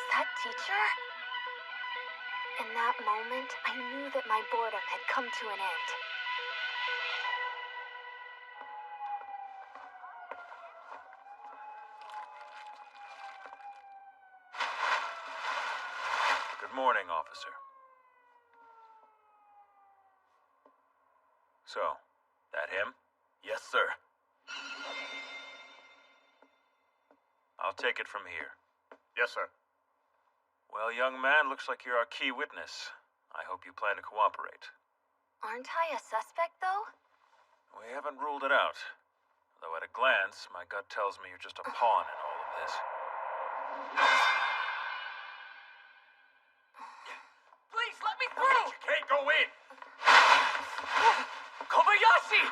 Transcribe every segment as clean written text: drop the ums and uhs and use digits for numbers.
Was that teacher? In that moment, I knew that my boredom had come to an end. Good morning, officer. So, that him? Yes, sir. I'll take it from here. Yes, sir. Well, young man, looks like you're our key witness. I hope you plan to cooperate. Aren't I a suspect, though? We haven't ruled it out. Though at a glance, my gut tells me you're just a pawn in all of this. Please, let me through! You can't go in! Kobayashi!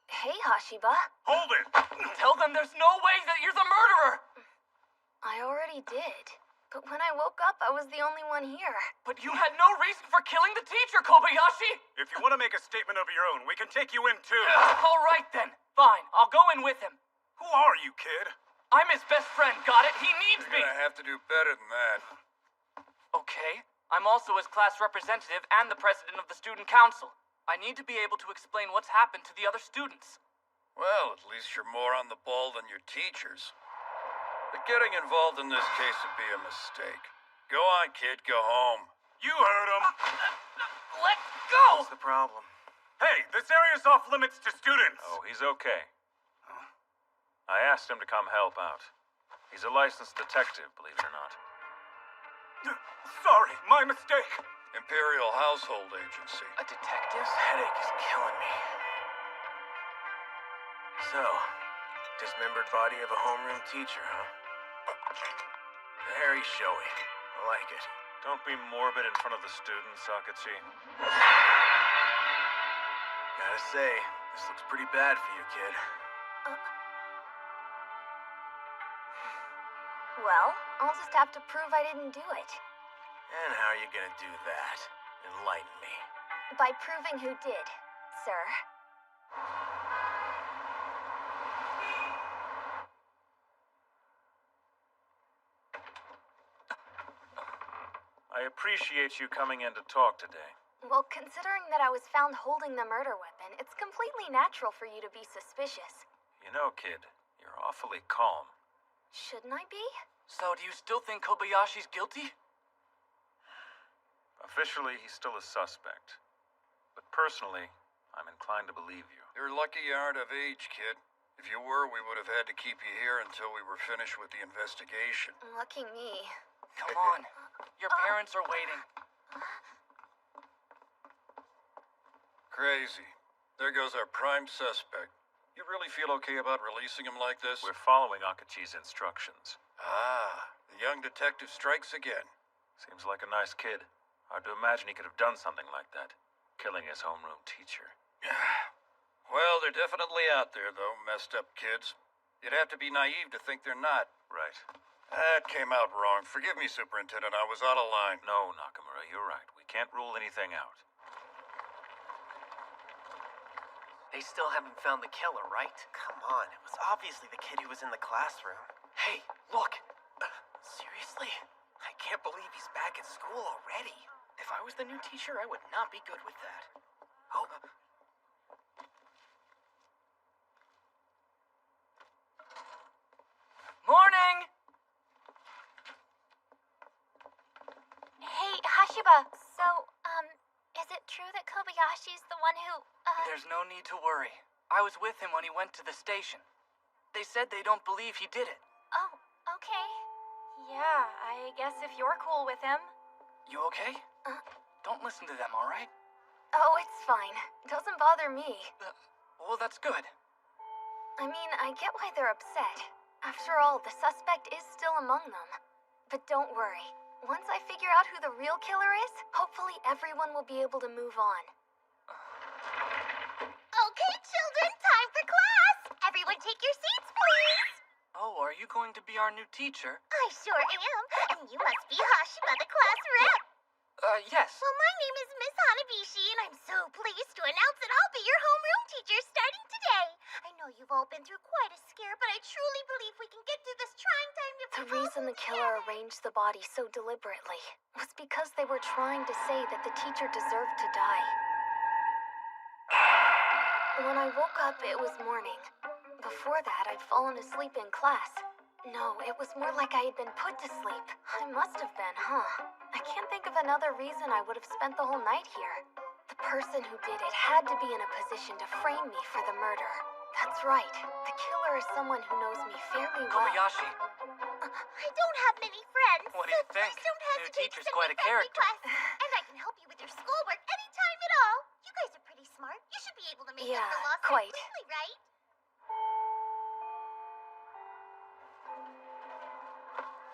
Hey, Hashiba. Hold it! Tell them there's no way that you're the murderer! I already did. But when I woke up, I was the only one here. But you had no reason for killing the teacher, Kobayashi! If you want to make a statement of your own, we can take you in too. All right then. Fine, I'll go in with him. Who are you, kid? I'm his best friend, got it? He needs me! You're gonna have to do better than that. Okay. I'm also his class representative and the president of the student council. I need to be able to explain what's happened to the other students. Well, at least you're more on the ball than your teachers. But getting involved in this case would be a mistake. Go on, kid, go home. You heard him. Let go! What's the problem? Hey, this area's off limits to students. Oh, he's okay. I asked him to come help out. He's a licensed detective, believe it or not. Sorry, my mistake. Imperial Household Agency. A detective? This headache is killing me. So, dismembered body of a homeroom teacher, huh? Very showy. I like it. Don't be morbid in front of the students, Akachi. Gotta say, this looks pretty bad for you, kid. Well, I'll just have to prove I didn't do it. And how are you gonna do that? Enlighten me. By proving who did, sir. I appreciate you coming in to talk today. Well, considering that I was found holding the murder weapon, it's completely natural for you to be suspicious. You know, kid, you're awfully calm. Shouldn't I be? So do you still think Kobayashi's guilty? Officially, he's still a suspect. But personally, I'm inclined to believe you. You're lucky you aren't of age, kid. If you were, we would have had to keep you here until we were finished with the investigation. Lucky me. Come on. Your parents are waiting. Crazy. There goes our prime suspect. You really feel okay about releasing him like this? We're following Akachi's instructions. Ah, the young detective strikes again. Seems like a nice kid. Hard to imagine he could have done something like that. Killing his homeroom teacher. Well, they're definitely out there, though, messed up kids. You'd have to be naive to think they're not. Right. That came out wrong. Forgive me, Superintendent, I was out of line. No, Nakamura, you're right. We can't rule anything out. They still haven't found the killer, right? Come on, it was obviously the kid who was in the classroom. Hey, look. Seriously? I can't believe he's back at school already. If I was the new teacher, I would not be good with that. Oh. Morning! Hey, Hashiba. So, is it true that Kobayashi's the one who, There's no need to worry. I was with him when he went to the station. They said they don't believe he did it. Oh, okay. Yeah, I guess if you're cool with him. You okay? Don't listen to them, all right? Oh, it's fine. Doesn't bother me. Well, that's good. I mean, I get why they're upset. After all, the suspect is still among them. But don't worry. Once I figure out who the real killer is, hopefully everyone will be able to move on. Okay, children, time for class. Everyone take your seats, please. Oh, are you going to be our new teacher? I sure am. And you must be Hashiba, the class rep. Yes. Well, my name is Miss Hanabishi, and I'm so pleased to announce that I'll be your homeroom teacher starting today. I know you've all been through quite a scare, but I truly believe we can get through this trying time together. The reason the killer arranged the body so deliberately was because they were trying to say that the teacher deserved to die. When I woke up, it was morning. Before that, I'd fallen asleep in class. No, it was more like I had been put to sleep. I must have been, huh? I can't think of another reason I would have spent the whole night here. The person who did it had to be in a position to frame me for the murder. That's right. The killer is someone who knows me fairly well. Kobayashi, I don't have many friends. what do you so think? Please don't New hesitate teacher's to send quite me a friendly character. requests. And I can help you with your schoolwork anytime at all. You guys are pretty smart. You should be able to make Yeah, up the lawsuit quite. quickly, right?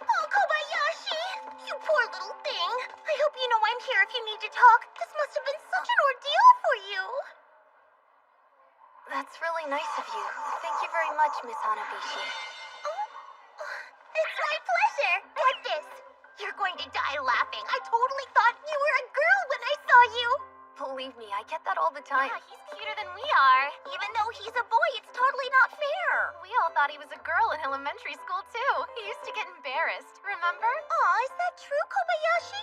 Oh, Kobayashi! You poor little thing. I hope you know I'm here if you need to talk. This must have been such an ordeal for you. That's really nice of you. Thank you very much, Miss Hanabishi. It's my pleasure. Get this. You're going to die laughing. I totally thought you were a girl when I saw you. Believe me, I get that all the time. Yeah, he's cuter than we are. Even though he's a boy, it's totally not fair. We all thought he was a girl in elementary school, too. He used to get embarrassed, remember? Aw, is that true, Kobayashi?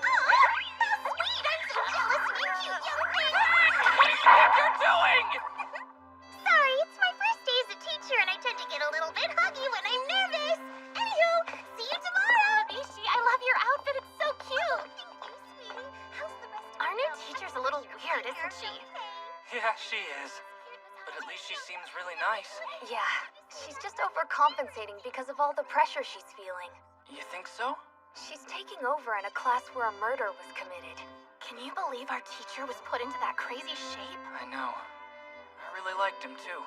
Aw, how sweet. I'm so jealous of you cute young thing. What do you think you're doing? Sorry, it's my first day as a teacher, and I tend to get a little bit huggy when I'm nervous. Anywho, see you tomorrow. Hanabishi, I love your outfit. It's so cute. Thank you, sweetie. How's the rest of Our new the teacher's a little weird, isn't she? Yeah, she is. But at least she seems really nice. Yeah, she's just overcompensating because of all the pressure she's feeling. You think so? She's taking over in a class where a murder was committed. Can you believe our teacher was put into that crazy shape? I know. I really liked him too.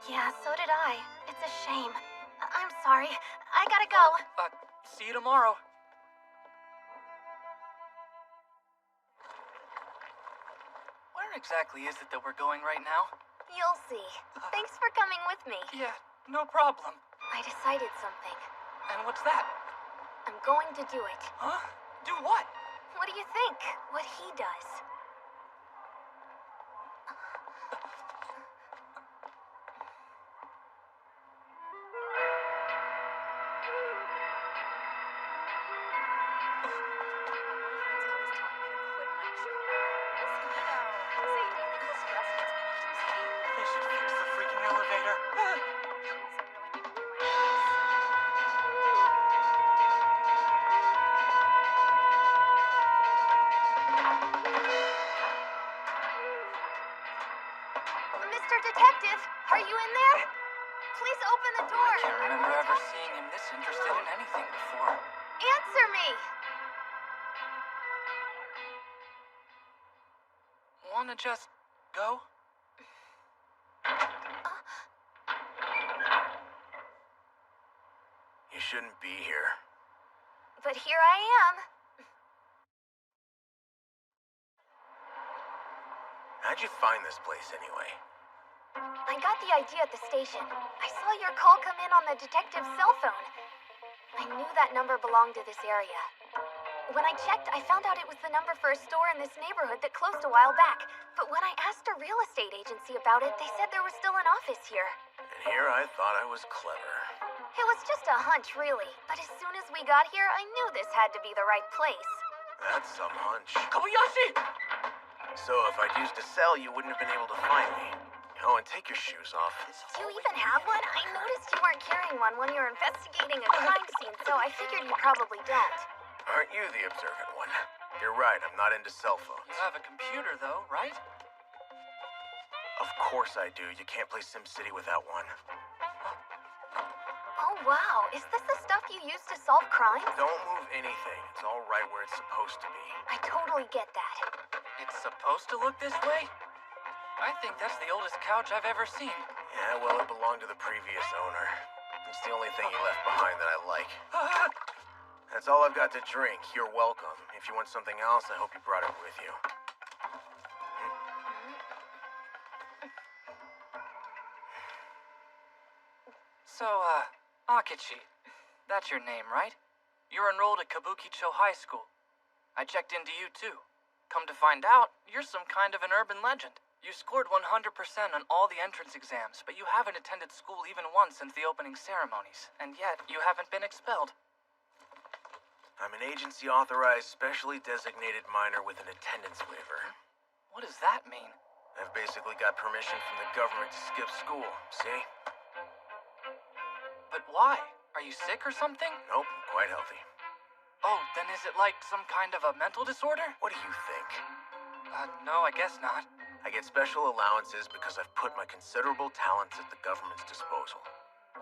Yeah, so did I. It's a shame. I'm sorry. I gotta go. See you tomorrow. Where exactly is it that we're going right now? You'll see. Thanks for coming with me. Yeah, no problem. I decided something. And what's that? I'm going to do it. Huh? Do what? What do you think? What he does? They should fix the freaking elevator. Mr. Detective, are you in there? Please open the door. I can't remember ever seeing him this interested in anything before. Answer me. Wanna just go? You shouldn't be here. But here I am. How'd you find this place anyway? I got the idea at the station. I saw your call come in on the detective's cell phone. I knew that number belonged to this area. When I checked, I found out it was the number for a store in this neighborhood that closed a while back. But when I asked a real estate agency about it, they said there was still an office here. And here I thought I was clever. It was just a hunch, really. But as soon as we got here, I knew this had to be the right place. That's some hunch. Kobayashi! So if I'd used a cell, you wouldn't have been able to find me. Oh, and take your shoes off. Do you even have one? I noticed you weren't carrying one when you were investigating a crime scene, so I figured you probably don't. Aren't you the observant one? You're right, I'm not into cell phones. You have a computer, though, right? Of course I do. You can't play SimCity without one. Oh, wow. Is this the stuff you use to solve crimes? Don't move anything. It's all right where it's supposed to be. I totally get that. It's supposed to look this way? I think that's the oldest couch I've ever seen. Yeah, well, it belonged to the previous owner. It's the only thing he left behind that I like. That's all I've got to drink. You're welcome. If you want something else, I hope you brought it with you. So, Akechi, that's your name, right? You're enrolled at Kabukicho High School. I checked into you, too. Come to find out, you're some kind of an urban legend. You scored 100% on all the entrance exams, but you haven't attended school even once since the opening ceremonies, and yet you haven't been expelled. I'm an agency-authorized, specially designated minor with an attendance waiver. What does that mean? I've basically got permission from the government to skip school, see? But why? Are you sick or something? Nope, I'm quite healthy. Oh, then is it like some kind of a mental disorder? What do you think? No, I guess not. I get special allowances because I've put my considerable talents at the government's disposal.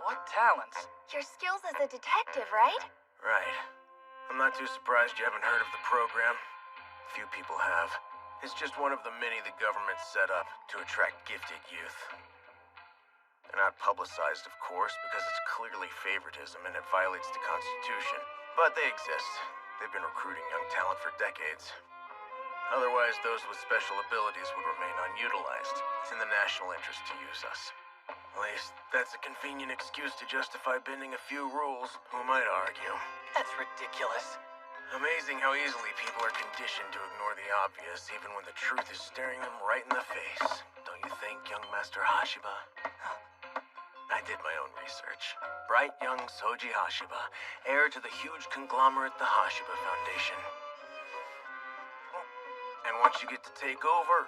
What talents? Your skills as a detective, right? Right. I'm not too surprised you haven't heard of the program. Few people have. It's just one of the many the government set up to attract gifted youth. They're not publicized, of course, because it's clearly favoritism and it violates the Constitution. But they exist. They've been recruiting young talent for decades. Otherwise, those with special abilities would remain unutilized. It's in the national interest to use us. At least, that's a convenient excuse to justify bending a few rules, who might argue. That's ridiculous. Amazing how easily people are conditioned to ignore the obvious, even when the truth is staring them right in the face. Don't you think, young Master Hashiba? I did my own research. Bright young Soji Hashiba, heir to the huge conglomerate the Hashiba Foundation. And once you get to take over,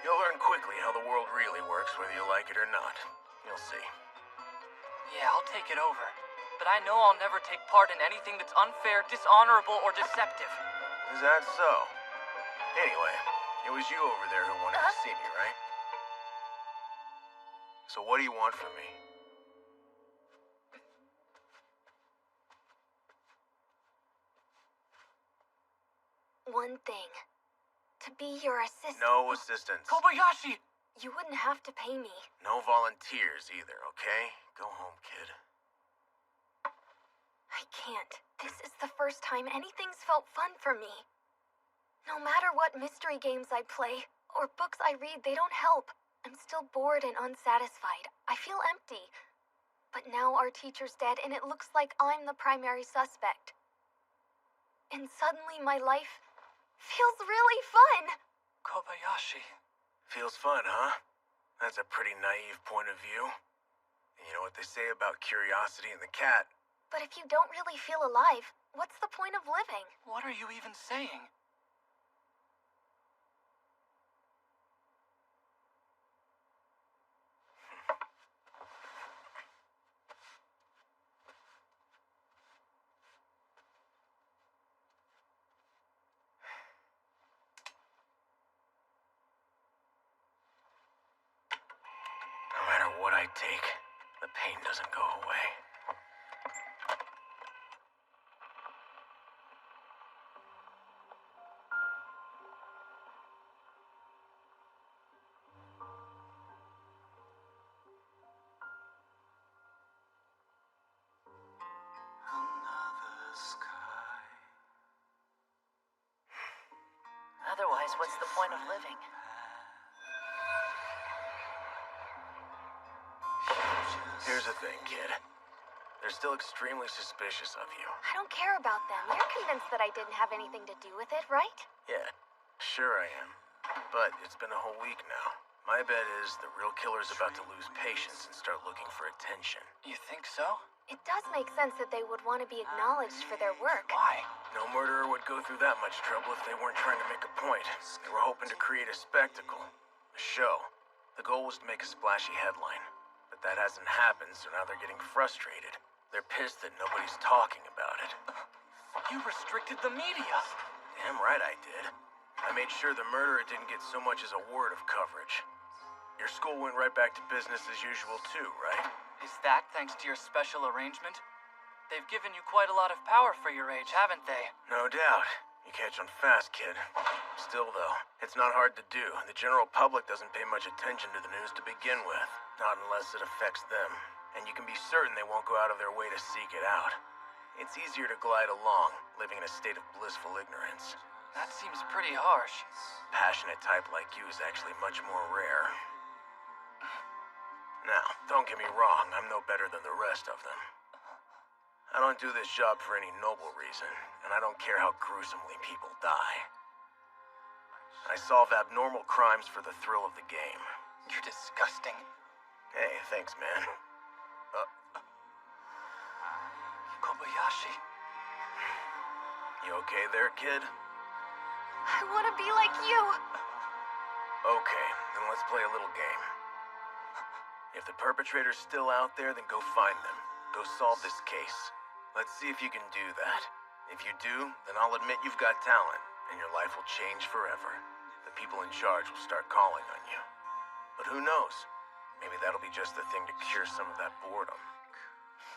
you'll learn quickly how the world really works, whether you like it or not. You'll see. Yeah, I'll take it over. But I know I'll never take part in anything that's unfair, dishonorable, or deceptive. Is that so? Anyway, it was you over there who wanted to see me, right? So what do you want from me? One thing. To be your assistant. No assistance. Kobayashi! You wouldn't have to pay me. No volunteers either, okay? Go home, kid. I can't. This is the first time anything's felt fun for me. No matter what mystery games I play, or books I read, they don't help. I'm still bored and unsatisfied. I feel empty. But now our teacher's dead, and it looks like I'm the primary suspect. And suddenly my life feels really fun. Kobayashi. Feels fun, huh? That's a pretty naive point of view. And you know what they say about curiosity and the cat? But if you don't really feel alive, what's the point of living? What are you even saying? No matter what I take, the pain doesn't go away. Otherwise, what's the point of living? Here's the thing, kid. They're still extremely suspicious of you. I don't care about them. You're convinced that I didn't have anything to do with it, right? Yeah, sure I am. But it's been a whole week now. My bet is the real killer's about to lose patience and start looking for attention. You think so? It does make sense that they would want to be acknowledged for their work. Why? No murderer would go through that much trouble if they weren't trying to make a point. They were hoping to create a spectacle. A show. The goal was to make a splashy headline. But that hasn't happened, so now they're getting frustrated. They're pissed that nobody's talking about it. You restricted the media. Damn right I did. I made sure the murderer didn't get so much as a word of coverage. Your school went right back to business as usual too, right? Is that thanks to your special arrangement? They've given you quite a lot of power for your age, haven't they? No doubt. You catch on fast, kid. Still, though, it's not hard to do. The general public doesn't pay much attention to the news to begin with. Not unless it affects them. And you can be certain they won't go out of their way to seek it out. It's easier to glide along, living in a state of blissful ignorance. That seems pretty harsh. Passionate type like you is actually much more rare. Now, don't get me wrong, I'm no better than the rest of them. I don't do this job for any noble reason, and I don't care how gruesomely people die. I solve abnormal crimes for the thrill of the game. You're disgusting. Hey, thanks, man. Kobayashi. You okay there, kid? I want to be like you. Okay, then let's play a little game. If the perpetrator's still out there, then go find them. Go solve this case. Let's see if you can do that. If you do, then I'll admit you've got talent, and your life will change forever. The people in charge will start calling on you. But who knows? Maybe that'll be just the thing to cure some of that boredom.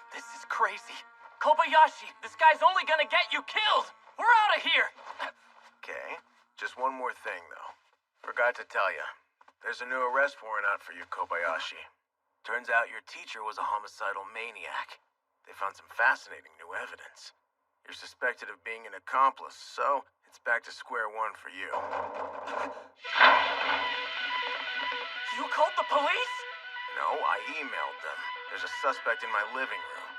This is crazy. Kobayashi, this guy's only gonna get you killed! We're out of here! Okay, just one more thing, though. Forgot to tell you. There's a new arrest warrant out for you, Kobayashi. Turns out your teacher was a homicidal maniac. They found some fascinating new evidence. You're suspected of being an accomplice, so it's back to square one for you. You called the police? No, I emailed them. There's a suspect in my living room.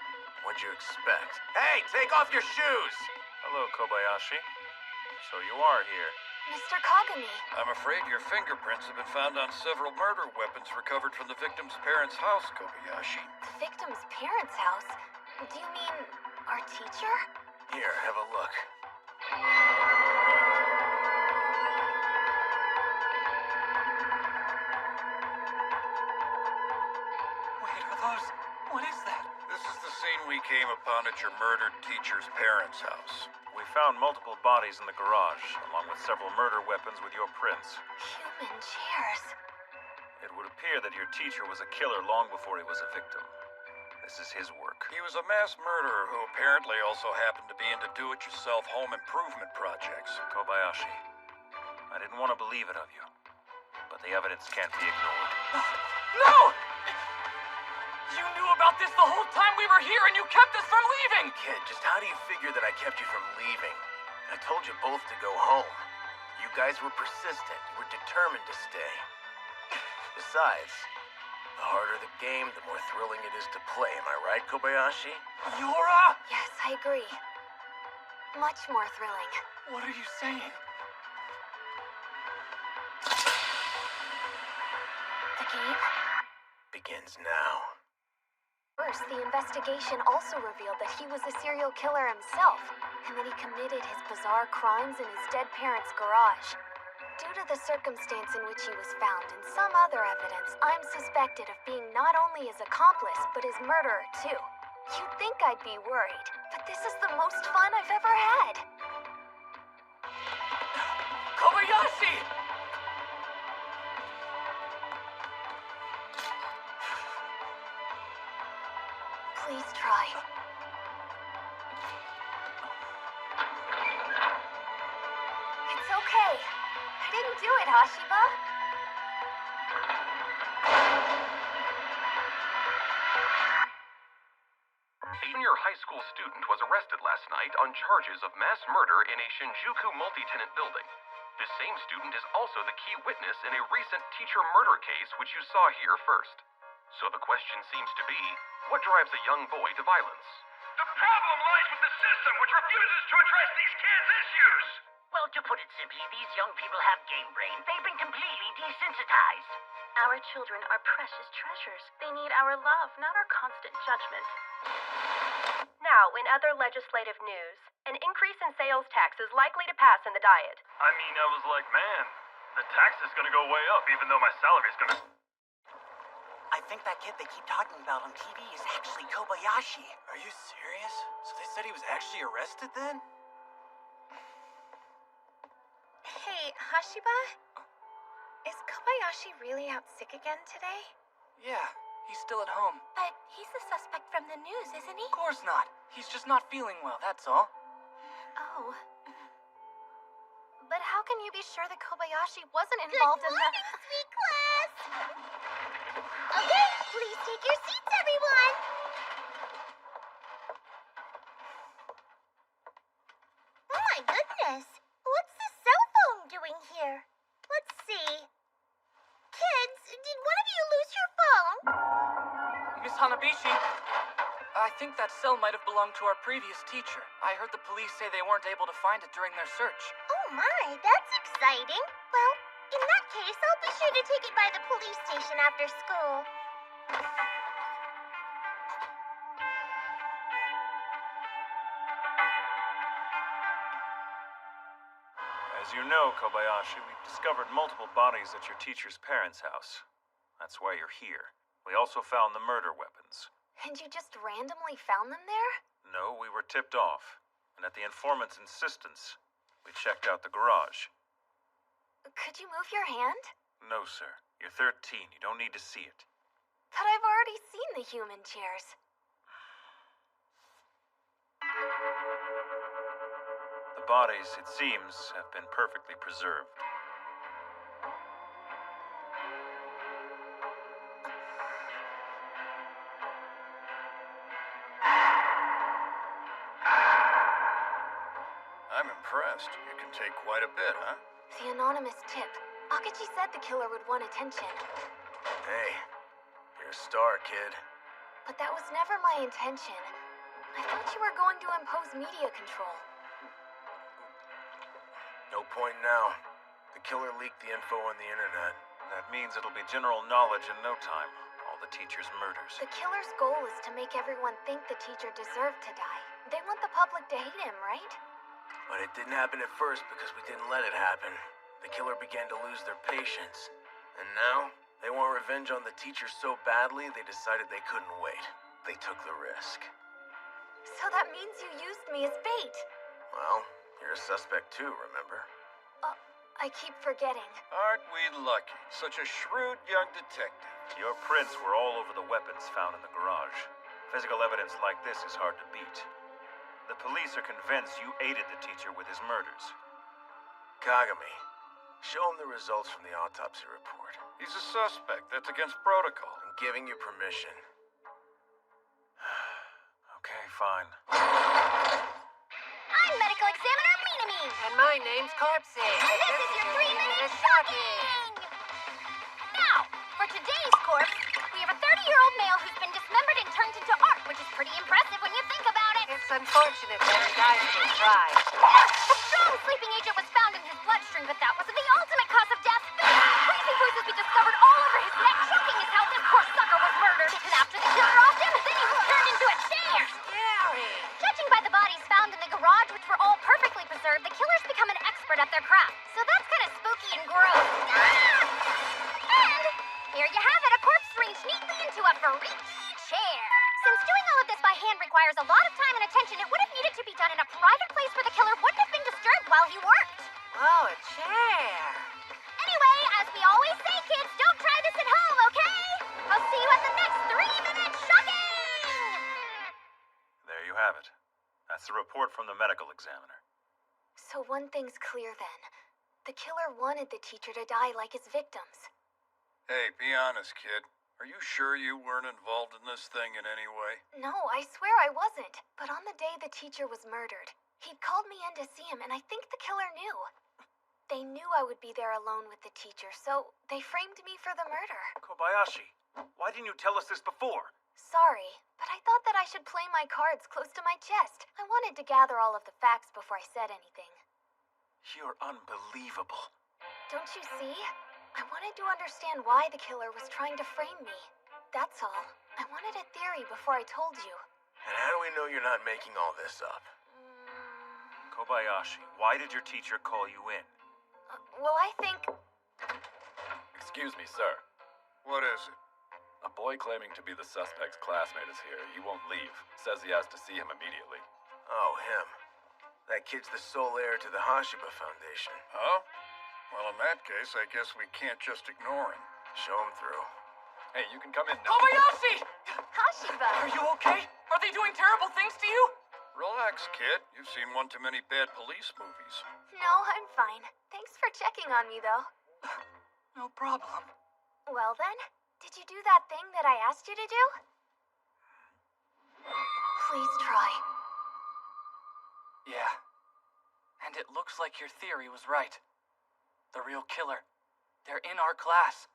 What'd you expect? Hey, take off your shoes! Hello, Kobayashi. So you are here. Mr. Kagami. I'm afraid your fingerprints have been found on several murder weapons recovered from the victim's parents' house, Kobayashi. The victim's parents' house? Do you mean our teacher? Here, have a look. Wait, are those... What is that? This is the scene we came upon at your murdered teacher's parents' house. We found multiple bodies in the garage, along with several murder weapons with your prints. Human chairs. It would appear that your teacher was a killer long before he was a victim. This is his work. He was a mass murderer who apparently also happened to be into do-it-yourself home improvement projects. Kobayashi, I didn't want to believe it of you, but the evidence can't be ignored. No! You knew about this the whole time we were here and you kept us from leaving! Kid, just how do you figure that I kept you from leaving? I told you both to go home. You guys were persistent. You were determined to stay. Besides, the harder the game, the more thrilling it is to play. Am I right, Kobayashi? Yura! Yes, I agree. Much more thrilling. What are you saying? The game? Begins now. First, the investigation also revealed that he was a serial killer himself, and that he committed his bizarre crimes in his dead parents' garage. Due to the circumstance in which he was found and some other evidence, I'm suspected of being not only his accomplice, but his murderer too. You'd think I'd be worried, but this is the most fun I've ever had. Kobayashi! Please try. It's okay. I didn't do it, Hashiba. A junior high school student was arrested last night on charges of mass murder in a Shinjuku multi-tenant building. This same student is also the key witness in a recent teacher murder case which you saw here first. So the question seems to be, what drives a young boy to violence? The problem lies with the system, which refuses to address these kids' issues! Well, to put it simply, these young people have game brain. They've been completely desensitized. Our children are precious treasures. They need our love, not our constant judgment. Now, in other legislative news, an increase in sales tax is likely to pass in the Diet. I mean, I was like, man, the tax is gonna go way up, even though my salary's gonna... I think that kid they keep talking about on TV is actually Kobayashi. Are you serious? So they said he was actually arrested then? Hey, Hashiba? Is Kobayashi really out sick again today? Yeah, he's still at home. But he's the suspect from the news, isn't he? Of course not. He's just not feeling well, that's all. Oh. But how can you be sure that Kobayashi wasn't involved in the... Good morning, sweet class! Okay, please take your seats, everyone! Oh my goodness! What's the cell phone doing here? Let's see. Kids, did one of you lose your phone? Miss Hanabishi, I think that cell might have belonged to our previous teacher. I heard the police say they weren't able to find it during their search. Oh Oh my, that's exciting. Well, in that case, I'll be sure to take it by the police station after school. As you know, Kobayashi, we've discovered multiple bodies at your teacher's parents' house. That's why you're here. We also found the murder weapons. And you just randomly found them there? No, we were tipped off. And at the informant's insistence, we checked out the garage. Could you move your hand? No, sir. You're 13. You don't need to see it. But I've already seen the human chairs. The bodies, it seems, have been perfectly preserved. I'm impressed. You can take quite a bit, huh? The anonymous tip. Akechi said the killer would want attention. Hey, you're a star, kid. But that was never my intention. I thought you were going to impose media control. No point now. The killer leaked the info on the internet. That means it'll be general knowledge in no time. All the teacher's murders. The killer's goal is to make everyone think the teacher deserved to die. They want the public to hate him, right? But it didn't happen at first because we didn't let it happen. The killer began to lose their patience. And now, they want revenge on the teacher so badly they decided they couldn't wait. They took the risk. So that means you used me as bait. Well, you're a suspect too, remember? I keep forgetting. Aren't we lucky? Such a shrewd young detective. Your prints were all over the weapons found in the garage. Physical evidence like this is hard to beat. The police are convinced you aided the teacher with his murders. Kagami, show him the results from the autopsy report. He's a suspect. That's against protocol. I'm giving you permission. Okay, fine. I'm medical examiner Minami. And my name's Corpse. And this is your 3-minute shocking! Now, for today's corpse, we have a 30-year-old male who's been dismembered and turned into art, which is pretty impressive when you think about it. It's unfortunate that he died so dry. A strong sleeping agent was found in his bloodstream, but that wasn't the ultimate cause of death. Crazy bruises we discovered all over his neck. Shocking is how this poor sucker was murdered. And after the killer offed him, then he was turned into a chair. Scary. Judging by the bodies found in the garage, which were all perfectly preserved, the killer's become an expert at their craft. So that's kind of spooky and gross. And here you have it, a corpse arranged neatly into a freaky chair. Since doing all of this by hand requires a lot of time and attention, it would have needed to be done in a private place where the killer wouldn't have been disturbed while he worked. Oh, a chair. Anyway, as we always say, kids, don't try this at home, okay? I'll see you at the next 3-minute shocking! There you have it. That's the report from the medical examiner. So one thing's clear then. The killer wanted the teacher to die like his victims. Hey, be honest, kid. Are you sure you weren't involved in this thing in any way? No, I swear I wasn't. But on the day the teacher was murdered, he'd called me in to see him, and I think the killer knew. They knew I would be there alone with the teacher, so they framed me for the murder. Kobayashi, why didn't you tell us this before? Sorry, but I thought that I should play my cards close to my chest. I wanted to gather all of the facts before I said anything. You're unbelievable. Don't you see? I wanted to understand why the killer was trying to frame me. That's all. I wanted a theory before I told you. And how do we know you're not making all this up? Kobayashi, why did your teacher call you in? Well, I think... Excuse me, sir. What is it? A boy claiming to be the suspect's classmate is here. He won't leave. Says he has to see him immediately. Oh, him. That kid's the sole heir to the Hashiba Foundation. Huh? Well, in that case, I guess we can't just ignore him. Show him through. Hey, you can come in now. Kobayashi! Hashiba! Are you okay? Are they doing terrible things to you? Relax, kid. You've seen one too many bad police movies. No, I'm fine. Thanks for checking on me, though. No problem. Well then, did you do that thing that I asked you to do? Please try. Yeah. And it looks like your theory was right. The real killer. They're in our class.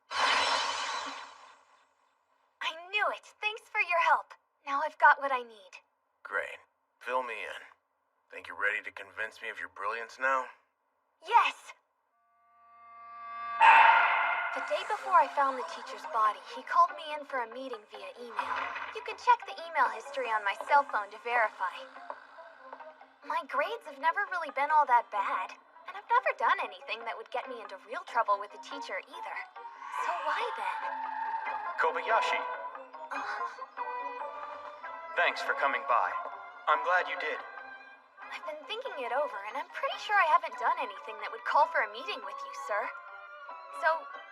I knew it. Thanks for your help. Now I've got what I need. Great. Fill me in. Think you're ready to convince me of your brilliance now? Yes! The day before I found the teacher's body, he called me in for a meeting via email. You can check the email history on my cell phone to verify. My grades have never really been all that bad, and I've never done anything that would get me into real trouble with the teacher either. So why then? Kobayashi, thanks for coming by. I'm glad you did. I've been thinking it over, and I'm pretty sure I haven't done anything that would call for a meeting with you, sir. So,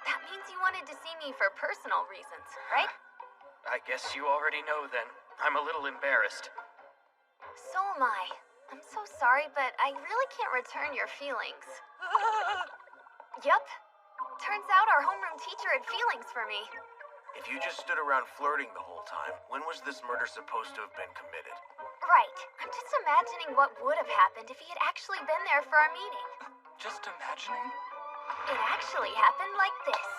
that means you wanted to see me for personal reasons, right? I guess you already know then. I'm a little embarrassed. So am I. I'm so sorry, but I really can't return your feelings. Yup. Turns out our homeroom teacher had feelings for me. If you just stood around flirting the whole time, when was this murder supposed to have been committed? Right. I'm just imagining what would have happened if he had actually been there for our meeting. Just imagining? It actually happened like this.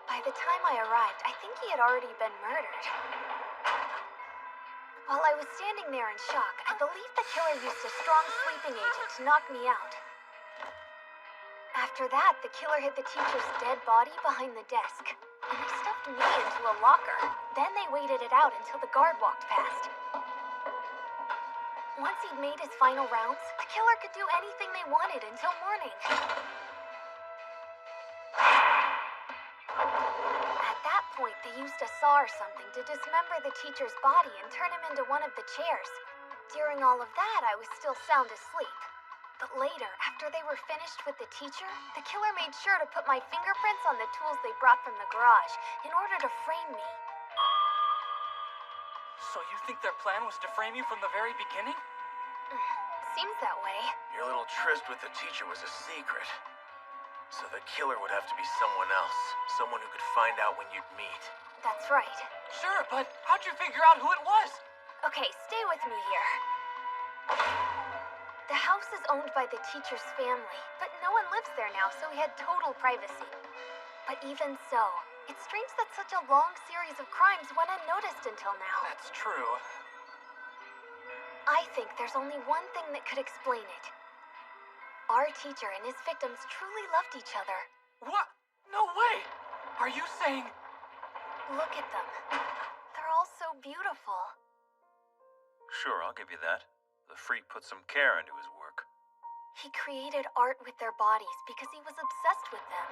By the time I arrived, I think he had already been murdered. While I was standing there in shock, I believe the killer used a strong sleeping agent to knock me out. After that, the killer hid the teacher's dead body behind the desk, and they stuffed me into a locker. Then they waited it out until the guard walked past. Once he'd made his final rounds, the killer could do anything they wanted until morning. At that point, they used a saw or something to dismember the teacher's body and turn him into one of the chairs. During all of that, I was still sound asleep. But later, after they were finished with the teacher, the killer made sure to put my fingerprints on the tools they brought from the garage in order to frame me. So you think their plan was to frame you from the very beginning? Seems that way. Your little tryst with the teacher was a secret. So the killer would have to be someone else. Someone who could find out when you'd meet. That's right. Sure, but how'd you figure out who it was? Okay, stay with me here. The house is owned by the teacher's family, but no one lives there now, so we had total privacy. But even so, it's strange that such a long series of crimes went unnoticed until now. That's true. I think there's only one thing that could explain it. Our teacher and his victims truly loved each other. What? No way! Are you saying... Look at them. They're all so beautiful. Sure, I'll give you that. The freak put some care into his work. He created art with their bodies because he was obsessed with them.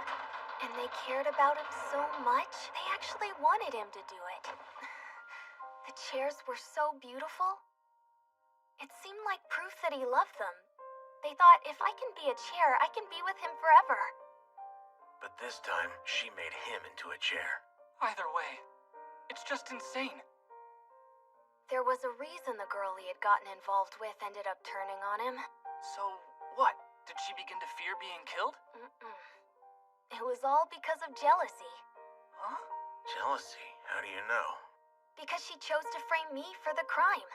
And they cared about him so much, they actually wanted him to do it. The chairs were so beautiful. It seemed like proof that he loved them. They thought, if I can be a chair, I can be with him forever. But this time, she made him into a chair. Either way, it's just insane. There was a reason the girl he had gotten involved with ended up turning on him. So, what? Did she begin to fear being killed? It was all because of jealousy. Huh? Jealousy? How do you know? Because she chose to frame me for the crime.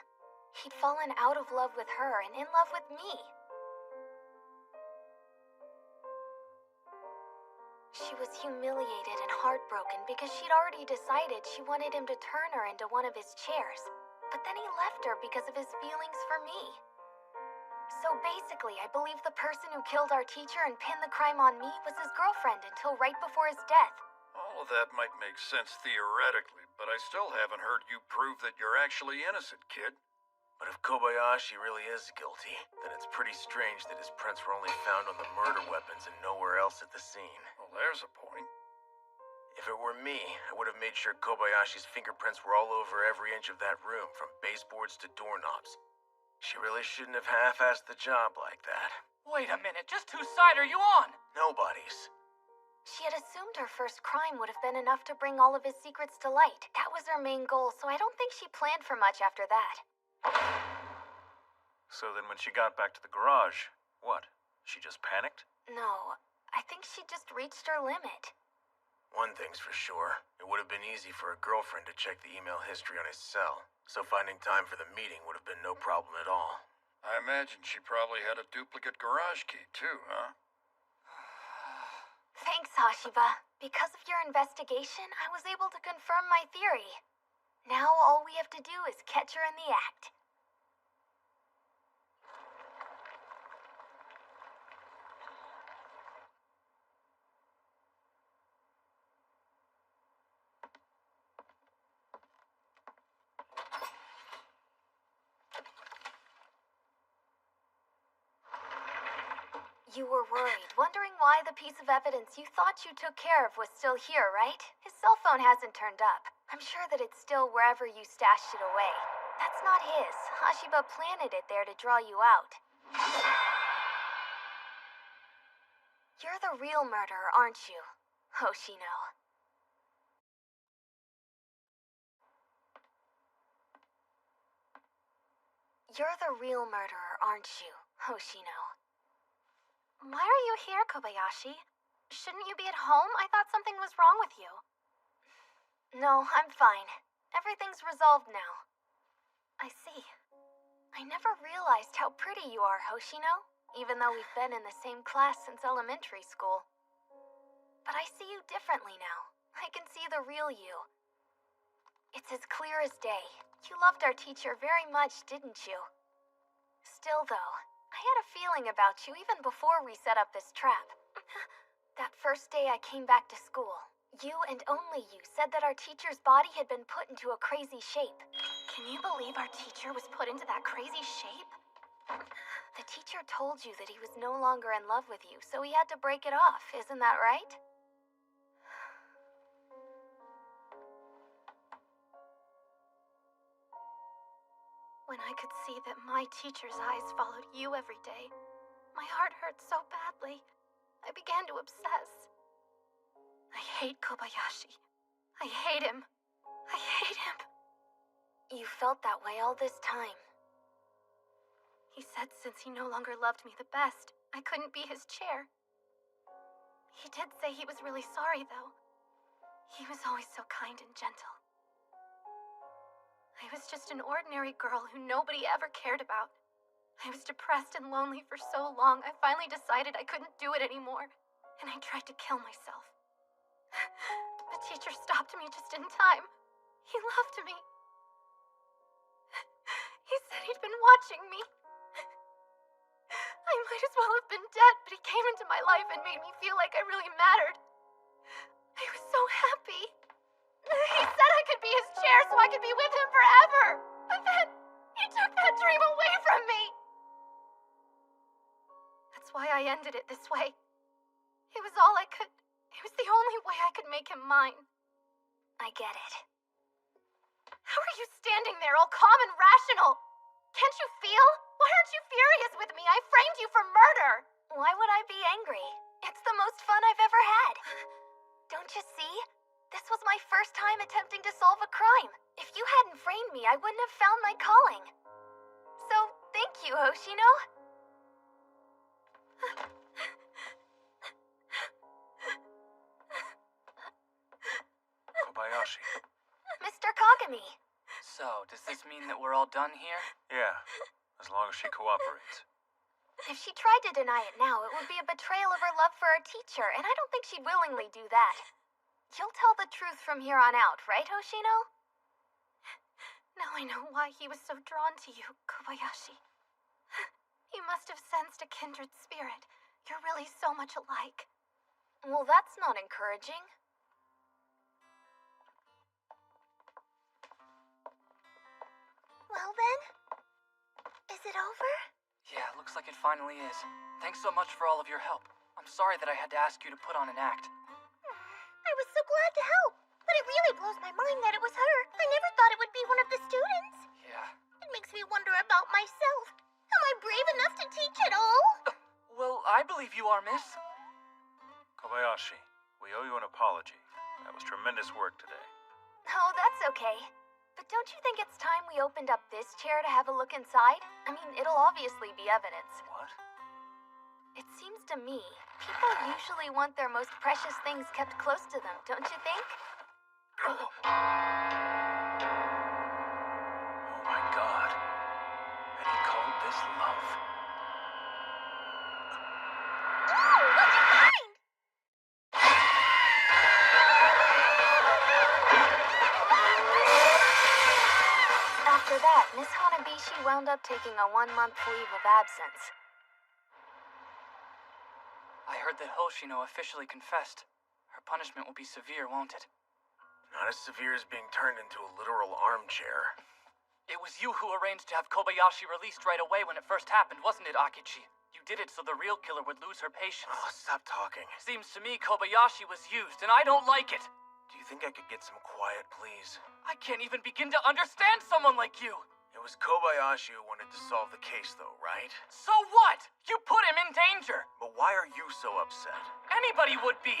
He'd fallen out of love with her and in love with me. She was humiliated and heartbroken because she'd already decided she wanted him to turn her into one of his chairs. But then he left her because of his feelings for me. So basically, I believe the person who killed our teacher and pinned the crime on me was his girlfriend until right before his death. All of that might make sense theoretically, but I still haven't heard you prove that you're actually innocent, kid. But if Kobayashi really is guilty, then it's pretty strange that his prints were only found on the murder weapons and nowhere else at the scene. Well, there's a point. If it were me, I would have made sure Kobayashi's fingerprints were all over every inch of that room, from baseboards to doorknobs. She really shouldn't have half-assed the job like that. Wait a minute, just whose side are you on? Nobody's. She had assumed her first crime would have been enough to bring all of his secrets to light. That was her main goal, so I don't think she planned for much after that. So then when she got back to the garage, what? She just panicked? No, I think she just reached her limit. One thing's for sure, it would have been easy for a girlfriend to check the email history on his cell, so finding time for the meeting would have been no problem at all. I imagine she probably had a duplicate garage key too, huh? Thanks, Hashiba. Because of your investigation, I was able to confirm my theory. Now all we have to do is catch her in the act. You were worried, wondering why the piece of evidence you thought you took care of was still here, right? His cell phone hasn't turned up. I'm sure that it's still wherever you stashed it away. That's not his. Hashiba planted it there to draw you out. You're the real murderer, aren't you, Hoshino? You're the real murderer, aren't you, Hoshino? Why are you here, Kobayashi? Shouldn't you be at home? I thought something was wrong with you. No, I'm fine. Everything's resolved now. I see. I never realized how pretty you are, Hoshino, even though we've been in the same class since elementary school. But I see you differently now. I can see the real you. It's as clear as day. You loved our teacher very much, didn't you? Still, though, I had a feeling about you even before we set up this trap. That first day I came back to school, you and only you said that our teacher's body had been put into a crazy shape. Can you believe our teacher was put into that crazy shape? The teacher told you that he was no longer in love with you, so he had to break it off, isn't that right? When I could see that my teacher's eyes followed you every day, my heart hurt so badly, I began to obsess. I hate Kobayashi. I hate him. I hate him. You felt that way all this time. He said since he no longer loved me the best, I couldn't be his chair. He did say he was really sorry, though. He was always so kind and gentle. I was just an ordinary girl who nobody ever cared about. I was depressed and lonely for so long, I finally decided I couldn't do it anymore, and I tried to kill myself. The teacher stopped me just in time. He loved me. He said he'd been watching me. I might as well have been dead, but he came into my life and made me feel like I really mattered. I was so happy. He said I could be his chair so I could be with him forever. But then, he took that dream away from me. That's why I ended it this way. It was all I could... It was the only way I could make him mine. I get it. How are you standing there all calm and rational? Can't you feel? Why aren't you furious with me? I framed you for murder. Why would I be angry? It's the most fun I've ever had. Don't you see? This was my first time attempting to solve a crime. If you hadn't framed me, I wouldn't have found my calling. So, thank you, Hoshino. Kobayashi. Mr. Kagami. So, does this mean that we're all done here? Yeah, as long as she cooperates. If she tried to deny it now, it would be a betrayal of her love for her teacher, and I don't think she'd willingly do that. You'll tell the truth from here on out, right, Hoshino? Now I know why he was so drawn to you, Kobayashi. You must have sensed a kindred spirit. You're really so much alike. Well, that's not encouraging. Well then, is it over? Yeah, looks like it finally is. Thanks so much for all of your help. I'm sorry that I had to ask you to put on an act. I was so glad to help, but it really blows my mind that it was her. I never thought it would be one of the students. Yeah. It makes me wonder about myself. Am I brave enough to teach at all? Well, I believe you are, miss. Kobayashi, we owe you an apology. That was tremendous work today. Oh, that's okay. But don't you think it's time we opened up this chair to have a look inside? I mean, it'll obviously be evidence. What? It seems to me, people usually want their most precious things kept close to them, don't you think? Oh my god. And he called this love. Oh, what'd you find? she wound up taking a 1-month leave of absence. I heard that Hoshino officially confessed. Her punishment will be severe, won't it? Not as severe as being turned into a literal armchair. It was you who arranged to have Kobayashi released right away when it first happened, wasn't it, Akechi? You did it so the real killer would lose her patience. Oh, stop talking. Seems to me Kobayashi was used, and I don't like it. Do you think I could get some quiet, please? I can't even begin to understand someone like you. It was Kobayashi who wanted to solve the case, though, right? So what? You put him in danger. But why are you so upset? Anybody would be.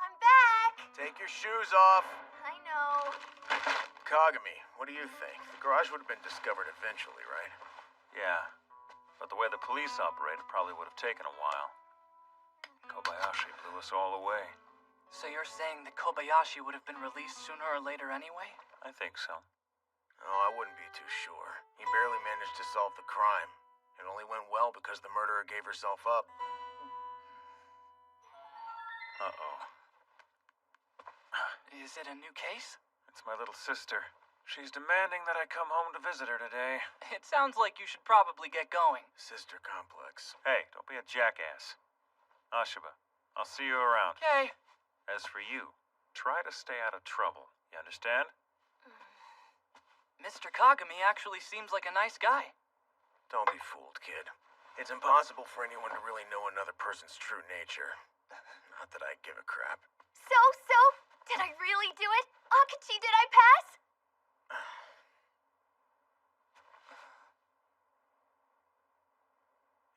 I'm back! Take your shoes off. I know. Kagami, what do you think? The garage would have been discovered eventually, right? Yeah, but the way the police operated probably would have taken a while. Kobayashi blew us all away. So you're saying that Kobayashi would have been released sooner or later anyway? I think so. Oh, I wouldn't be too sure. He barely managed to solve the crime. It only went well because the murderer gave herself up. Uh-oh. Is it a new case? It's my little sister. She's demanding that I come home to visit her today. It sounds like you should probably get going. Sister complex. Hey, don't be a jackass. Ashiba, I'll see you around. Okay. As for you, try to stay out of trouble. You understand? Mr. Kagami actually seems like a nice guy. Don't be fooled, kid. It's impossible for anyone to really know another person's true nature. Not that I give a crap. So, did I really do it? Akechi, did I pass?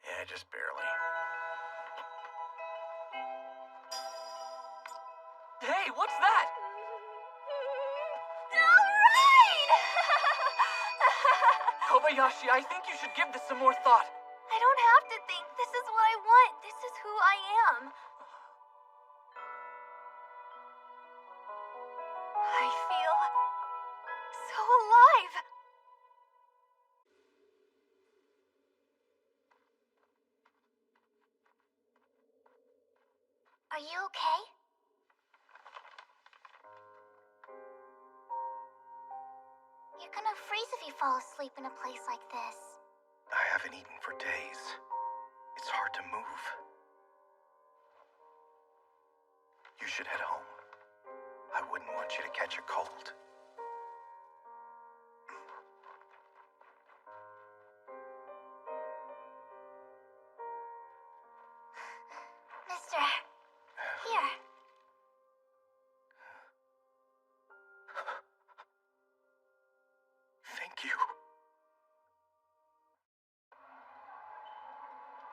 Yeah, just barely. Hey, what's that? Alright! Kobayashi, I think you should give this some more thought. I don't have to think. This is what I want. This is who I am. I feel so alive. Are you okay? You're gonna freeze if you fall asleep in a place like this. I haven't eaten for days. It's hard to move. You should head home. I wouldn't want you to catch a cold. Mister, here. Thank you.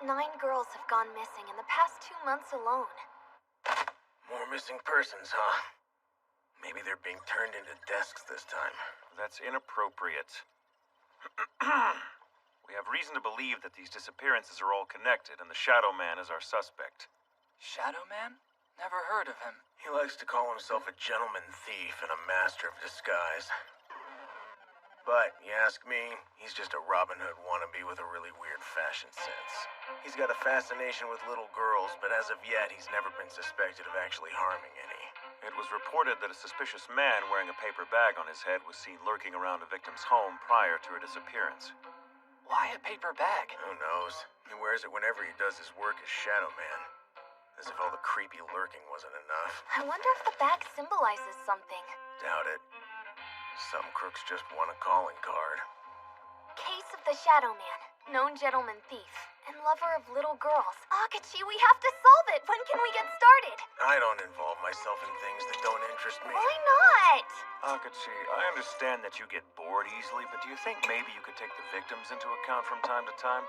9 girls have gone missing in the past 2 months alone. More missing persons, huh? Maybe they're being turned into desks this time. That's inappropriate. We have reason to believe that these disappearances are all connected, and the Shadow Man is our suspect. Shadow Man? Never heard of him. He likes to call himself a gentleman thief and a master of disguise. But, you ask me, he's just a Robin Hood wannabe with a really weird fashion sense. He's got a fascination with little girls, but as of yet, he's never been suspected of actually harming any. It was reported that a suspicious man wearing a paper bag on his head was seen lurking around a victim's home prior to her disappearance. Why a paper bag? Who knows? He wears it whenever he does his work as Shadow Man. As if all the creepy lurking wasn't enough. I wonder if the bag symbolizes something. Doubt it. Some crooks just want a calling card. Case of the Shadow Man, known gentleman thief, and lover of little girls. Akechi, we have to solve it! When can we get started? I don't involve myself in things that don't interest me. Why not? Akechi, I understand that you get bored easily, but do you think maybe you could take the victims into account from time to time?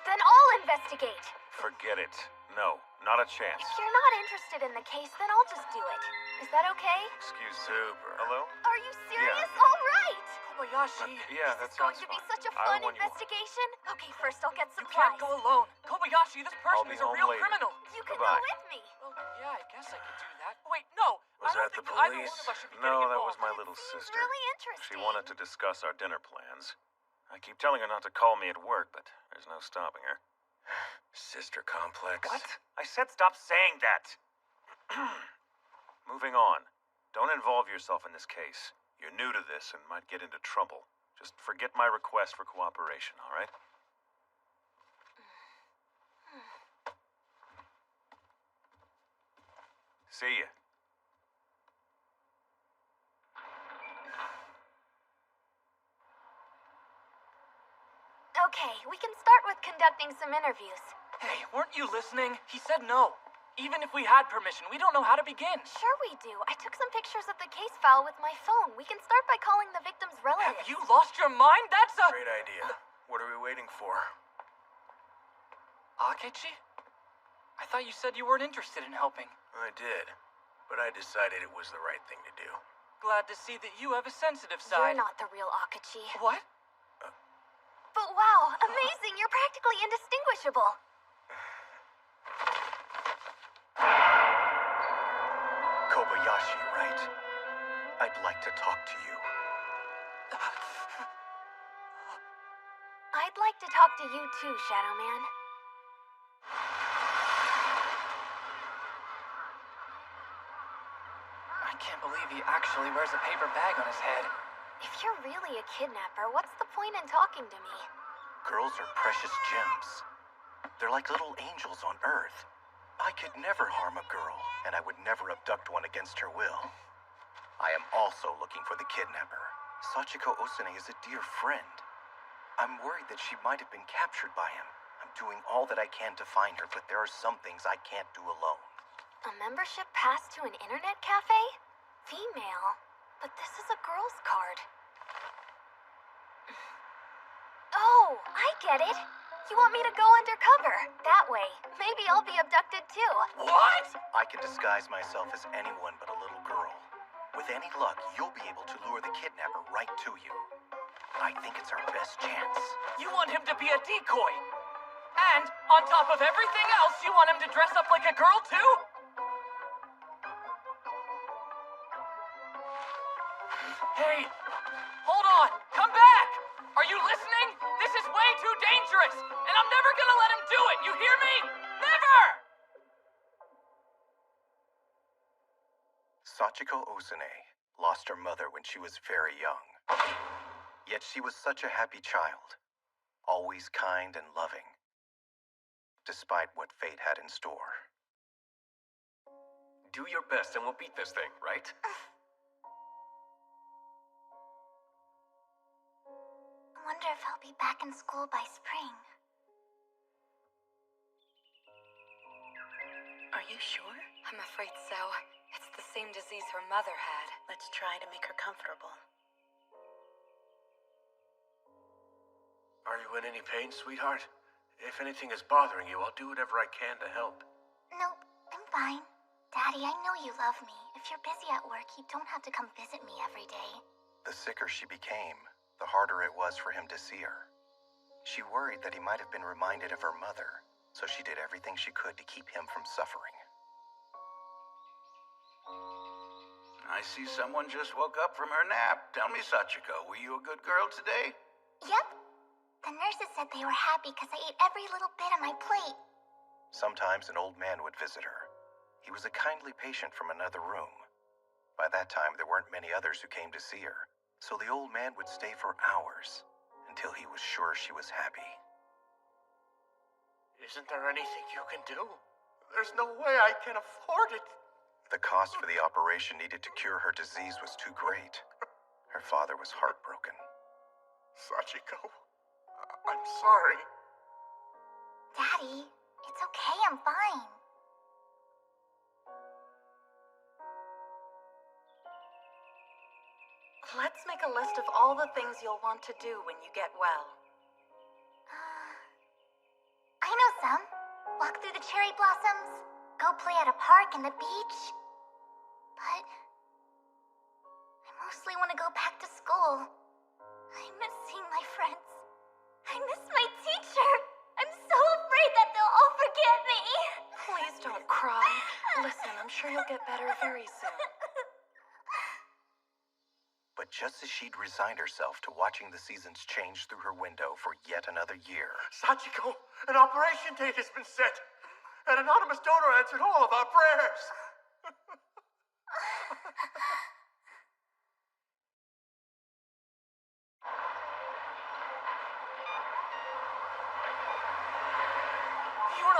Then I'll investigate. Forget it. No, not a chance. If you're not interested in the case, then I'll just do it. Is that okay? Excuse me. Super. Hello? Are you serious? Yeah. All right! Kobayashi. Yeah, that This is going sounds to be fine. such a I fun want you- investigation. Okay, first I'll get You supplies. can't go alone. Kobayashi, this I'll person be is a home real later. criminal. You can Goodbye. go with me. Oh, yeah, I guess I could do that. Wait, no. Was I don't that the think either police? one of us should be No, getting that involved. was my little Seems sister. really interesting. She wanted to discuss our dinner plans. I keep telling her not to call me at work, but there's no stopping her. Sister complex. What? I said stop saying that. Moving on. Don't involve yourself in this case. You're new to this and might get into trouble. Just forget my request for cooperation, all right? See ya. Okay, we can start with conducting some interviews. Hey, weren't you listening? He said no. Even if we had permission, we don't know how to begin. Sure we do. I took some pictures of the case file with my phone. We can start by calling the victim's relatives. Have you lost your mind? That's a... Great idea. What are we waiting for? Akechi? I thought you said you weren't interested in helping. I did, but I decided it was the right thing to do. Glad to see that you have a sensitive side. You're not the real Akechi. What? But wow, amazing! You're practically indistinguishable. Kobayashi, right? I'd like to talk to you. I'd like to talk to you too, Shadow Man. I can't believe he actually wears a paper bag on his head. If you're really a kidnapper, what's the point in talking to me? Girls are precious gems. They're like little angels on Earth. I could never harm a girl, and I would never abduct one against her will. I am also looking for the kidnapper. Sachiko Osune is a dear friend. I'm worried that she might have been captured by him. I'm doing all that I can to find her, but there are some things I can't do alone. A membership pass to an internet cafe? Female. But this is a girl's card. Oh, I get it. You want me to go undercover. That way, maybe I'll be abducted too. What? I can disguise myself as anyone but a little girl. With any luck, you'll be able to lure the kidnapper right to you. I think it's our best chance. You want him to be a decoy? And, on top of everything else, you want him to dress up like a girl too? Hey, hold on, come back! Are you listening? This is way too dangerous, and I'm never gonna let him do it, you hear me? Never! Sachiko Osune lost her mother when she was very young. Yet she was such a happy child, always kind and loving, despite what fate had in store. Do your best and we'll beat this thing, right? I wonder if I'll be back in school by spring. Are you sure? I'm afraid so. It's the same disease her mother had. Let's try to make her comfortable. Are you in any pain, sweetheart? If anything is bothering you, I'll do whatever I can to help. Nope, I'm fine. Daddy, I know you love me. If you're busy at work, you don't have to come visit me every day. The sicker she became, the harder it was for him to see her. She worried that he might have been reminded of her mother, so she did everything she could to keep him from suffering. I see someone just woke up from her nap. Tell me, Sachiko, were you a good girl today? Yep. The nurses said they were happy because I ate every little bit on my plate. Sometimes an old man would visit her. He was a kindly patient from another room. By that time, there weren't many others who came to see her, so the old man would stay for hours until he was sure she was happy. Isn't there anything you can do? There's no way I can afford it. The cost for the operation needed to cure her disease was too great. Her father was heartbroken. Sachiko, I'm sorry. Daddy, it's okay, I'm fine. Let's make a list of all the things you'll want to do when you get well. I know some. Walk through the cherry blossoms, go play at a park and the beach. But I mostly want to go back to school. I miss seeing my friends. I miss my teacher. I'm so afraid that they'll all forget me. Please don't cry. Listen, I'm sure you'll get better very soon. But just as she'd resigned herself to watching the seasons change through her window for yet another year... Sachiko, an operation date has been set. An anonymous donor answered all of our prayers.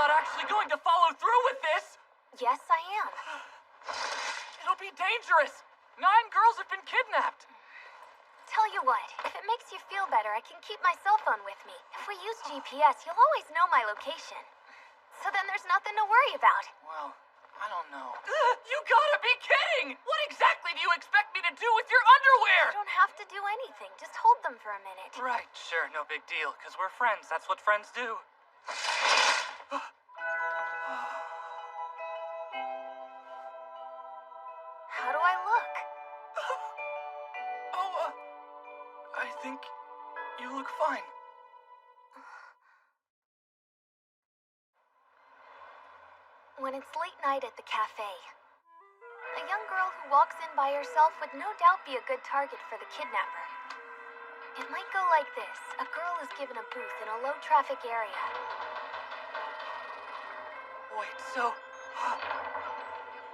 not actually going to follow through with this! Yes, I am. It'll be dangerous! 9 girls have been kidnapped! Tell you what, if it makes you feel better, I can keep my cell phone with me. If we use GPS, you'll always know my location. So then there's nothing to worry about. Well, I don't know. You gotta be kidding! What exactly do you expect me to do with your underwear? You don't have to do anything. Just hold them for a minute. Right, sure, no big deal, because we're friends. That's what friends do. How do I look? I think you look fine. When it's late night at the cafe, a young girl who walks in by herself would no doubt be a good target for the kidnapper. It might go like this. A girl is given a booth in a low-traffic area. Wait, so...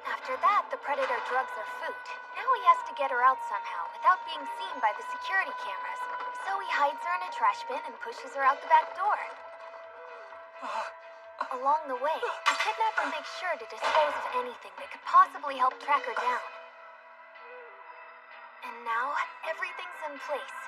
After that, the predator drugs her food. Now he has to get her out somehow, without being seen by the security cameras. So he hides her in a trash bin and pushes her out the back door. Along the way, the kidnapper makes sure to dispose of anything that could possibly help track her down. And now, everything's in place.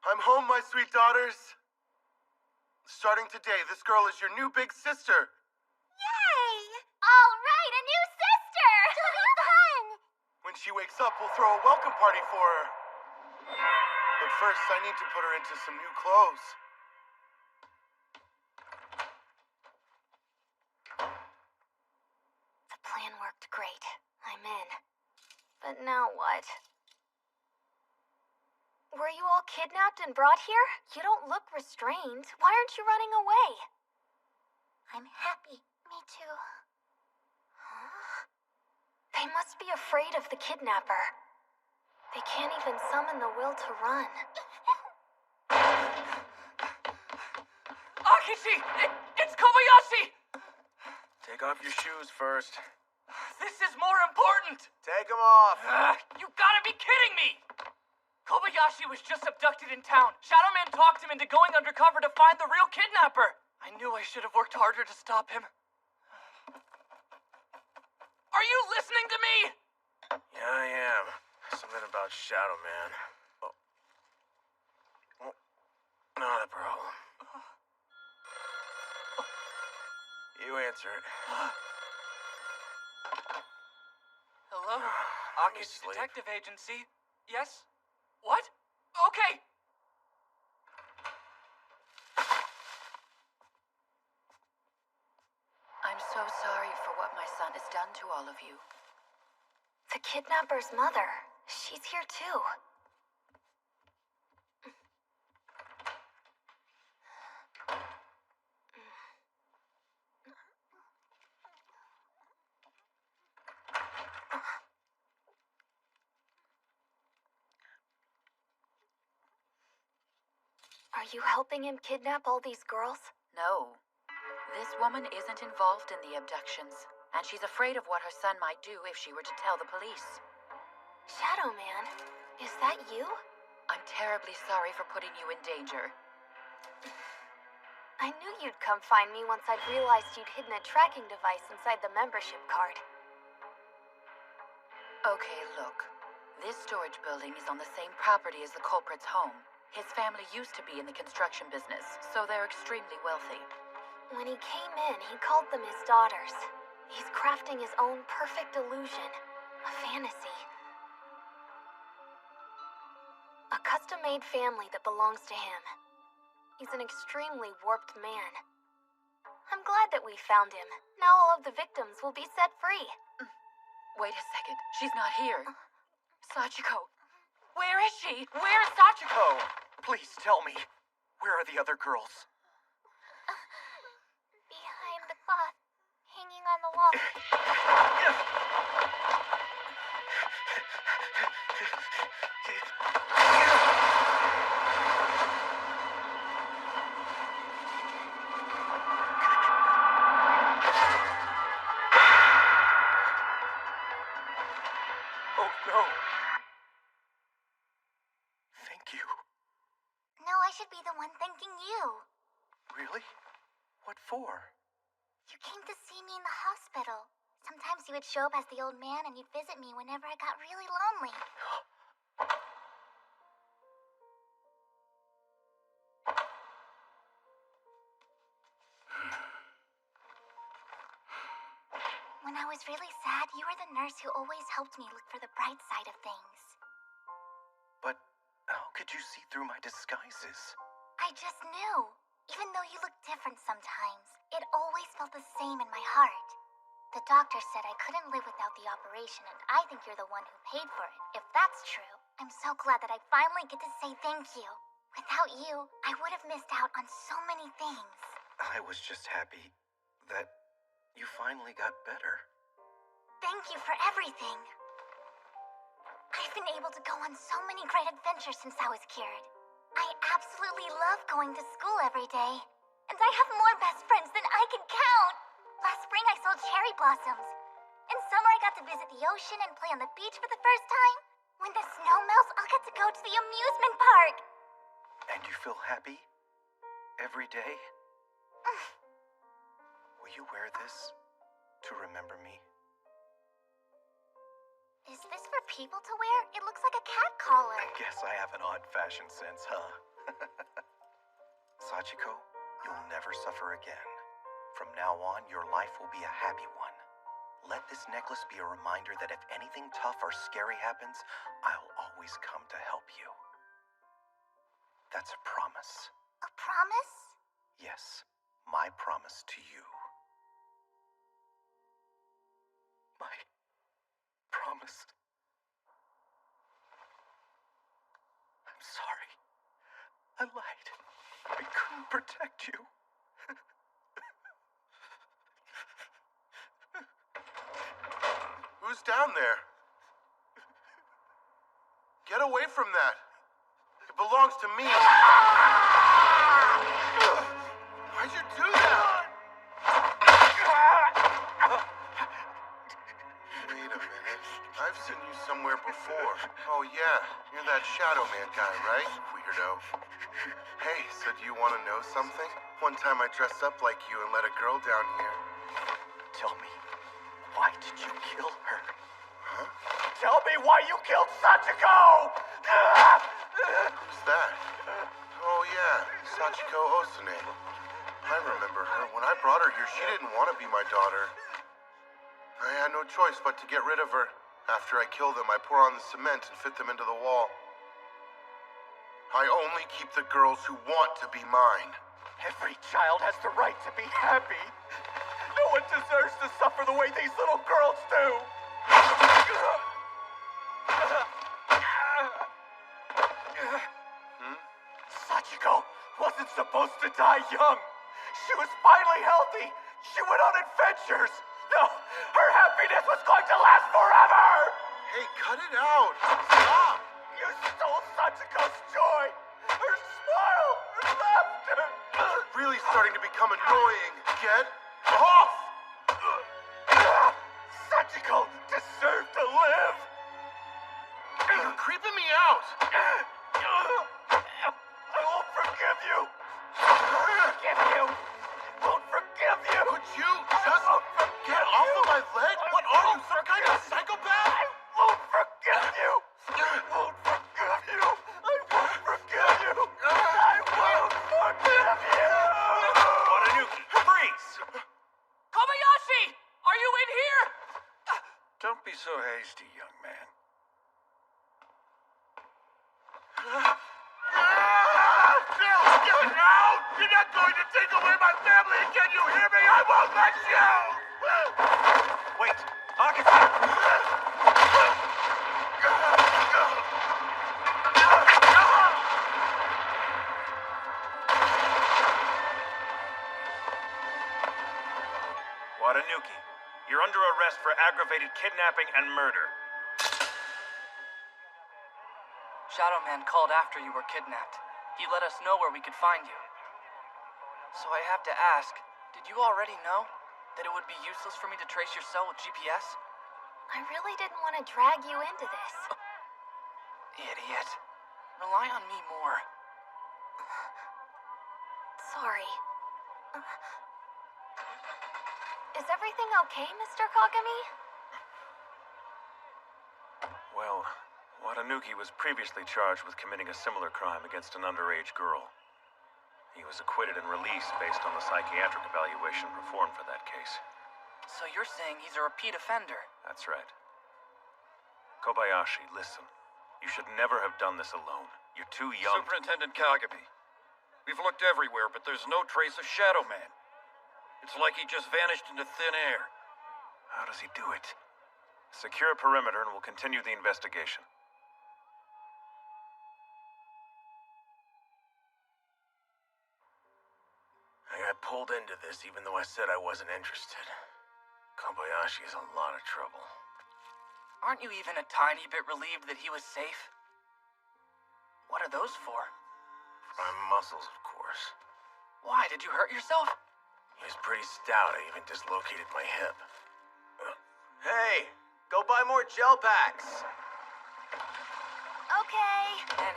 I'm home, my sweet daughters. Starting today, this girl is your new big sister. Yay! All right, a new sister! It'll be fun! When she wakes up, we'll throw a welcome party for her. But first, I need to put her into some new clothes. The plan worked great. I'm in. But now what? Were you all kidnapped and brought here? You don't look restrained. Why aren't you running away? I'm happy. Me too. Huh? They must be afraid of the kidnapper. They can't even summon the will to run. Akishi! It's Kobayashi! Take off your shoes first. This is more important! Take them off! You gotta be kidding me! Kobayashi was just abducted in town. Shadow Man talked him into going undercover to find the real kidnapper. I knew I should have worked harder to stop him. Are you listening to me? Yeah, I am. Something about Shadow Man. Oh. Not a problem. You answer it. Hello? Let me Akishi sleep. Detective Agency. Yes? What? Okay. I'm so sorry for what my son has done to all of you. The kidnapper's mother. She's here too. Are you helping him kidnap all these girls? No. This woman isn't involved in the abductions, and she's afraid of what her son might do if she were to tell the police. Shadow Man, is that you? I'm terribly sorry for putting you in danger. I knew you'd come find me once I'd realized you'd hidden a tracking device inside the membership card. Okay, look. This storage building is on the same property as the culprit's home. His family used to be in the construction business, so they're extremely wealthy. When he came in, he called them his daughters. He's crafting his own perfect illusion. A fantasy. A custom-made family that belongs to him. He's an extremely warped man. I'm glad that we found him. Now all of the victims will be set free. Wait a second. She's not here. Sachiko. Where is she? Where is Sachiko? Please tell me. Where are the other girls? Behind the cloth, hanging on the wall. Oh, no. Thank you. No, I should be the one thanking you. Really? What for? You came to see me in the hospital. Sometimes you would show up as the old man and you'd visit me whenever I got really lonely. When I was really sad, you were the nurse who always helped me look for the bright side of things. But how could you see through my disguises? I just knew. Even though you look different sometimes, it always felt the same in my heart. The doctor said I couldn't live without the operation, and I think you're the one who paid for it. If that's true, I'm so glad that I finally get to say thank you. Without you, I would have missed out on so many things. I was just happy that you finally got better. Thank you for everything. I've been able to go on so many great adventures since I was cured. I absolutely love going to school every day. And I have more best friends than I can count. Last spring I saw cherry blossoms. In summer I got to visit the ocean and play on the beach for the first time. When the snow melts, I'll get to go to the amusement park. And you feel happy? Every day? Will you wear this to remember me? Is this for people to wear? It looks like a cat collar. I guess I have an odd fashion sense, huh? Sachiko, you'll never suffer again. From now on, your life will be a happy one. Let this necklace be a reminder that if anything tough or scary happens, I'll always come to help you. That's a promise. A promise? Yes, my promise to you. My promise. I'm sorry. I lied. I couldn't protect you. Who's down there? Get away from that. It belongs to me. Why'd you do that? Wait a minute. I've seen you somewhere before. Oh yeah, you're that Shadow Man guy, right? Weirdo. Hey, so do you want to know something? One time I dressed up like you and let a girl down here. Tell me, why did you kill her? Huh? Tell me why you killed Sachiko! Who's that? Oh yeah, Sachiko Osune. I remember her. When I brought her here, she didn't want to be my daughter. I had no choice but to get rid of her. After I kill them, I pour on the cement and fit them into the wall. I only keep the girls who want to be mine. Every child has the right to be happy. No one deserves to suffer the way these little girls do. Sachiko wasn't supposed to die young. She was finally healthy. She went on adventures. No, her happiness was going to last forever. Hey, cut it out. Stop. You stole Sachiko's joy. Her smile, her laughter. You're really starting to become annoying. Get off. Sachiko deserved to live. You're creeping me out. I won't forgive you. Forgive you. Won't forgive you. Could you just get off of my leg? What are you, some kind of psychopath? I won't forgive you. Won't forgive you. I won't forgive you. I won't forgive you. Watanuki, freeze! Kobayashi! Are you in here? Don't be so hasty, young man. Get out! You're not going to take away my family again, you hear me? I won't let you! Wait, Akatsuki! Watanuki, you're under arrest for aggravated kidnapping and murder. Shadow Man called after you were kidnapped. He let us know where we could find you. So I have to ask, did you already know that it would be useless for me to trace your cell with GPS? I really didn't want to drag you into this. Idiot. Rely on me more. Sorry. Is everything okay, Mr. Kagami? Well, Watanuki was previously charged with committing a similar crime against an underage girl. He was acquitted and released based on the psychiatric evaluation performed for that case. So you're saying he's a repeat offender? That's right. Kobayashi, listen. You should never have done this alone. You're too young. Superintendent Kagami, we've looked everywhere, but there's no trace of Shadow Man. It's like he just vanished into thin air. How does he do it? Secure a perimeter and we'll continue the investigation. I got pulled into this even though I said I wasn't interested. Kobayashi is in a lot of trouble. Aren't you even a tiny bit relieved that he was safe? What are those for? For my muscles, of course. Why, did you hurt yourself? He was pretty stout. I even dislocated my hip. Hey, go buy more gel packs. Okay.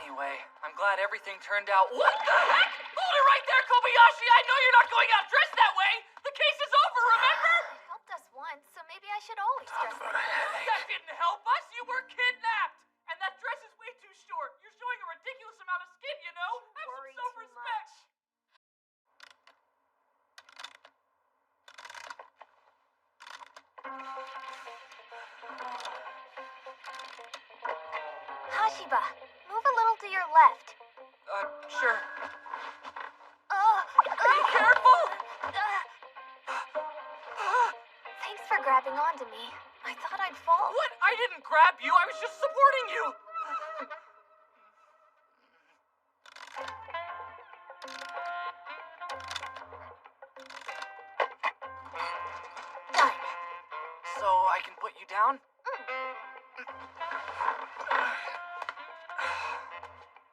Anyway, I'm glad everything turned out. What the heck? Hold it right there, Kobayashi! I know you're not going out dressed that way! The case is over, remember? It helped us once, so maybe I should always dress like this. That didn't help us! You were kidnapped! And that dress is way too short. You're showing a ridiculous amount of skin, you know? Have some self-respect! Hashiba, move a little to your left. Sure. Be careful! Thanks for grabbing onto me. I thought I'd fall. What? I didn't grab you. I was just supporting you. Done. So I can put you down?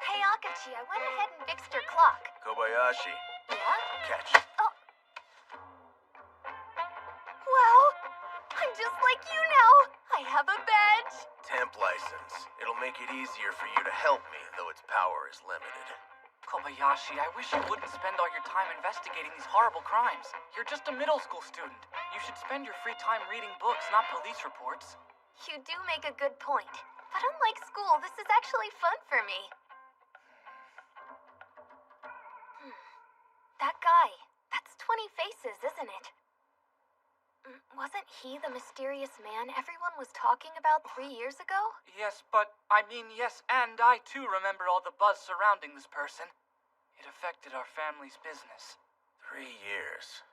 Hey, Akachi, I went ahead and fixed your clock. Kobayashi. Yeah? Catch. Oh. Well, I'm just like you now. I have a badge. Temp license. It'll make it easier for you to help me, though its power is limited. Kobayashi, I wish you wouldn't spend all your time investigating these horrible crimes. You're just a middle school student. You should spend your free time reading books, not police reports. You do make a good point. But unlike school, this is actually fun for me. That guy. That's 20 Faces, isn't it? Wasn't he the mysterious man everyone was talking about 3 years ago? Yes, but yes, and I too remember all the buzz surrounding this person. It affected our family's business. 3 years.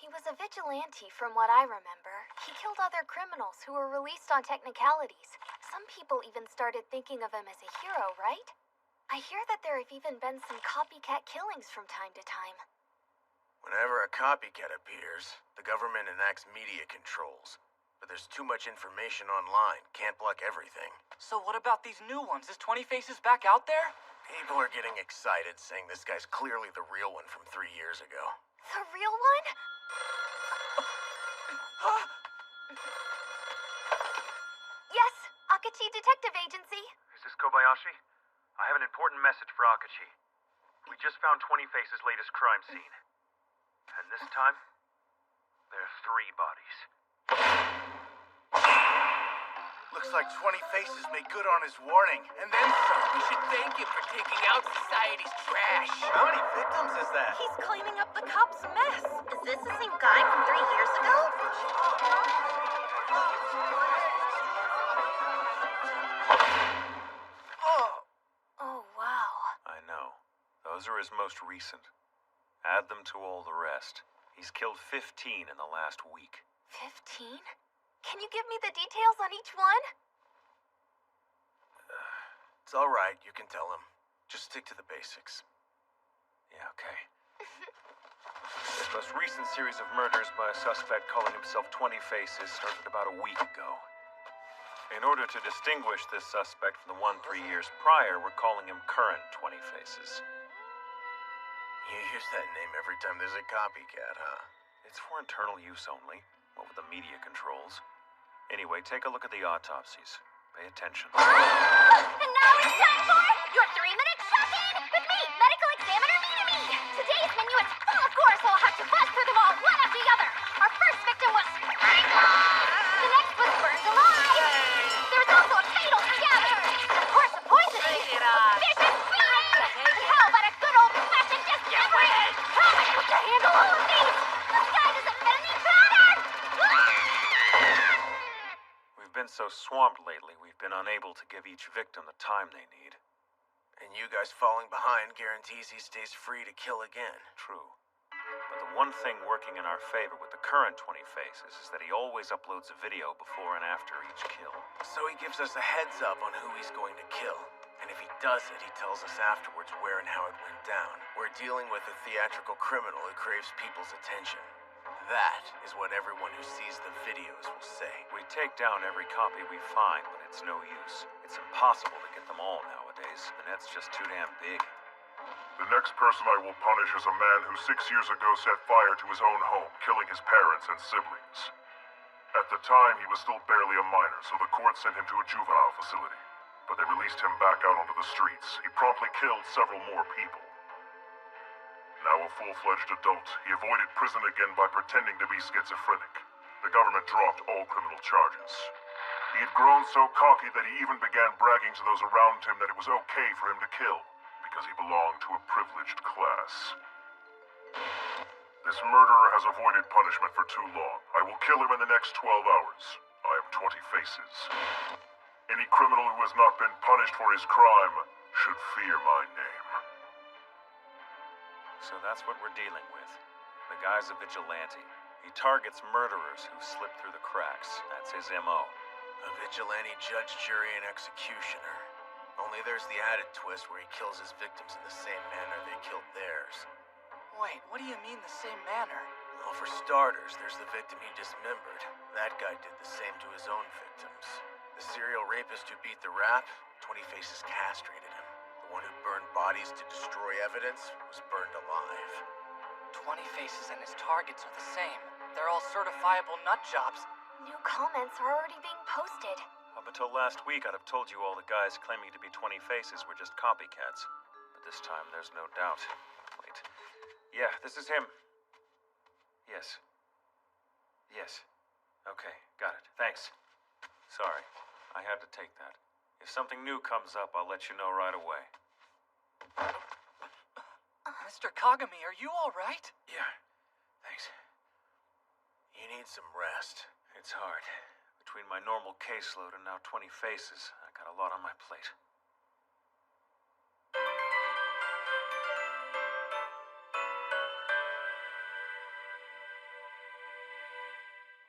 He was a vigilante from what I remember. He killed other criminals who were released on technicalities. Some people even started thinking of him as a hero, right? I hear that there have even been some copycat killings from time to time. Whenever a copycat appears, the government enacts media controls. But there's too much information online. Can't block everything. So what about these new ones? Is 20 Faces back out there? People are getting excited, saying this guy's clearly the real one from 3 years ago. The real one? Yes, Akachi Detective Agency. Is this Kobayashi? I have an important message for Akachi. We just found 20 Faces' latest crime scene. And this time, there are 3 bodies. Looks like 20 Faces made good on his warning, and then some. We should thank him for taking out society's trash. How many victims is that? He's cleaning up the cops' mess. Is this the same guy from 3 years ago? Oh, wow. I know. Those are his most recent. Add them to all the rest. He's killed 15 in the last week. 15? Can you give me the details on each one? It's all right, you can tell him. Just stick to the basics. Yeah, okay. His most recent series of murders by a suspect calling himself 20 Faces started about a week ago. In order to distinguish this suspect from the one 3 years prior, we're calling him current 20 Faces. You use that name every time there's a copycat, huh? It's for internal use only, what with the media controls. Anyway, take a look at the autopsies. Pay attention. And now it's time for your 3-minute check-in with me, medical examiner Minami. Today's menu is full of gore, so I'll have to buzz through them all one after the other. Our first victim was strangled. The next was burned alive. There was also a fatal stabbing. Of course, a poisoning. A vicious feeding. And how about a good old-fashioned dismembering? How am I supposed to handle all of these? The sky doesn't fit any better. We've been so swamped lately, we've been unable to give each victim the time they need. And you guys falling behind guarantees he stays free to kill again. True. But the one thing working in our favor with the current 20 Faces is that he always uploads a video before and after each kill. So he gives us a heads up on who he's going to kill. And if he does it, he tells us afterwards where and how it went down. We're dealing with a theatrical criminal who craves people's attention. That is what everyone who sees the videos will say. We take down every copy we find, but it's no use. It's impossible to get them all nowadays. The net's just too damn big. The next person I will punish is a man who 6 years ago set fire to his own home, killing his parents and siblings. At the time, he was still barely a minor, so the court sent him to a juvenile facility. But they released him back out onto the streets. He promptly killed several more people. Now a full-fledged adult, he avoided prison again by pretending to be schizophrenic. The government dropped all criminal charges. He had grown so cocky that he even began bragging to those around him that it was okay for him to kill, because he belonged to a privileged class. This murderer has avoided punishment for too long. I will kill him in the next 12 hours. I have 20 faces. Any criminal who has not been punished for his crime should fear my name. So that's what we're dealing with. The guy's a vigilante. He targets murderers who slip through the cracks. That's his M.O. A vigilante judge, jury, and executioner. Only there's the added twist where he kills his victims in the same manner they killed theirs. Wait, what do you mean the same manner? Well, for starters, there's the victim he dismembered. That guy did the same to his own victims. The serial rapist who beat the rap, 20 Faces castrated him. The one who burned bodies to destroy evidence was burned alive. 20 Faces and his targets are the same. They're all certifiable nut jobs. New comments are already being posted. Up until last week, I'd have told you all the guys claiming to be 20 Faces were just copycats. But this time, there's no doubt. Wait. Yeah, this is him. Yes. Yes. Okay, got it. Thanks. Sorry. I had to take that. If something new comes up, I'll let you know right away. Mr. Kagami, are you all right? Yeah. Thanks. You need some rest. It's hard. Between my normal caseload and now 20 Faces, I got a lot on my plate.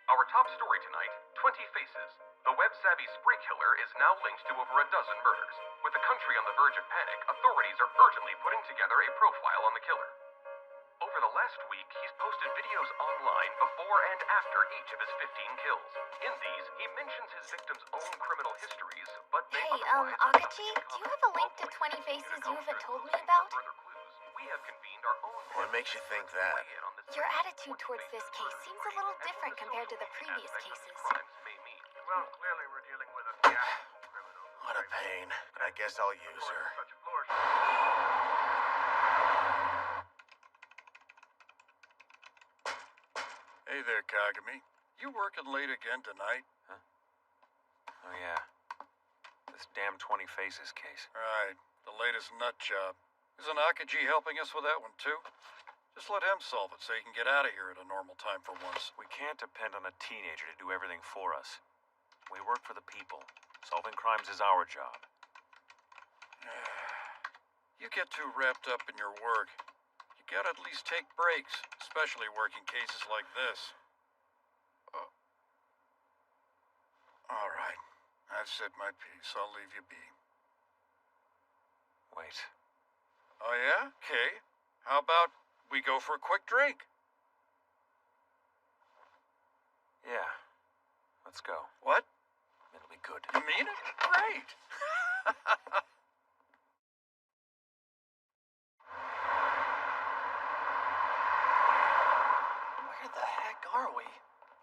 Our top story tonight, 20 Faces. The web-savvy spree killer is now linked to over a dozen murders. With the country on the verge of panic, authorities are urgently putting together a profile on the killer. Over the last week, he's posted videos online before and after each of his 15 kills. In these, he mentions his victims' own criminal histories, but they Akachi, do you have a link to 20 Faces you haven't told me about? We have convened our own. What makes you think that? Your attitude towards this case seems a little different compared to the previous cases. Well, clearly we're dealing with a theatrical criminal. What a pain. But I guess I'll use her. Hey there, Kagami. You working late again tonight? Huh? Oh, yeah. This damn 20 Faces case. Right. The latest nut job. Isn't Akaji helping us with that one, too? Just let him solve it so he can get out of here at a normal time for once. We can't depend on a teenager to do everything for us. We work for the people. Solving crimes is our job. You get too wrapped up in your work. You gotta at least take breaks, especially working cases like this. All right. I've said my piece. I'll leave you be. Wait. Oh, yeah? Okay. How about we go for a quick drink? Yeah. Let's go. What? It'll be good. You mean it? Great. Where the heck are we?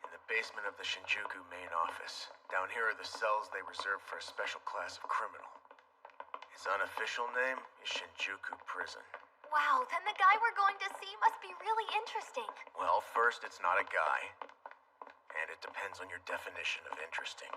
In the basement of the Shinjuku main office. Down here are the cells they reserve for a special class of criminal. Its unofficial name is Shinjuku Prison. Wow, then the guy we're going to see must be really interesting. Well, first, it's not a guy. And it depends on your definition of interesting.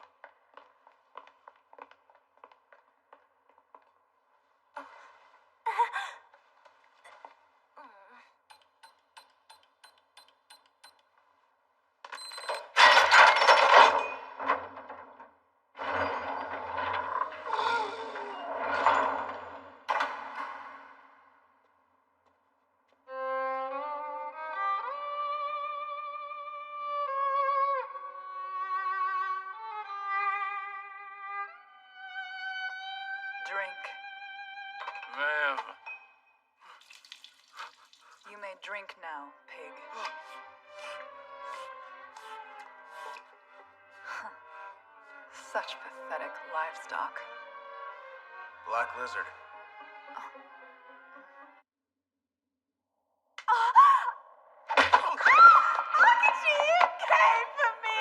Drink. Viv. You may drink now, pig. Such pathetic livestock. Black Lizard. Akachi came for me!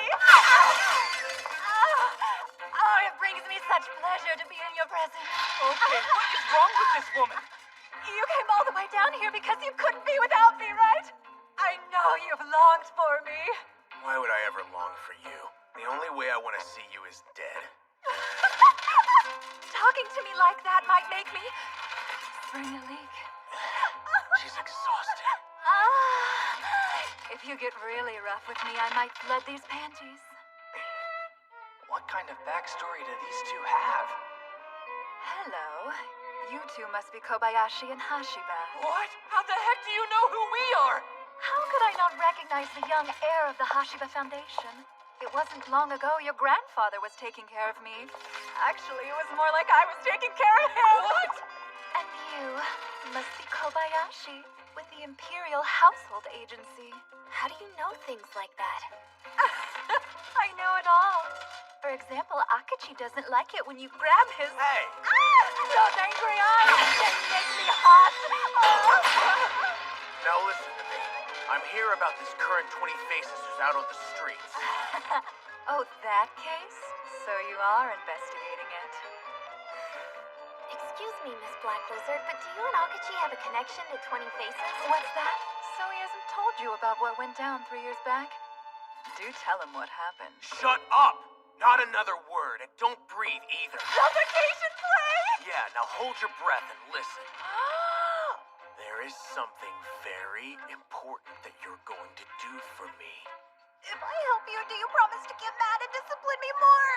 Oh, it brings me such pleasure to be in your presence. Okay, what is wrong with this woman? You came all the way down here because you couldn't be without me, right? I know you've longed for me. Why would I ever long for you? The only way I want to see you is dead. Talking to me like that might make me spring a leak. She's exhausted. If you get really rough with me, I might flood these panties. What kind of backstory do these two have? Hello. You two must be Kobayashi and Hashiba. What? How the heck do you know who we are? How could I not recognize the young heir of the Hashiba Foundation? It wasn't long ago your grandfather was taking care of me. Actually, it was more like I was taking care of him. What? And you must be Kobayashi with the Imperial Household Agency. How do you know things like that? I know it all. For example, Akachi doesn't like it when you grab his... Hey! Those angry eyes, they make me hot. Now listen to me. I'm here about this current 20 Faces who's out on the streets. Oh, that case? So you are investigating it. Excuse me, Miss Black Lizard, but do you and Akachi have a connection to 20 Faces? What's that? So he hasn't told you about what went down 3 years back? Do tell him what happened. Shut up! Not another word, and don't breathe either. Suffocation play! Yeah, now hold your breath and listen. There is something very important that you're going to do for me. If I help you, do you promise to get mad and discipline me more?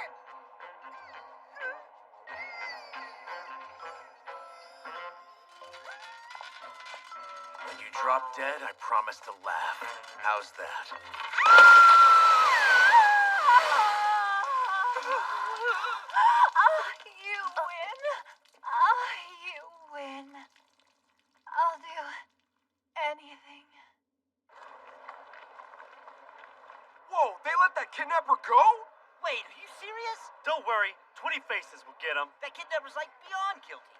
When you drop dead, I promise to laugh. How's that? You win. You win. I'll do anything. Whoa, they let that kidnapper go? Wait, are you serious? Don't worry, 20 Faces will get him. That kidnapper's like beyond guilty.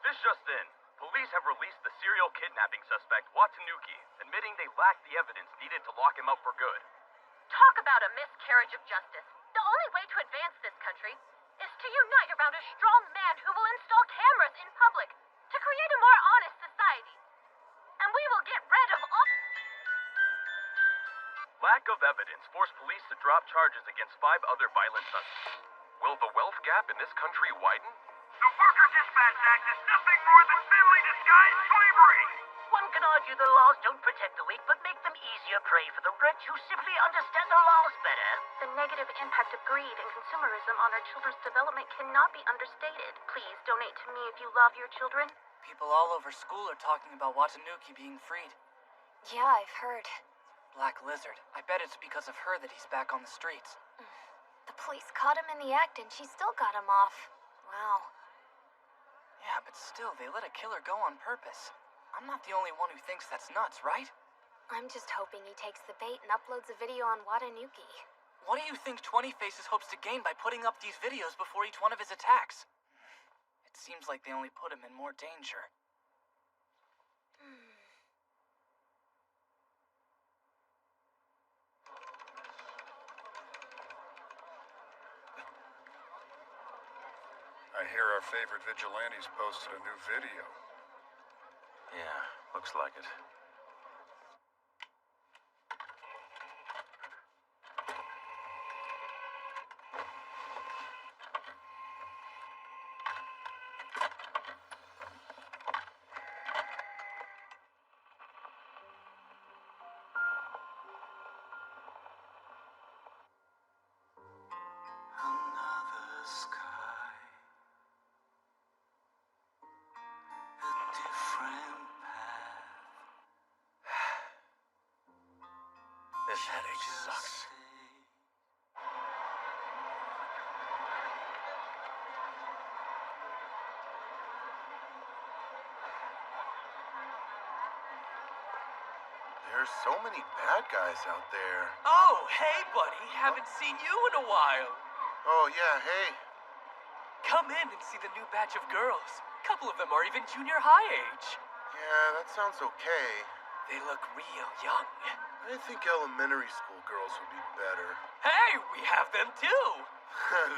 This just in. Police have released the serial kidnapping suspect, Watanuki, admitting they lack the evidence needed to lock him up for good. Talk about a miscarriage of justice. The only way to advance this country is to unite around a strong man who will install cameras in public to create a more honest society. And we will get rid of all... Lack of evidence forced police to drop charges against 5 other violent suspects. Will the wealth gap in this country widen? The Worker Dispatch Act is nothing more than thinly disguised slavery! One can argue the laws don't protect the weak, but make them easier prey for the rich who simply understand the laws better. The negative impact of greed and consumerism on our children's development cannot be understated. Please donate to me if you love your children. People all over school are talking about Watanuki being freed. Yeah, I've heard. Black Lizard. I bet it's because of her that he's back on the streets. The police caught him in the act and she still got him off. Wow. Yeah, but still, they let a killer go on purpose. I'm not the only one who thinks that's nuts, right? I'm just hoping he takes the bait and uploads a video on Watanuki. What do you think 20 Faces hopes to gain by putting up these videos before each one of his attacks? It seems like they only put him in more danger. I hear our favorite vigilantes posted a new video. Yeah, looks like it. Another sky, a different path. This headache sucks. There's so many bad guys out there. Oh, hey, buddy. Haven't seen you in a while. Oh, yeah, hey. Come in and see the new batch of girls. A couple of them are even junior high age. Yeah, that sounds okay. They look real young. I think elementary school girls would be better. Hey, we have them too.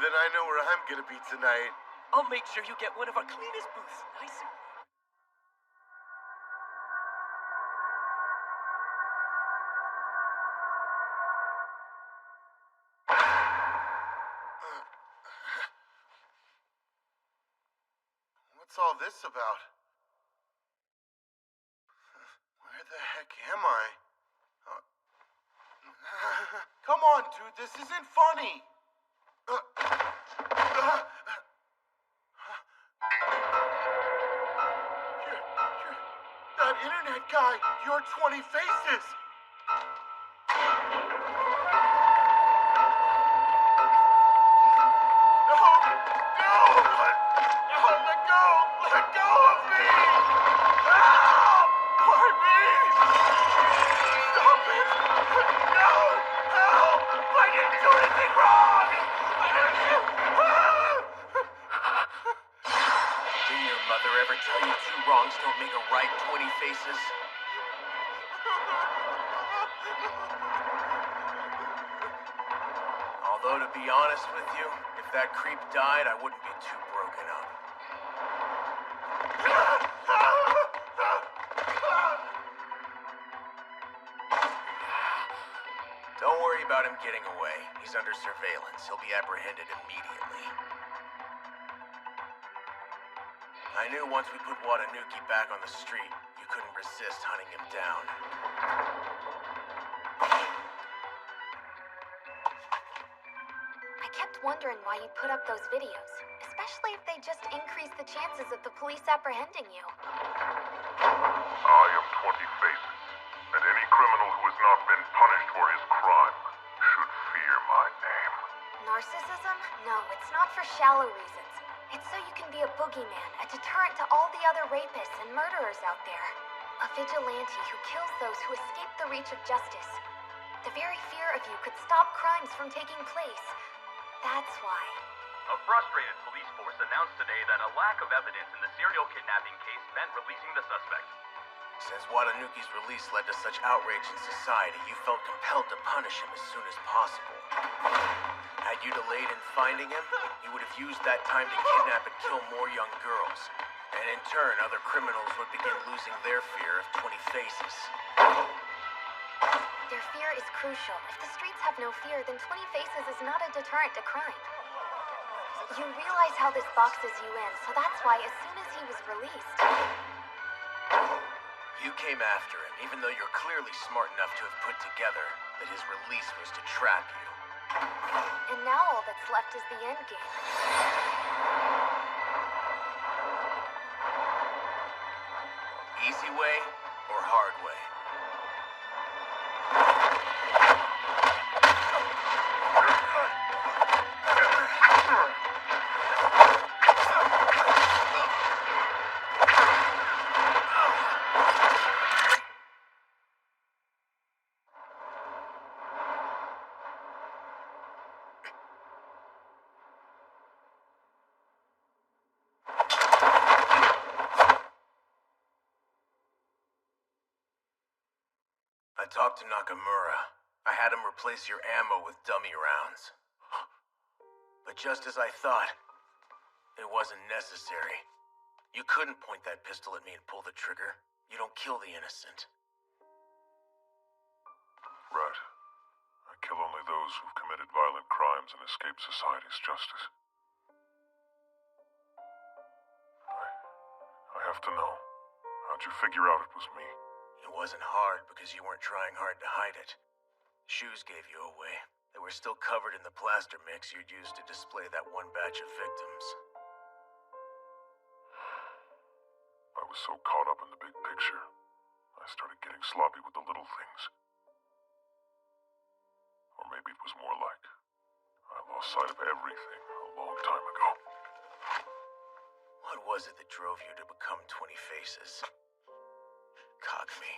Then I know where I'm gonna be tonight. I'll make sure you get one of our cleanest booths, nice and... What's all this about? Where the heck am I? Come on, dude, this isn't funny. That internet guy, you're 20 Faces. Let go of me! Help! Why me? Stop it! No! Help! I didn't do anything wrong! Didn't your mother ever tell you two wrongs don't make a right, 20 Faces? Although, to be honest with you, if that creep died, I wouldn't be too broken up. Don't worry about him getting away. He's under surveillance. He'll be apprehended immediately. I knew once we put Watanuki back on the street, you couldn't resist hunting him down. I kept wondering why you put up those videos, especially if they just increase the chances of the police apprehending you. I am 20 Faces, and any criminal who has not been punished for his crime should fear my name. Narcissism? No, it's not for shallow reasons. It's so you can be a boogeyman, a deterrent to all the other rapists and murderers out there. A vigilante who kills those who escape the reach of justice. The very fear of you could stop crimes from taking place. That's why. A frustrated police force announced today that a lack of evidence in the serial kidnapping case meant releasing the suspect. Since Watanuki's release led to such outrage in society, you felt compelled to punish him as soon as possible. Had you delayed in finding him, he would have used that time to kidnap and kill more young girls. And in turn, other criminals would begin losing their fear of 20 Faces. Their fear is crucial. If the streets have no fear, then 20 Faces is not a deterrent to crime. You realize how this boxes you in, so that's why as soon as he was released... You came after him, even though you're clearly smart enough to have put together that his release was to trap you. And now all that's left is the end game. Easy way or hard way? I talked to Nakamura. I had him replace your ammo with dummy rounds. But just as I thought, it wasn't necessary. You couldn't point that pistol at me and pull the trigger. You don't kill the innocent. Right. I kill only those who've committed violent crimes and escaped society's justice. I have to know. How'd you figure out it was me? It wasn't hard because you weren't trying hard to hide it. Shoes gave you away. They were still covered in the plaster mix you'd used to display that one batch of victims. I was so caught up in the big picture, I started getting sloppy with the little things. Or maybe it was more like I lost sight of everything a long time ago. What was it that drove you to become 20 Faces? Kagami.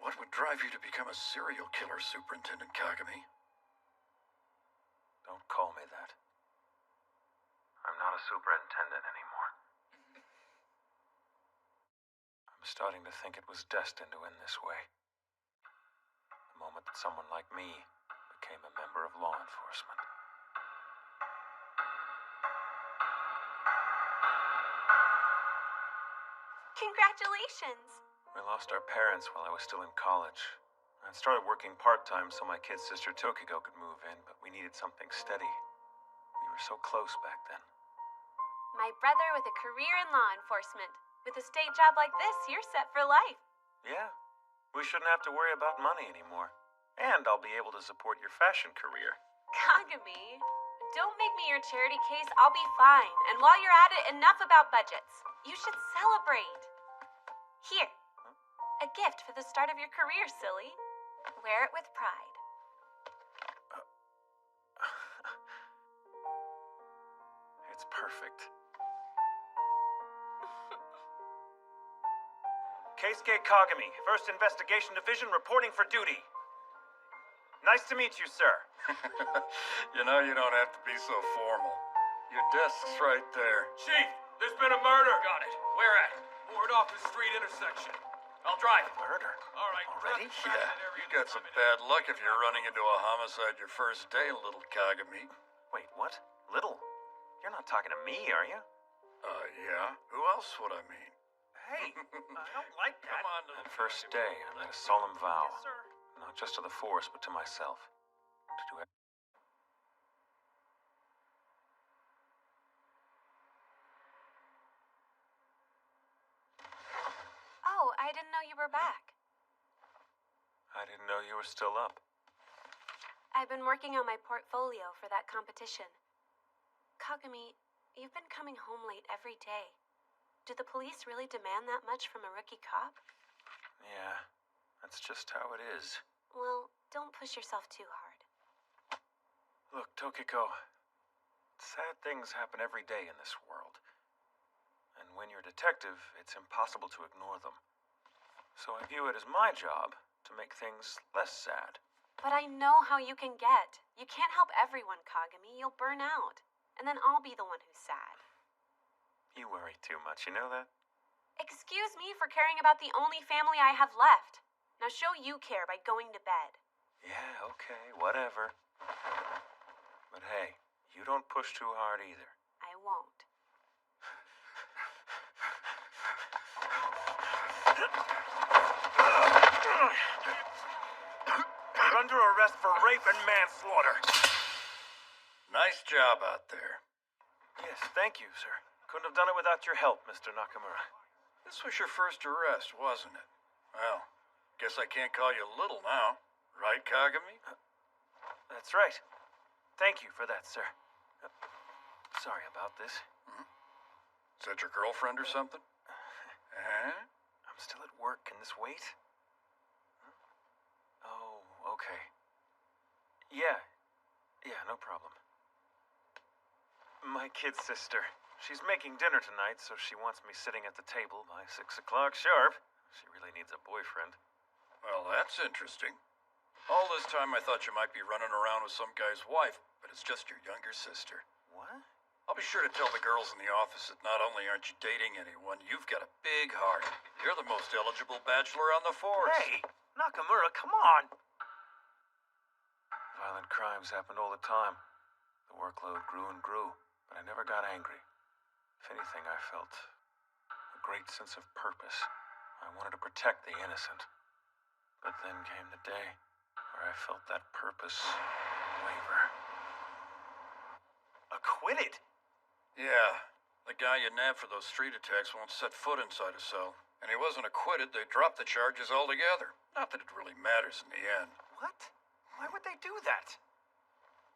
What would drive you to become a serial killer, Superintendent Kagami? Don't call me that. I'm not a superintendent anymore. I'm starting to think it was destined to end this way. The moment that someone like me became a member of law enforcement. Congratulations! We lost our parents while I was still in college. I started working part-time so my kid sister Tokiko could move in, but we needed something steady. We were so close back then. My brother with a career in law enforcement. With a state job like this, you're set for life. Yeah, we shouldn't have to worry about money anymore. And I'll be able to support your fashion career. Kagami, don't make me your charity case. I'll be fine. And while you're at it, enough about budgets. You should celebrate. Here. A gift for the start of your career, silly. Wear it with pride. It's perfect. Keisuke Kagami, 1st Investigation Division, reporting for duty. Nice to meet you, sir. You know, you don't have to be so formal. Your desk's right there. Chief, there's been a murder. Got it. Where at? Ward Office Street intersection. I'll drive. Murder? All right. Already? Yeah. You got some bad luck if you're running into a homicide your first day, little Kagami. Wait, what? Little? You're not talking to me, are you? Yeah. Who else would I mean? Hey, I don't like that. Come on. That first day, I made a solemn vow. Yes, sir. Not just to the Force, but to myself. To do it. Oh, I didn't know you were back. I didn't know you were still up. I've been working on my portfolio for that competition. Kagami, you've been coming home late every day. Do the police really demand that much from a rookie cop? Yeah, that's just how it is. Well, don't push yourself too hard. Look, Tokiko, sad things happen every day in this world. And when you're a detective, it's impossible to ignore them. So I view it as my job to make things less sad. But I know how you can get. You can't help everyone, Kagami. You'll burn out. And then I'll be the one who's sad. You worry too much, you know that? Excuse me for caring about the only family I have left. Now show you care by going to bed. Yeah, okay, whatever. But hey, you don't push too hard either. I won't. You're under arrest for rape and manslaughter. Nice job out there. Yes, thank you, sir. Couldn't have done it without your help, Mr. Nakamura. This was your first arrest, wasn't it? Well, guess I can't call you little now. Right, Kagami? That's right. Thank you for that, sir. Sorry about this. Is that your girlfriend or something? I'm still at work. Can this wait? Oh, okay. Yeah, no problem. My kid sister. She's making dinner tonight, so she wants me sitting at the table by 6 o'clock sharp. She really needs a boyfriend. Well, that's interesting. All this time I thought you might be running around with some guy's wife, but it's just your younger sister. What? I'll be sure to tell the girls in the office that not only aren't you dating anyone, you've got a big heart. You're the most eligible bachelor on the force. Hey, Nakamura, come on! Violent crimes happened all the time. The workload grew and grew, but I never got angry. If anything, I felt a great sense of purpose. I wanted to protect the innocent. But then came the day where I felt that purpose waver. Acquitted? Yeah. The guy you nabbed for those street attacks won't set foot inside a cell. And he wasn't acquitted, they dropped the charges altogether. Not that it really matters in the end. What? Why would they do that?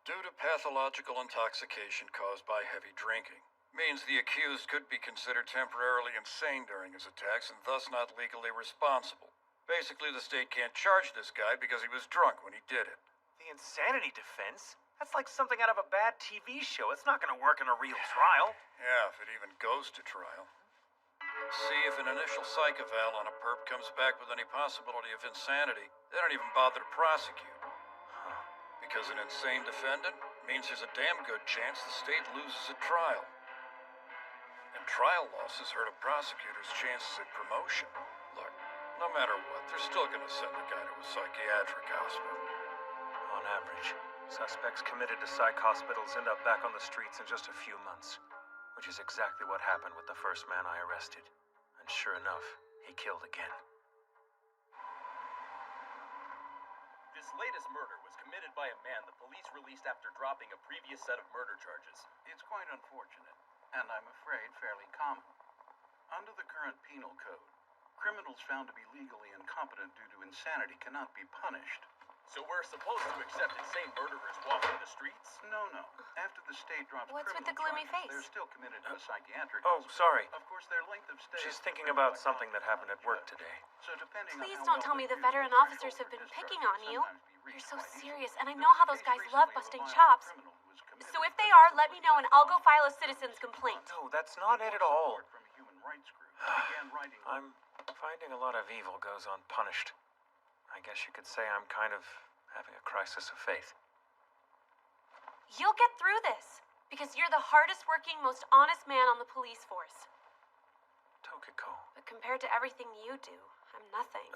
Due to pathological intoxication caused by heavy drinking. Means the accused could be considered temporarily insane during his attacks and thus not legally responsible. Basically, the state can't charge this guy because he was drunk when he did it. The insanity defense? That's like something out of a bad TV show. It's not going to work in a real trial. Yeah, if it even goes to trial. See, if an initial psych eval on a perp comes back with any possibility of insanity, they don't even bother to prosecute. Because an insane defendant means there's a damn good chance the state loses a trial. And trial losses hurt a prosecutor's chances at promotion. Look, no matter what, they're still gonna send a guy to a psychiatric hospital. On average, suspects committed to psych hospitals end up back on the streets in just a few months. Which is exactly what happened with the first man I arrested. And sure enough, he killed again. This latest murder was committed by a man the police released after dropping a previous set of murder charges. It's quite unfortunate, and I'm afraid fairly common. Under the current penal code, criminals found to be legally incompetent due to insanity cannot be punished. So we're supposed to accept insane murderers walking the streets? No. After the state drops What's with criminal the gloomy charges, face? they're still committed to a psychiatric Oh, hospital. sorry. Of course, their length of stay... She's thinking about something that happened at work today. So depending Please on don't tell me the veteran officers have been picking on you. You're so serious, and I know how those guys love busting chops. So if they are, let me know and I'll go file a citizen's complaint. No, that's not it at all. From a human rights group, began writing... I'm finding a lot of evil goes unpunished. I guess you could say I'm kind of having a crisis of faith. You'll get through this, because you're the hardest working, most honest man on the police force. Tokiko. But compared to everything you do, I'm nothing.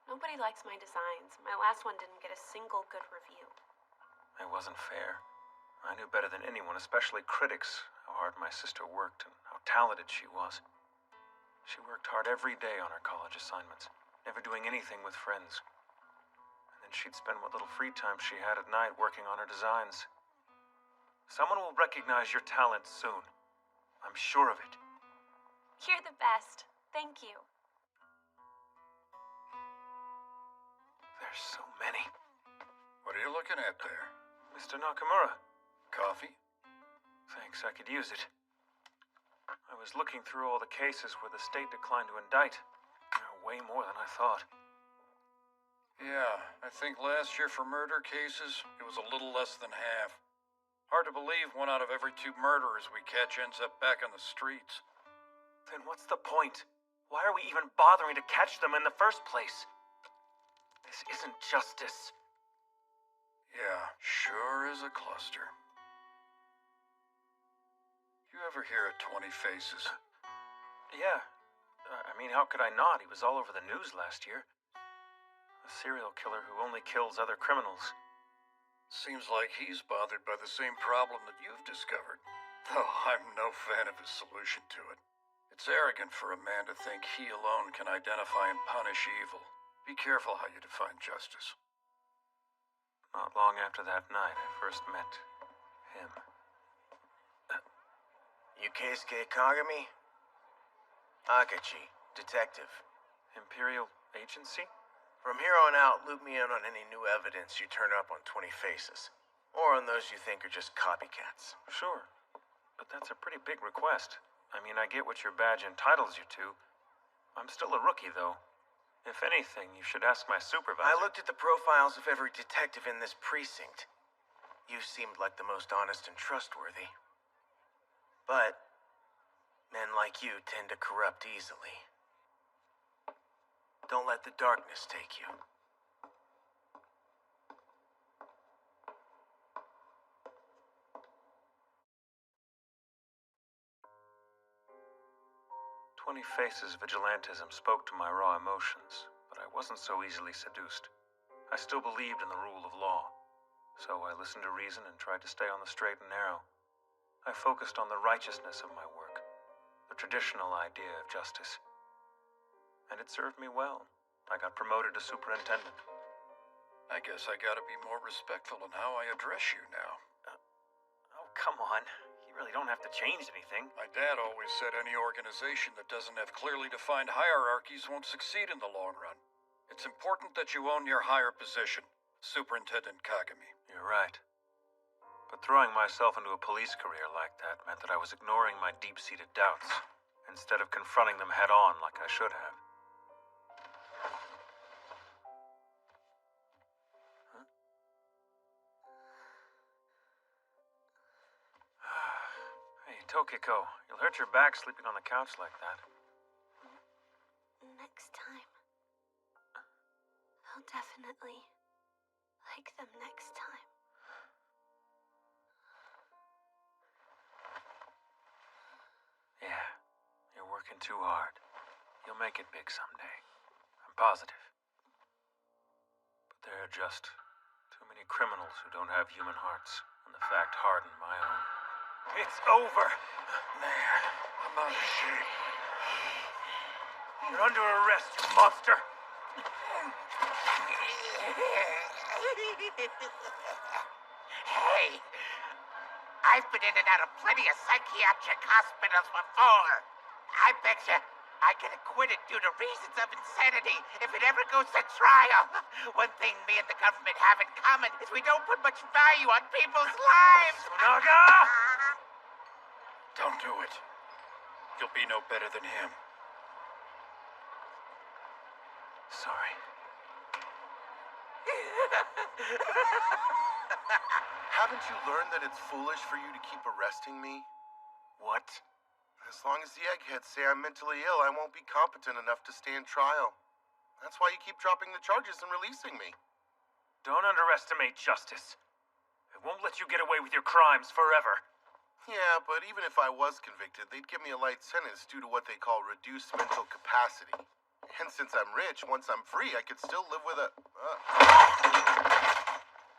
Nobody likes my designs. My last one didn't get a single good review. It wasn't fair. I knew better than anyone, especially critics, how hard my sister worked and how talented she was. She worked hard every day on her college assignments, never doing anything with friends. And and she'd spend what little free time she had at night working on her designs. Someone will recognize your talent soon. I'm sure of it. You're the best. Thank you. There's so many. What are you looking at there? Mr. Nakamura. Coffee? Thanks, I could use it. I was looking through all the cases where the state declined to indict. There are way more than I thought. Yeah, I think last year for murder cases, it was a little less than half. Hard to believe 1 out of every 2 murderers we catch ends up back on the streets. Then what's the point? Why are we even bothering to catch them in the first place? This isn't justice. Yeah, sure is a cluster. You ever hear of 20 Faces? Yeah. I mean, how could I not? He was all over the news last year. A serial killer who only kills other criminals. Seems like he's bothered by the same problem that you've discovered. Though I'm no fan of his solution to it. It's arrogant for a man to think he alone can identify and punish evil. Be careful how you define justice. Not long after that night, I first met him. Yukeisuke Kagami? Akachi, detective. Imperial Agency? From here on out, loop me in on any new evidence you turn up on 20 Faces. Or on those you think are just copycats. Sure. But that's a pretty big request. I mean, I get what your badge entitles you to. I'm still a rookie, though. If anything, you should ask my supervisor. I looked at the profiles of every detective in this precinct. You seemed like the most honest and trustworthy. But men like you tend to corrupt easily. Don't let the darkness take you. "20 Faces" vigilantism spoke to my raw emotions, but I wasn't so easily seduced. I still believed in the rule of law, so I listened to reason and tried to stay on the straight and narrow. I focused on the righteousness of my work, the traditional idea of justice. And it served me well. I got promoted to superintendent. I guess I gotta be more respectful in how I address you now. Oh, come on. You really don't have to change anything. My dad always said any organization that doesn't have clearly defined hierarchies won't succeed in the long run. It's important that you own your higher position, Superintendent Kagami. You're right. But throwing myself into a police career like that meant that I was ignoring my deep-seated doubts, instead of confronting them head-on like I should have. Hey, Tokiko, you'll hurt your back sleeping on the couch like that. Next time. I'll definitely like them next time. Yeah, you're working too hard. You'll make it big someday. I'm positive. But there are just too many criminals who don't have human hearts, and the fact hardened my own. It's over! Man, I'm out of shape. You're under arrest, you monster! Hey! I've been in and out of plenty of psychiatric hospitals before. I betcha I get acquitted due to reasons of insanity if it ever goes to trial. One thing me and the government have in common is we don't put much value on people's lives. Tsunaga! Don't do it. You'll be no better than him. Sorry. Haven't you learned that it's foolish for you to keep arresting me? What? As long as the eggheads say I'm mentally ill, I won't be competent enough to stand trial. That's why you keep dropping the charges and releasing me. Don't underestimate justice. It won't let you get away with your crimes forever. Yeah, but even if I was convicted, they'd give me a light sentence due to what they call reduced mental capacity. And since I'm rich, once I'm free, I could still live with a...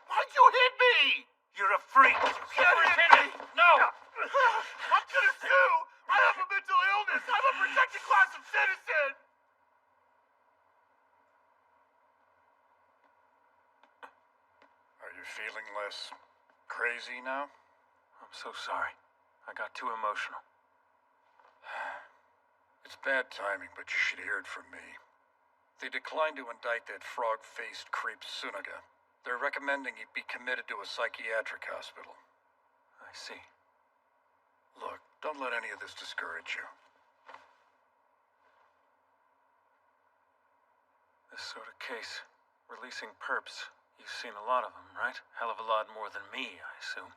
Why'd you hit me? You're a freak! Superintendent! No! I'm gonna sue! I have a mental illness! I'm a protected class of citizen! feeling less crazy now? I'm so sorry. I got too emotional. It's bad timing, but you should hear it from me. They declined to indict that frog-faced creep Sunaga. They're recommending he be committed to a psychiatric hospital. I see. Look, don't let any of this discourage you. This sort of case, releasing perps, you've seen a lot of them, right? Hell of a lot more than me, I assume.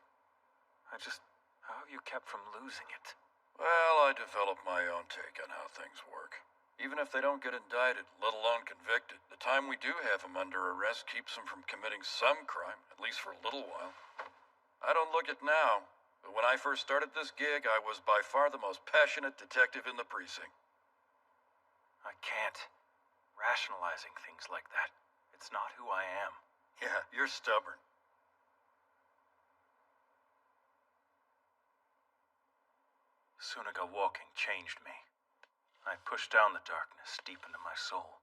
How have you kept from losing it? Well, I developed my own take on how things work. Even if they don't get indicted, let alone convicted, the time we do have them under arrest keeps them from committing some crime, at least for a little while. I don't look it now, but when I first started this gig, I was by far the most passionate detective in the precinct. I can't. Rationalizing things like that. It's not who I am. Yeah, you're stubborn. Sunaga walking changed me. I pushed down the darkness deep into my soul.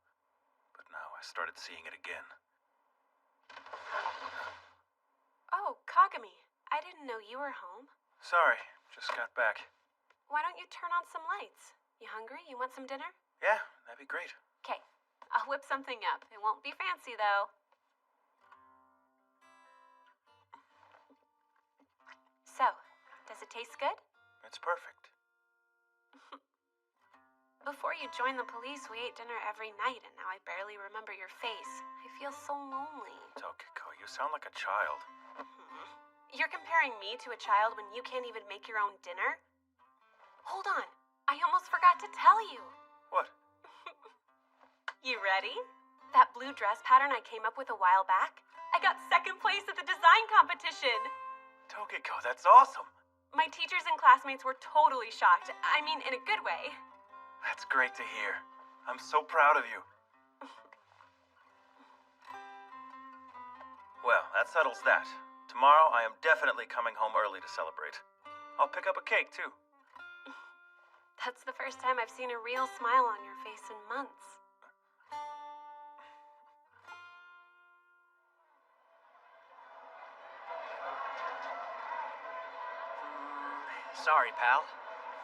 But now I started seeing it again. Oh, Kagami. I didn't know you were home. Sorry, just got back. Why don't you turn on some lights? You hungry? You want some dinner? Yeah, that'd be great. Okay, I'll whip something up. It won't be fancy, though. So, does it taste good? It's perfect. Before you joined the police, we ate dinner every night, and now I barely remember your face. I feel so lonely. Tokiko, you sound like a child. You're comparing me to a child when you can't even make your own dinner? Hold on. I almost forgot to tell you. What? You ready? That blue dress pattern I came up with a while back? I got second place at the design competition. Tokiko, that's awesome. My teachers and classmates were totally shocked. I mean, in a good way. That's great to hear. I'm so proud of you. Well, that settles that. Tomorrow, I am definitely coming home early to celebrate. I'll pick up a cake, too. That's the first time I've seen a real smile on your face in months. Sorry, pal.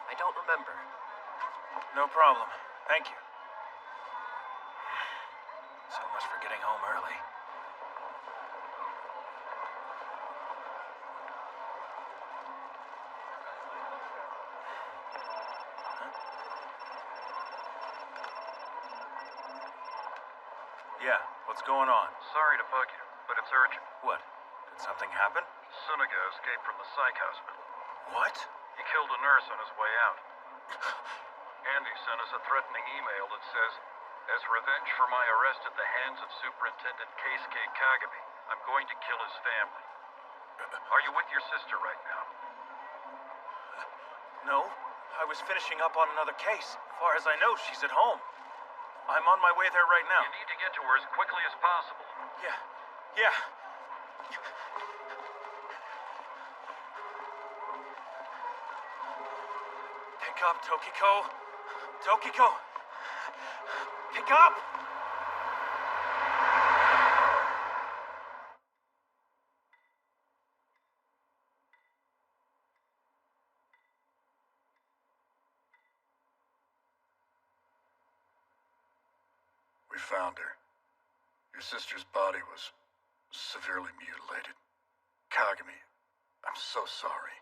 I don't remember. No problem. Thank you. So much for getting home early. Yeah, what's going on? Sorry to bug you, but it's urgent. What? Did something happen? Sunaga escaped from the psych hospital. What? He killed a nurse on his way out. Andy sent us a threatening email that says, "As revenge for my arrest at the hands of Superintendent Keisuke Kagami, I'm going to kill his family." Are you with your sister right now? No, I was finishing up on another case. As far as I know, she's at home. I'm on my way there right now. You need to get to her as quickly as possible. Yeah. Pick up, Tokiko. Tokiko! Pick up! We found her. Your sister's body was severely mutilated. Kagami, I'm so sorry.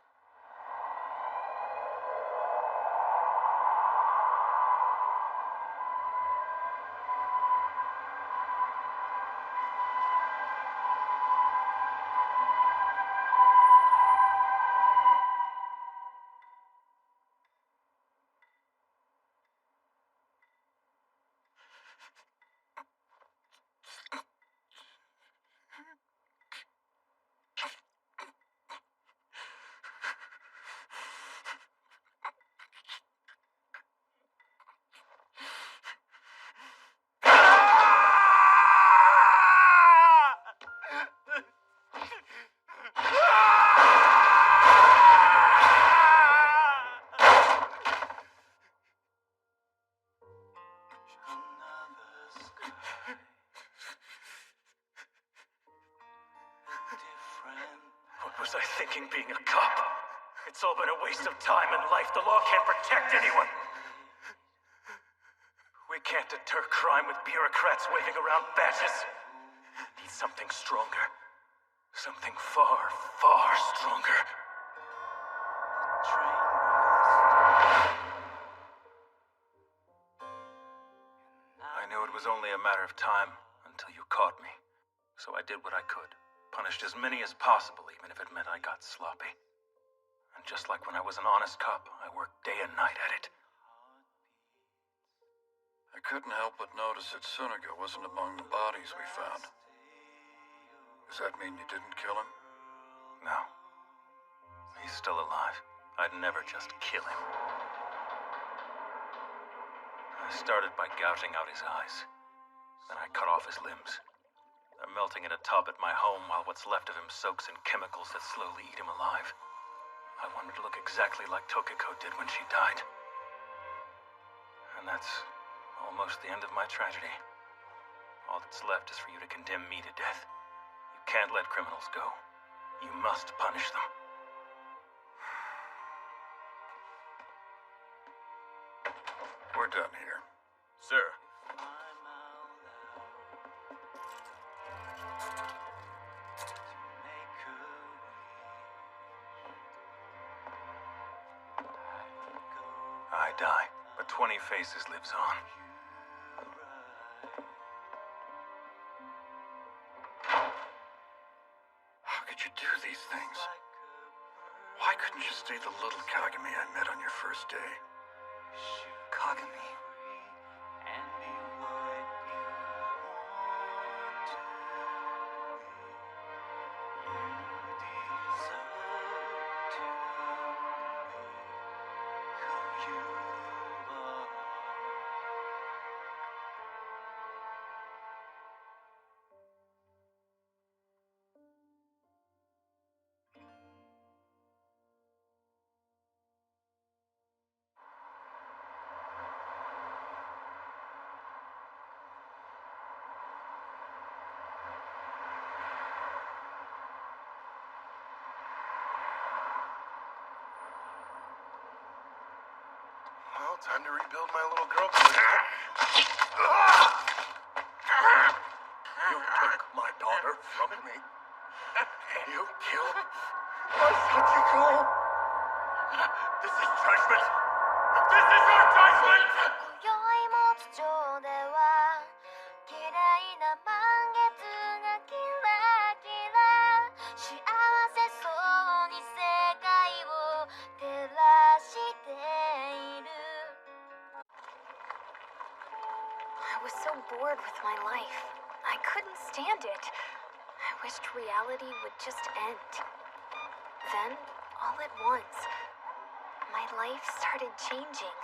thinking being a cop? It's all been a waste of time and life. The law can't protect anyone. We can't deter crime with bureaucrats waving around badges. Need something stronger. Something far, far stronger. I knew it was only a matter of time until you caught me. So I did what I could. Punished as many as possible, even if it meant I got sloppy. And just like when I was an honest cop, I worked day and night at it. I couldn't help but notice that Suniga wasn't among the bodies we found. Does that mean you didn't kill him? No. He's still alive. I'd never just kill him. I started by gouging out his eyes. Then I cut off his limbs. They're melting in a tub at my home while what's left of him soaks in chemicals that slowly eat him alive. I wanted to look exactly like Tokiko did when she died. And that's almost the end of my tragedy. All that's left is for you to condemn me to death. You can't let criminals go. You must punish them. We're done here. Sir. I die, but 20 Faces lives on. How could you do these things? Why couldn't you stay the little Kagami I met on your first day? Kagami. Well, time to rebuild my little girl code. You took my daughter from me. You killed Masachiko. This is judgment. This is your judgment! 今宵も地上では綺麗な満月がキラキラ幸せそうに世界を照らしている I was so bored with my life. I couldn't stand it. I wished reality would just end. Then, all at once, my life started changing.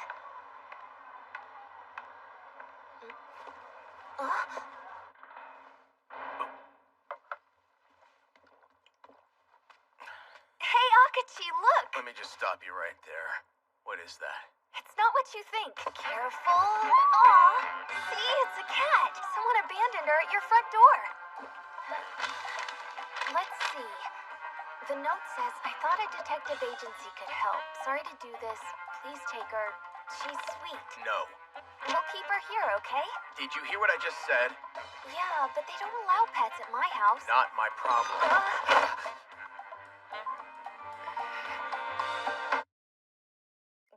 Hey, Akachi, look! Let me just stop you right there. What is that? It's not what you think. Careful. Aw, see, it's a cat. Someone abandoned her at your front door. Let's see. The note says, I thought a detective agency could help. Sorry to do this. Please take her. She's sweet. No. We'll keep her here, okay? Did you hear what I just said? Yeah, but they don't allow pets at my house. Not my problem.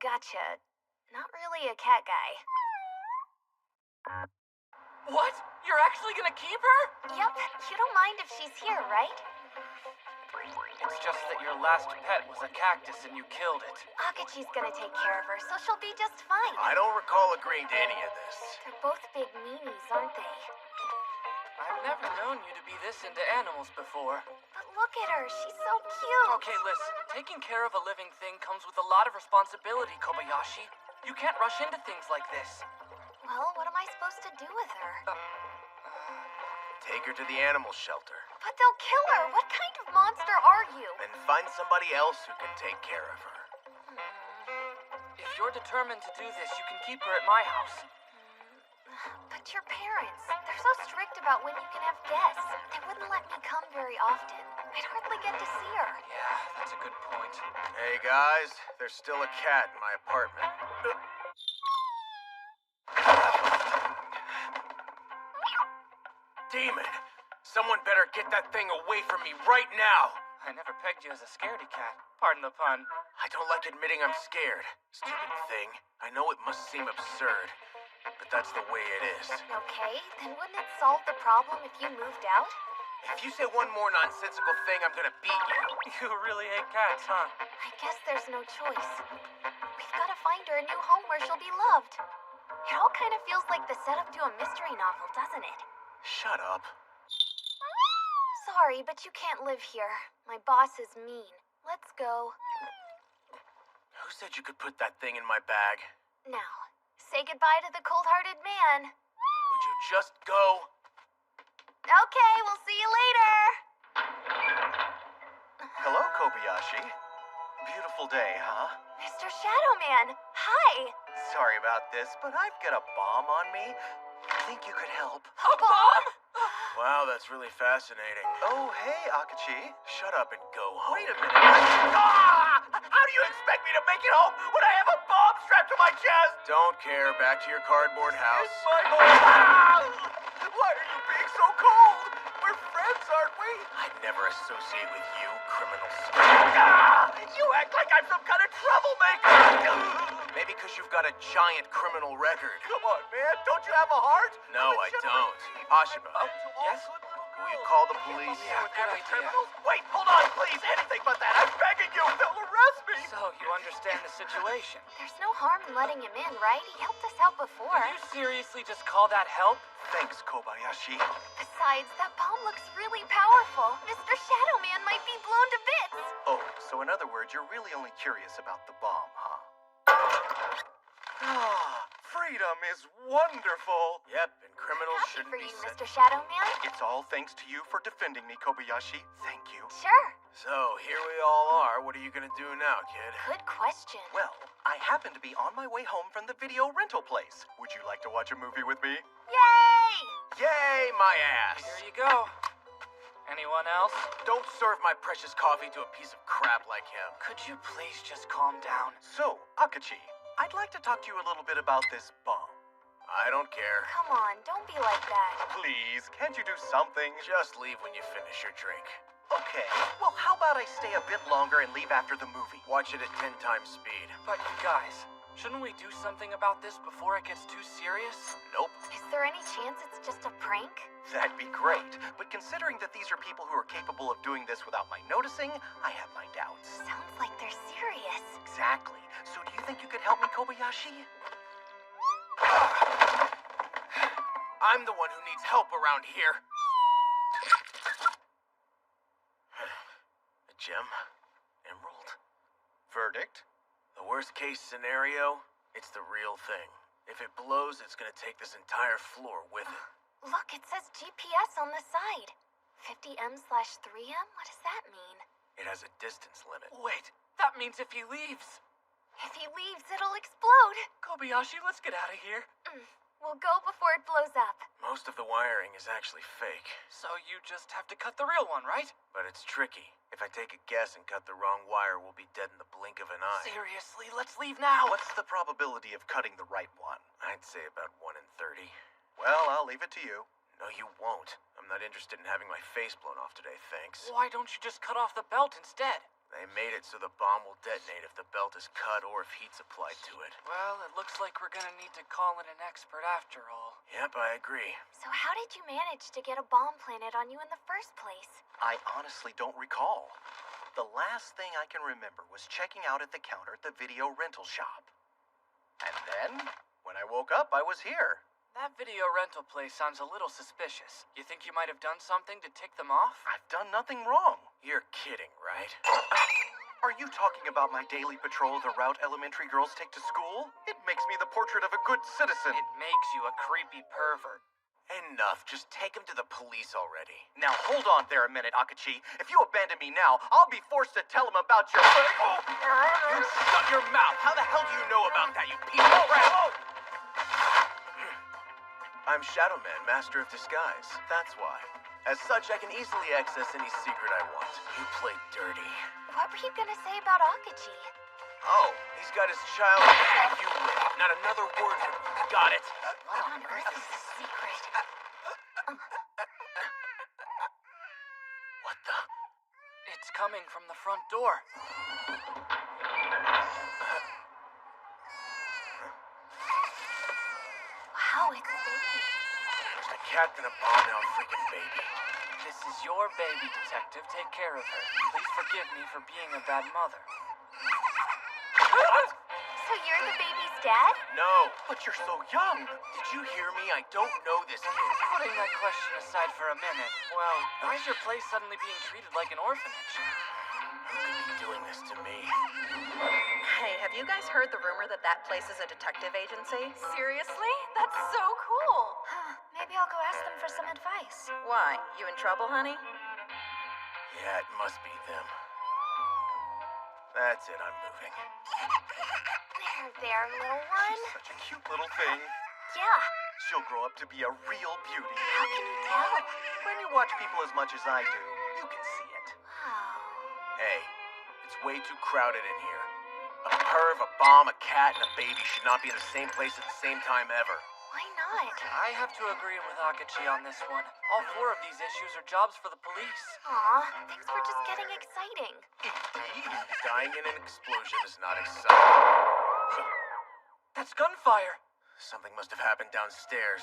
Gotcha. Not really a cat guy. What? You're actually gonna keep her? Yep. You don't mind if she's here, right? It's just that your last pet was a cactus and you killed it. Akachi's gonna take care of her, so she'll be just fine. I don't recall agreeing to any of this. They're both big meanies, aren't they? I've never known you to be this into animals before. But look at her. She's so cute. Okay, listen. Taking care of a living thing comes with a lot of responsibility, Kobayashi. You can't rush into things like this. Well, what am I supposed to do with her? Take her to the animal shelter. But they'll kill her. What kind of monster are you? And find somebody else who can take care of her. If you're determined to do this, you can keep her at my house. But your parents, they're so strict about when you can have guests. They wouldn't let me come very often. I'd hardly get to see her. Yeah, that's a good point. Hey guys, there's still a cat in my apartment. Demon! Someone better get that thing away from me right now! I never pegged you as a scaredy cat. Pardon the pun. I don't like admitting I'm scared. Stupid thing. I know it must seem absurd, but that's the way it is. Okay, then wouldn't it solve the problem if you moved out? If you say one more nonsensical thing, I'm gonna beat you. You really hate cats, huh? I guess there's no choice. We've got to find her a new home where she'll be loved. It all kind of feels like the setup to a mystery novel, doesn't it? Shut up. Sorry, but you can't live here. My boss is mean. Let's go. Who said you could put that thing in my bag? Now, say goodbye to the cold-hearted man. Would you just go? Okay, we'll see you later. Hello, Kobayashi. Beautiful day, huh? Mr. Shadow Man, hi. Sorry about this, but I've got a bomb on me. Think you could help? A bomb? Wow, that's really fascinating. Oh, hey, Akachi. Shut up and go home. Wait a minute. Ah! How do you expect me to make it home when I have a bomb strapped to my chest? Don't care. Back to your cardboard house. It's my home. Ah! Why are you being so cold? We're friends, aren't we? I'd never associate with you, criminal Ah! You act like I'm some kind of troublemaker. Maybe because you've got a giant criminal record. Come on, man. Don't you have a heart? No, I don't. Ashiba. Yes? Will you call the police? Yeah, good idea. Wait, hold on, please. Anything but that. I'm begging you. They'll arrest me. So, you understand the situation? There's no harm in letting him in, right? He helped us out before. Did you seriously just call that help? Thanks, Kobayashi. Besides, that bomb looks really powerful. Mr. Shadow Man might be blown to bits. Oh, so in other words, you're really only curious about the bomb, huh? Ah, freedom is wonderful. Yep, and criminals Happy shouldn't for be you, sent. Mr. Shadow Man. It's all thanks to you for defending me, Kobayashi. Thank you. Sure. So, here we all are. What are you gonna do now, kid? Good question. Well, I happen to be on my way home from the video rental place. Would you like to watch a movie with me? Yay! Yay, my ass! Here you go. Anyone else? Don't serve my precious coffee to a piece of crap like him. Could you please just calm down? So, Akachi, I'd like to talk to you a little bit about this bomb. I don't care. Come on, don't be like that. Please, can't you do something? Just leave when you finish your drink. Okay, well, how about I stay a bit longer and leave after the movie? Watch it at 10 times speed. But you guys, shouldn't we do something about this before it gets too serious? Nope. Is there any chance it's just a prank? That'd be great, but considering that these are people who are capable of doing this without my noticing, I have my doubts. Sounds like they're serious. Exactly. So do you think you could help me, Kobayashi? I'm the one who needs help around here. A gem? Emerald? Verdict? The worst case scenario, it's the real thing. If it blows, it's gonna take this entire floor with it. Look, it says GPS on the side. 50M/3M? What does that mean? It has a distance limit. Wait, that means if he leaves. If he leaves, it'll explode. Kobayashi, let's get out of here. We'll go before it blows up. Most of the wiring is actually fake. So you just have to cut the real one, right? But it's tricky. If I take a guess and cut the wrong wire, we'll be dead in the blink of an eye. Seriously, let's leave now. What's the probability of cutting the right one? I'd say about 1 in 30. Well, I'll leave it to you. No, you won't. I'm not interested in having my face blown off today, thanks. Why don't you just cut off the belt instead? They made it so the bomb will detonate if the belt is cut or if heat's applied to it. Well, it looks like we're gonna need to call in an expert after all. Yep, I agree. So how did you manage to get a bomb planted on you in the first place? I honestly don't recall. The last thing I can remember was checking out at the counter at the video rental shop. And then, when I woke up, I was here. That video rental place sounds a little suspicious. You think you might have done something to tick them off? I've done nothing wrong. You're kidding, right? Are you talking about my daily patrol of the route elementary girls take to school? It makes me the portrait of a good citizen. It makes you a creepy pervert. Enough. Just take him to the police already. Now hold on there a minute, Akachi. If you abandon me now, I'll be forced to tell him about your... Oh! You shut your mouth! How the hell do you know about that, you piece of crap? I'm Shadow Man, Master of Disguise. That's why. As such, I can easily access any secret I want. You played dirty. What were you gonna say about Akachi? Oh, he's got his child. You live. Not another word from you. Got it. What on earth is the secret? What the? It's coming from the front door. Wow, it's a baby. There's a cat and a bomb now, freaking baby. This is your baby, Detective. Take care of her. Please forgive me for being a bad mother. What? So you're the baby's dad? No, but you're so young. Did you hear me? I don't know this kid. Putting that question aside for a minute, well, why is your place suddenly being treated like an orphanage? Who could be doing this to me? Hey, have you guys heard the rumor that that place is a detective agency? Seriously? That's so cool. Maybe I'll go ask them for some advice. Why? You in trouble, honey? Yeah, it must be them. That's it, I'm moving. There, little one. Such a cute little thing. Yeah. She'll grow up to be a real beauty. How can you tell? When you watch people as much as I do, you can see it. Hey, it's way too crowded in here. A perv, a bomb, a cat, and a baby should not be in the same place at the same time ever. Why not? I have to agree with Akachi on this one. All 4 of these issues are jobs for the police. Aw, things were just getting exciting. Dying in an explosion is not exciting. That's gunfire. Something must have happened downstairs.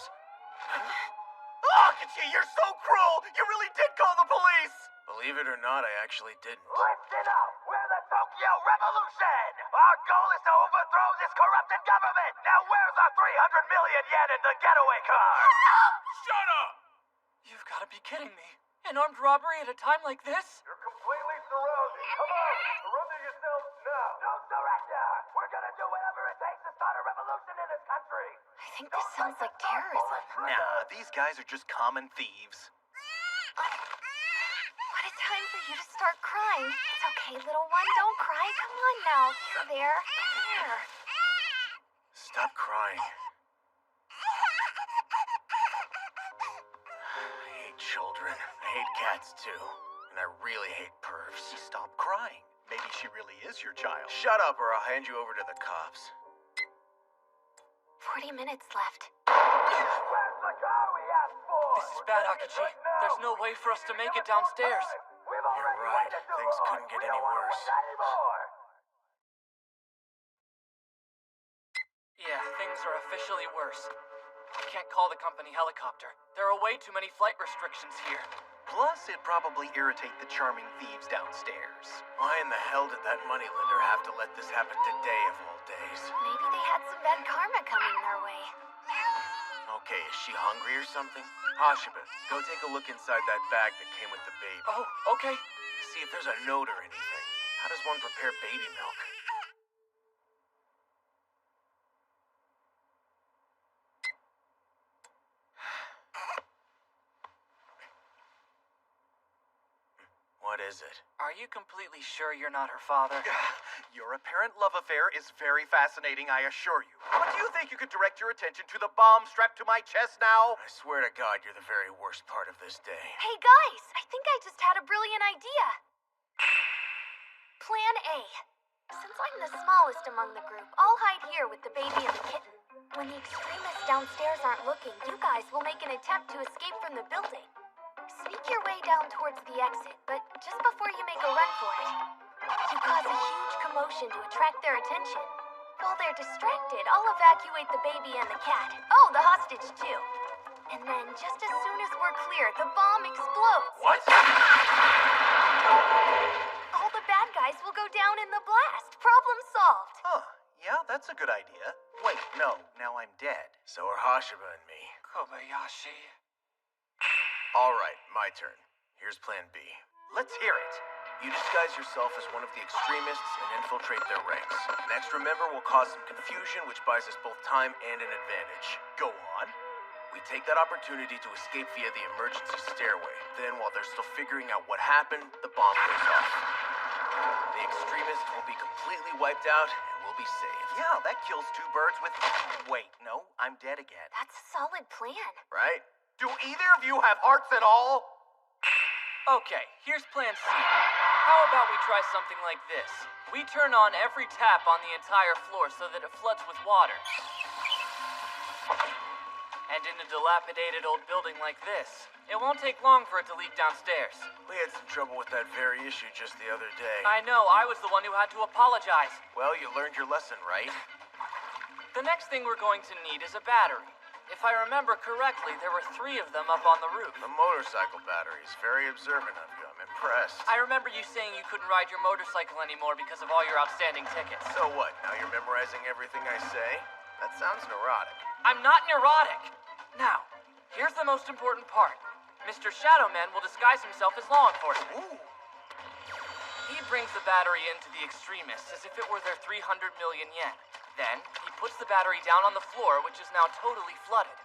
Akachi, you're so cruel! You really did call the police! Believe it or not, I actually didn't. Listen up! We're the Tokyo Revolution! Our goal is to overthrow this corrupted government! Now where's our 300 million yen in the getaway car? Shut up! You've got to be kidding me. An armed robbery at a time like this? You're completely surrounded. Come on! Surrender yourselves now! Don't surrender! We're gonna do whatever it takes to start a revolution in this country! I think this sounds like terrorism. Nah, these guys are just common thieves. What a time for you to start crying. It's okay, little one. Don't cry. Come on now. There. Stop crying. I hate children. I hate cats too. And I really hate pervs. Stop crying. Maybe she really is your child. Shut up or I'll hand you over to the cops. 40 minutes left. Where's the car we asked for? This is bad, Akachi. There's no way for us to make it downstairs. You're right. Things couldn't get any worse. Yeah, things are officially worse. I can't call the company helicopter. There are way too many flight restrictions here. Plus, it'd probably irritate the charming thieves downstairs. Why in the hell did that moneylender have to let this happen today of all days? Maybe they had some bad karma coming their way. Okay, is she hungry or something? Hashiba, go take a look inside that bag that came with the baby. Oh, okay. See if there's a note or anything. How does one prepare baby milk? What is it? Are you completely sure you're not her father? Your apparent love affair is very fascinating, I assure you. But do you think you could direct your attention to the bomb strapped to my chest now? I swear to God, you're the very worst part of this day. Hey guys, I think I just had a brilliant idea. Plan A. Since I'm the smallest among the group, I'll hide here with the baby and the kitten. When the extremists downstairs aren't looking, you guys will make an attempt to escape from the building. Sneak your way down towards the exit, but just before you make a run for it, you cause a huge commotion to attract their attention. While they're distracted, I'll evacuate the baby and the cat. Oh, the hostage too. And then, just as soon as we're clear, the bomb explodes. What? All the bad guys will go down in the blast. Problem solved. Huh. Yeah, that's a good idea. Wait, no. Now I'm dead. So are Hashiba and me. Kobayashi. All right, my turn. Here's plan B. Let's hear it. You disguise yourself as one of the extremists and infiltrate their ranks. Next, remember, we'll cause some confusion, which buys us both time and an advantage. Go on. We take that opportunity to escape via the emergency stairway. Then, while they're still figuring out what happened, the bomb goes off. The extremists will be completely wiped out, and we'll be saved. Yeah, that kills 2 birds with... Wait, no, I'm dead again. That's a solid plan. Right? Do either of you have hearts at all? Okay, here's plan C. How about we try something like this? We turn on every tap on the entire floor so that it floods with water. And in a dilapidated old building like this, it won't take long for it to leak downstairs. We had some trouble with that very issue just the other day. I know, I was the one who had to apologize. Well, you learned your lesson, right? The next thing we're going to need is a battery. If I remember correctly, there were 3 of them up on the roof. The motorcycle batteries. Very observant of you. I'm impressed. I remember you saying you couldn't ride your motorcycle anymore because of all your outstanding tickets. So what? Now you're memorizing everything I say? That sounds neurotic. I'm not neurotic. Now, here's the most important part. Mr. Shadowman will disguise himself as law enforcement. Ooh. He brings the battery into the extremists as if it were their 300 million yen. Then, he puts the battery down on the floor, which is now totally flooded.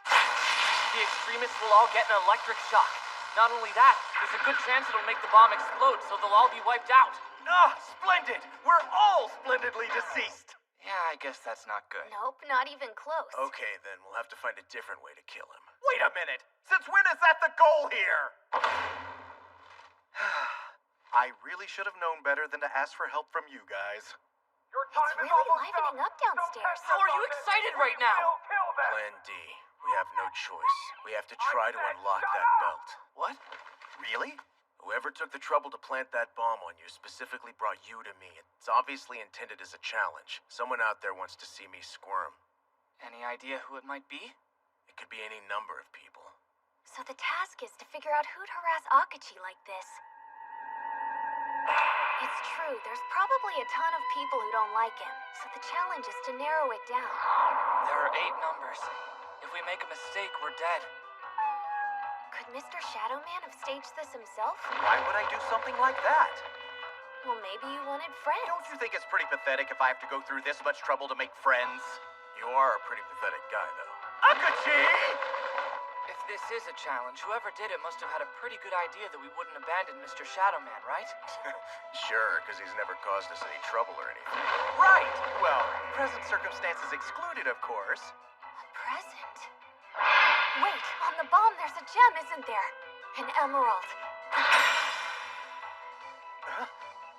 The extremists will all get an electric shock. Not only that, there's a good chance it'll make the bomb explode, so they'll all be wiped out. Ah, splendid! We're all splendidly deceased! Yeah, I guess that's not good. Nope, not even close. Okay, then we'll have to find a different way to kill him. Wait a minute! Since when is that the goal here? I really should have known better than to ask for help from you guys. It's really livening up downstairs. How are you excited right now? Plan D. We have no choice. We have to try to unlock that belt. What? Really? Whoever took the trouble to plant that bomb on you specifically brought you to me. It's obviously intended as a challenge. Someone out there wants to see me squirm. Any idea who it might be? It could be any number of people. So the task is to figure out who'd harass Akachi like this. It's true, there's probably a ton of people who don't like him, so the challenge is to narrow it down. There are 8 numbers. If we make a mistake, we're dead. Could Mr. Shadowman have staged this himself? Why would I do something like that? Well, maybe you wanted friends. Don't you think it's pretty pathetic if I have to go through this much trouble to make friends? You are a pretty pathetic guy, though. Akachi! If this is a challenge, whoever did it must have had a pretty good idea that we wouldn't abandon Mr. Shadowman, right? Sure, because he's never caused us any trouble or anything. Right! Well, present circumstances excluded, of course. A present? Wait, on the bomb there's a gem, isn't there? An emerald.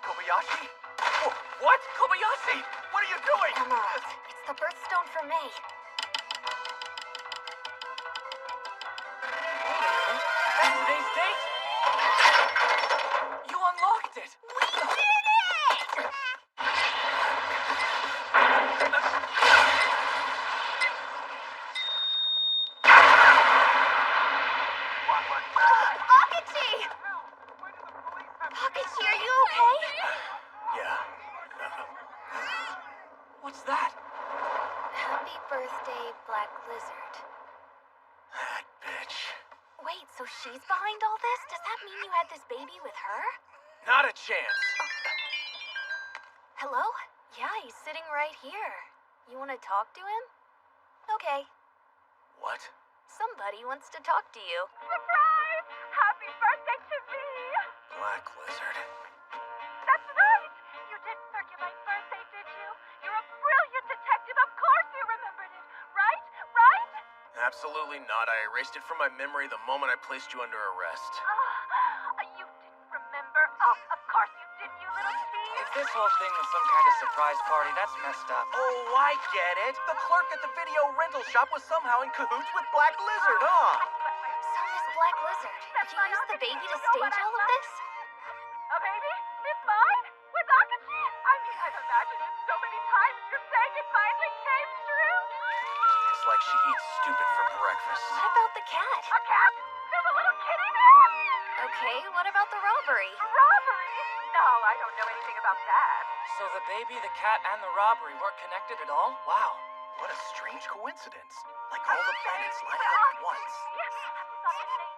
Kobayashi? Oh, what? Kobayashi! What are you doing? Emerald. It's the birthstone for May. That's today's date? You unlocked it! We did it! Akachi! Akachi, are you okay? Yeah. What's that? Happy birthday, Black Lizard. That bitch. Wait, so she's behind all this? Does that mean you had this baby with her? Not a chance. Hello? Yeah, he's sitting right here. You want to talk to him? Okay. What? Somebody wants to talk to you. Surprise! Happy birthday to me! Black Lizard. That's right! You didn't forget my birthday, did you? You're a brilliant detective. Of course you remembered it. Right? Right? Absolutely not. I erased it from my memory the moment I placed you under arrest. You didn't remember? Oh, of course you didn't, you little thief. If this whole thing was some kind of surprise party, that's messed up. Oh, I get it. The clerk at the video rental shop was somehow in cahoots with Black Lizard, huh? So, Miss Black Lizard, you used the baby to stage all of this? A baby? It's mine? With Akachi? I mean, I've imagined it so many times. You're saying it finally came true? It's like she eats stupid for breakfast. What about the cat? A cat? There's a little kitty there? Okay, what about the robbery? Robbery? No, I don't know anything about that. So the baby, the cat, and the robbery weren't connected at all? Wow. What a strange coincidence. Like all the planets lining up at once. Yes, that's amazing.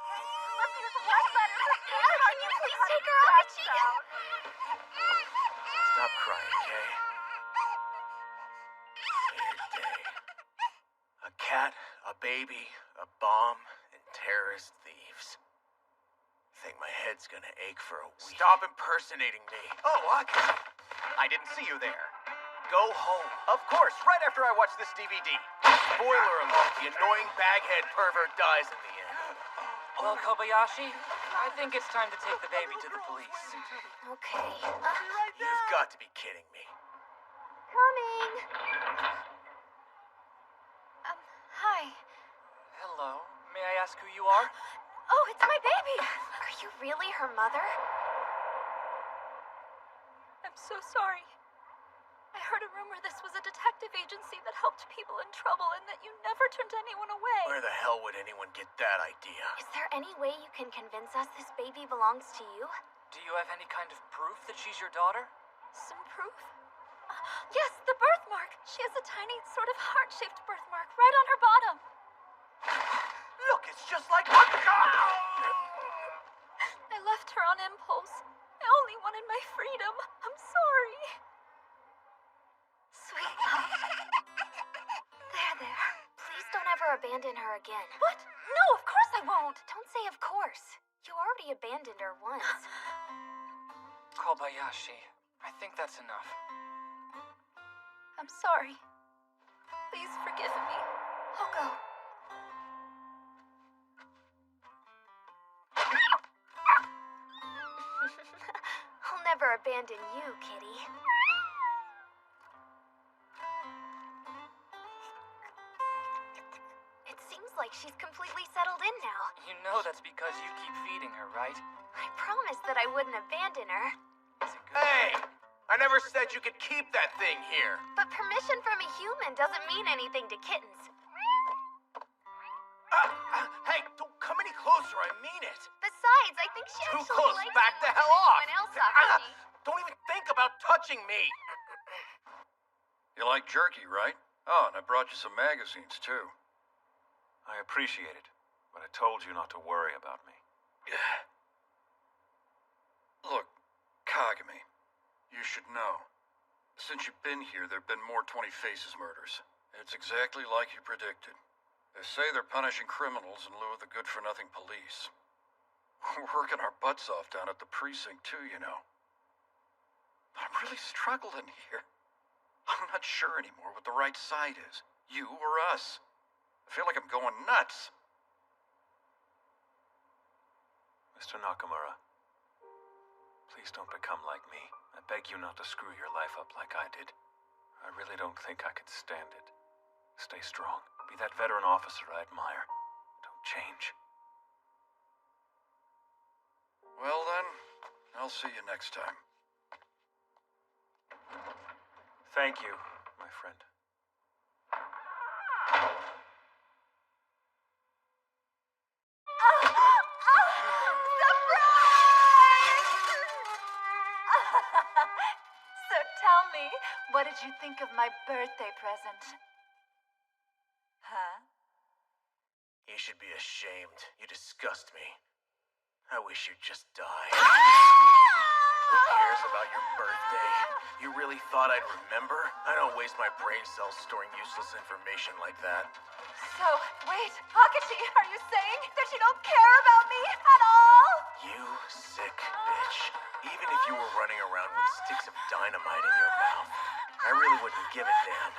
Let's use love letters. Can you please take her, Akachi? Stop crying, Kay. Weird day. A cat, a baby, a bomb, and terrorist thieves. Think my head's gonna ache for a week. Stop impersonating me. Oh, Akachi. I didn't see you there. Go home. Of course, right after I watch this DVD. Spoiler alert, the annoying baghead pervert dies in the end. Well, Kobayashi, I I think it's time to take the baby to the police. Okay. You've got to be kidding me. Coming. Hi. Hello. May I ask who you are? Oh, it's my baby. Are you really her mother? I'm so sorry. I heard a rumor this was a detective agency that helped people in trouble and that you never turned anyone away. Where the hell would anyone get that idea? Is there any way you can convince us this baby belongs to you? Do you have any kind of proof that she's your daughter? Some proof? Yes, the birthmark. She has a tiny, sort of heart-shaped birthmark right on her bottom. Look, it's just like... I left her on impulse. I only wanted my freedom. I'm sorry. Sweet love. There. Please don't ever abandon her again. What? No, of course I won't. Don't say of course. You already abandoned her once. Kobayashi, I think that's enough. I'm sorry. Please forgive me. I'll go. I'll never abandon you, kitty. It seems like she's completely settled in now. You know that's because you keep feeding her, right? I promised that I wouldn't abandon her. Hey! I never said you could keep that thing here. But permission from a human doesn't mean anything to kittens. Hey, don't come any closer, I mean it. Besides, I think she Too actually close, likes back you the more hell than off. anyone else, Akashi. Don't even think about touching me. You like jerky, right? Oh, and I brought you some magazines, too. I appreciate it, but I told you not to worry about me. Look, Kagami, you should know. Since you've been here, there have been more 20 Faces murders. It's exactly like you predicted. They say they're punishing criminals in lieu of the good-for-nothing police. We're working our butts off down at the precinct, too, you know. I'm really struggling here. I'm not sure anymore what the right side is. You or us. I feel like I'm going nuts. Mr. Nakamura, please don't become like me. I beg you not to screw your life up like I did. I really don't think I could stand it. Stay strong. Be that veteran officer I admire. Don't change. Well then, I'll see you next time. Thank you, my friend. So tell me, what did you think of my birthday present? Huh? You should be ashamed. You disgust me. I wish you'd just die. Who cares about your birthday? You really thought I'd remember? I don't waste my brain cells storing useless information like that. So, wait, Akashi, are you saying that you don't care about me at all? You sick bitch. Even if you were running around with sticks of dynamite in your mouth, I really wouldn't give a damn.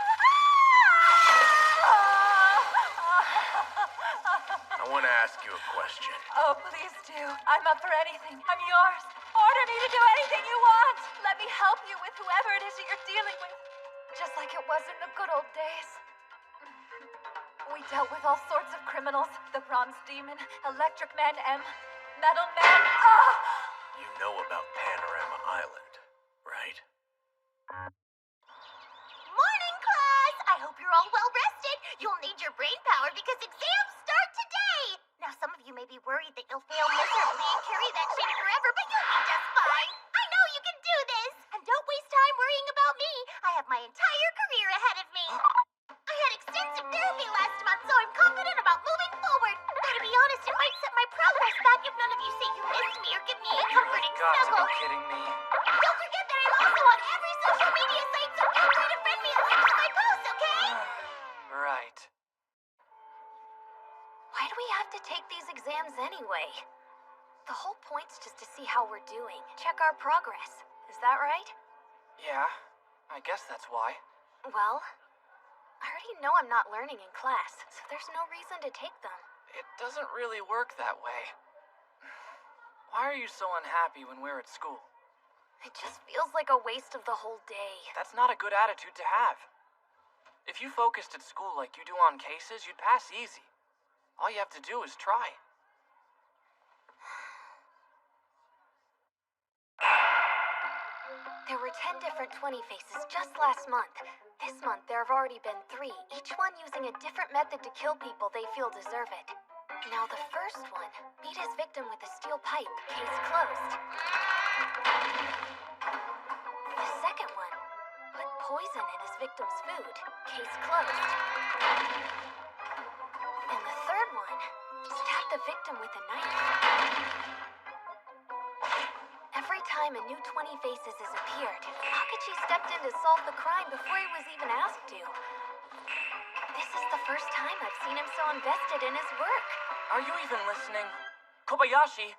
I want to ask you a question. Oh, please do. I'm up for anything. I'm yours. Order me to do anything you want. Let me help you with whoever it is that you're dealing with. Just like it was in the good old days. We dealt with all sorts of criminals. The Bronze Demon, Electric Man M, Metal Man. You know about Panorama Island, right? Morning, class! I hope you're all well rested. You'll need your brain power because exams start today. Now, some of you may be worried that you'll fail miserably and carry that shame forever, but you'll be just fine. I know you can do this. And don't waste time worrying about me. I have my entire career ahead of me. I had extensive therapy last month, so I'm confident about moving forward. Though to be honest, it might set my progress back if none of you say you missed me or give me a comforting Got to snuggle. be kidding me. Don't forget that I'm also on every social media site, so feel free to friend me and like all my posts, okay? Right. Why do we have to take these exams anyway? The whole point's just to see how we're doing. Check our progress. Is that right? Yeah, I guess that's why. Well, I already know I'm not learning in class, so there's no reason to take them. It doesn't really work that way. Why are you so unhappy when we're at school? It just feels like a waste of the whole day. That's not a good attitude to have. If you focused at school like you do on cases, you'd pass easy. All you have to do is try. There were 10 different 20 faces just last month. This month, there have already been 3, each one using a different method to kill people they feel deserve it. Now the first one beat his victim with a steel pipe, case closed. The second one put poison in his victim's food, case closed. And the third one stabbed the victim with a knife. Every time a new 20 Faces has appeared, Akachi stepped in to solve the crime before he was even asked to. This is the first time I've seen him so invested in his work. Are you even listening? Kobayashi!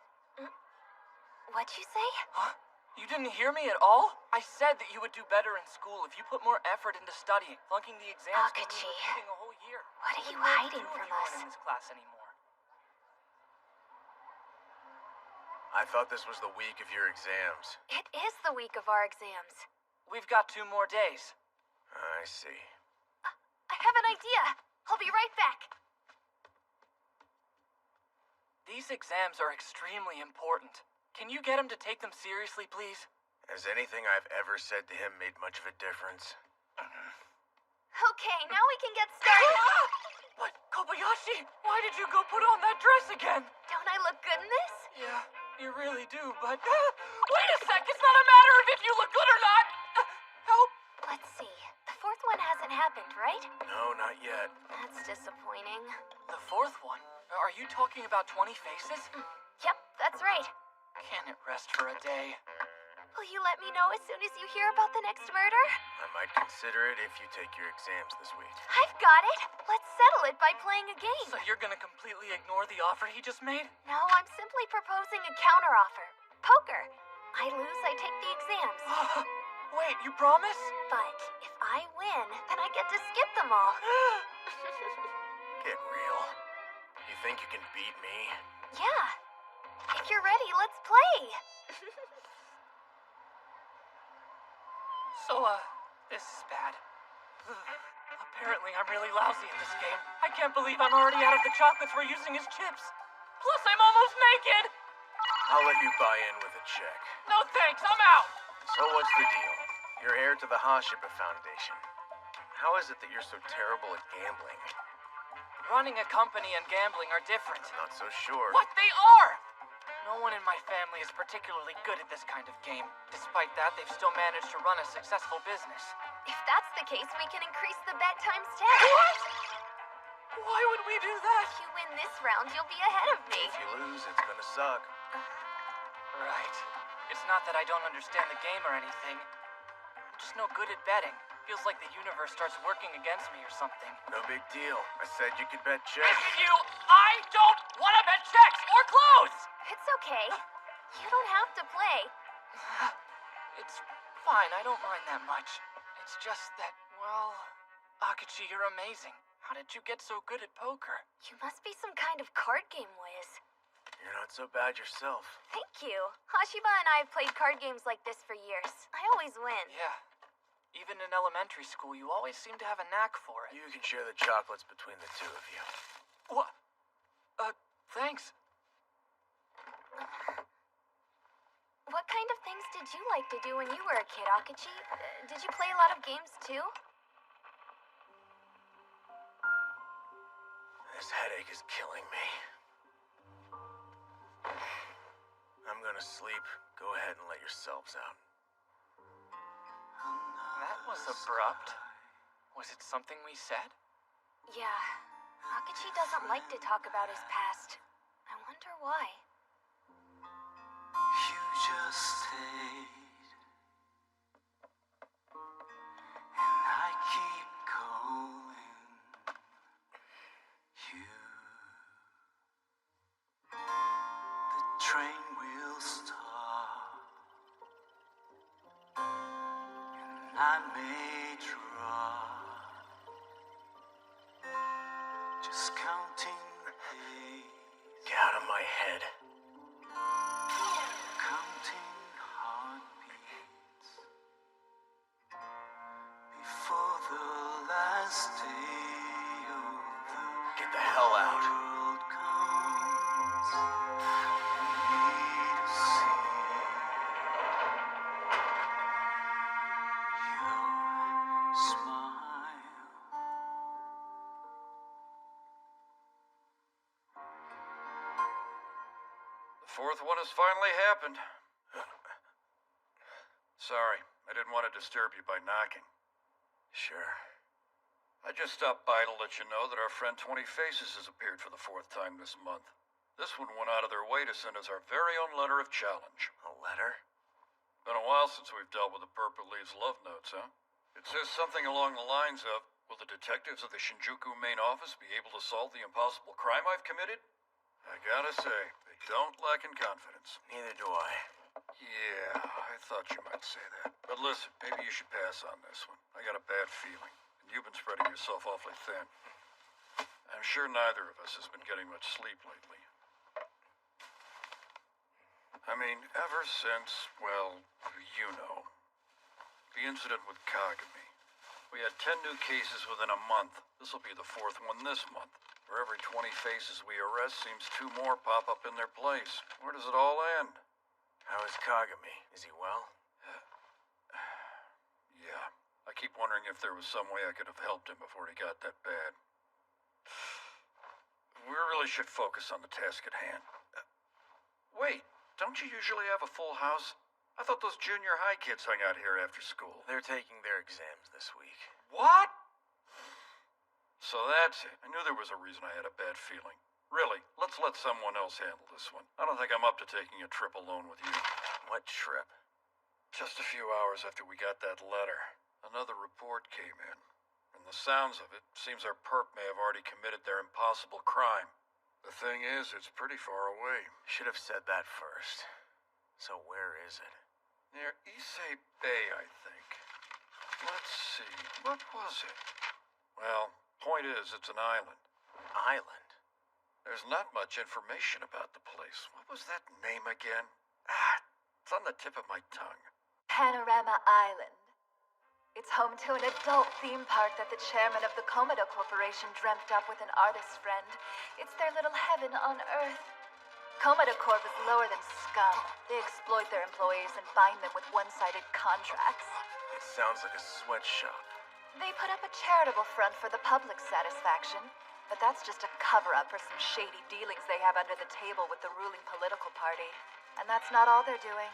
What'd you say? Huh? You didn't hear me at all? I said that you would do better in school if you put more effort into studying. Flunking the exams could mean repeating a whole year. What are you hiding from us? In this class anymore. I thought this was the week of your exams. It is the week of our exams. We've got 2 more days. I see. I have an idea. I'll be right back. These exams are extremely important. Can you get him to take them seriously, please? Has anything I've ever said to him made much of a difference? Okay, now we can get started. But, Kobayashi, why did you go put on that dress again? Don't I look good in this? Yeah, you really do, but... Wait a sec, it's not a matter of if you look good or not! Help! Let's see. The 4th one hasn't happened, right? No, not yet. That's disappointing. The 4th one? Are you talking about 20 Faces? Yep, that's right. Can it rest for a day? Will you let me know as soon as you hear about the next murder? I might consider it if you take your exams this week. I've got it. Let's settle it by playing a game. So you're gonna completely ignore the offer he just made? No, I'm simply proposing a counteroffer. Poker. I lose, I take the exams. Wait, you promise? But if I win, then I get to skip them all. Get real. You think you can beat me? Yeah. If you're ready, let's play. So, this is bad. Apparently I'm really lousy at this game. I can't believe I'm already out of the chocolates we're using as chips. Plus, I'm almost naked! I'll let you buy in with a check. No thanks, I'm out! So what's the deal? You're heir to the Hashiba Foundation. How is it that you're so terrible at gambling? Running a company and gambling are different. Not so sure. What they are! No one in my family is particularly good at this kind of game. Despite that, they've still managed to run a successful business. If that's the case, we can increase the bet times 10. What? Why would we do that? If you win this round, you'll be ahead of me. If you lose, it's gonna suck. Right. It's not that I don't understand the game or anything. I'm just no good at betting. Feels like the universe starts working against me or something. No big deal. I said you could bet checks. Listen, you! I don't want to bet checks or clothes! It's okay. You don't have to play. It's fine. I don't mind that much. It's just that, well... Akachi, you're amazing. How did you get so good at poker? You must be some kind of card game whiz. You're not so bad yourself. Thank you. Hashiba and I have played card games like this for years. I always win. Yeah. Even in elementary school, you always seem to have a knack for it. You can share the chocolates between the two of you. What? Thanks. What kind of things did you like to do when you were a kid, Akachi? Did you play a lot of games too? This headache is killing me. I'm gonna sleep. Go ahead and let yourselves out. That was abrupt. Was it something we said? Yeah. Akachi doesn't like to talk about his past. I wonder why. You just stayed, and I keep calling you. The train will stop, and I may drop, just counting the days. Get out of my head. fourth one has finally happened. Sorry, I didn't want to disturb you by knocking. Sure. I just stopped by to let you know that our friend 20 Faces has appeared for the fourth time this month. This one went out of their way to send us our very own letter of challenge. A letter? Been a while since we've dealt with the perp who leaves love notes, huh? It says something along the lines of, will the detectives of the Shinjuku main office be able to solve the impossible crime I've committed? I gotta say, they don't lack in confidence. Neither do I. Yeah, I thought you might say that. But listen, maybe you should pass on this one. I got a bad feeling. And you've been spreading yourself awfully thin. I'm sure neither of us has been getting much sleep lately. I mean, ever since, well, you know, the incident with Kagami. We had 10 new cases within a month. This'll be the fourth one this month. For every 20 faces we arrest, seems 2 more pop up in their place. Where does it all end? How is Kagami? Is he well? Yeah. I keep wondering if there was some way I could have helped him before he got that bad. We really should focus on the task at hand. Wait, don't you usually have a full house? I thought those junior high kids hung out here after school. They're taking their exams this week. What? So that's it. I knew there was a reason I had a bad feeling. Really, let's let someone else handle this one. I don't think I'm up to taking a trip alone with you. What trip? Just a few hours after we got that letter, another report came in. From the sounds of it, seems our perp may have already committed their impossible crime. The thing is, it's pretty far away. Should have said that first. So where is it? Near Issei Bay, I think. Let's see, what was it? Well, point is, it's an island. Island? There's not much information about the place. What was that name again? It's on the tip of my tongue. Panorama Island. It's home to an adult theme park that the chairman of the Komodo Corporation dreamt up with an artist friend. It's their little heaven on Earth. Komodo Corp is lower than scum. They exploit their employees and bind them with one-sided contracts. It sounds like a sweatshop. They put up a charitable front for the public's satisfaction, but that's just a cover-up for some shady dealings they have under the table with the ruling political party. And that's not all they're doing.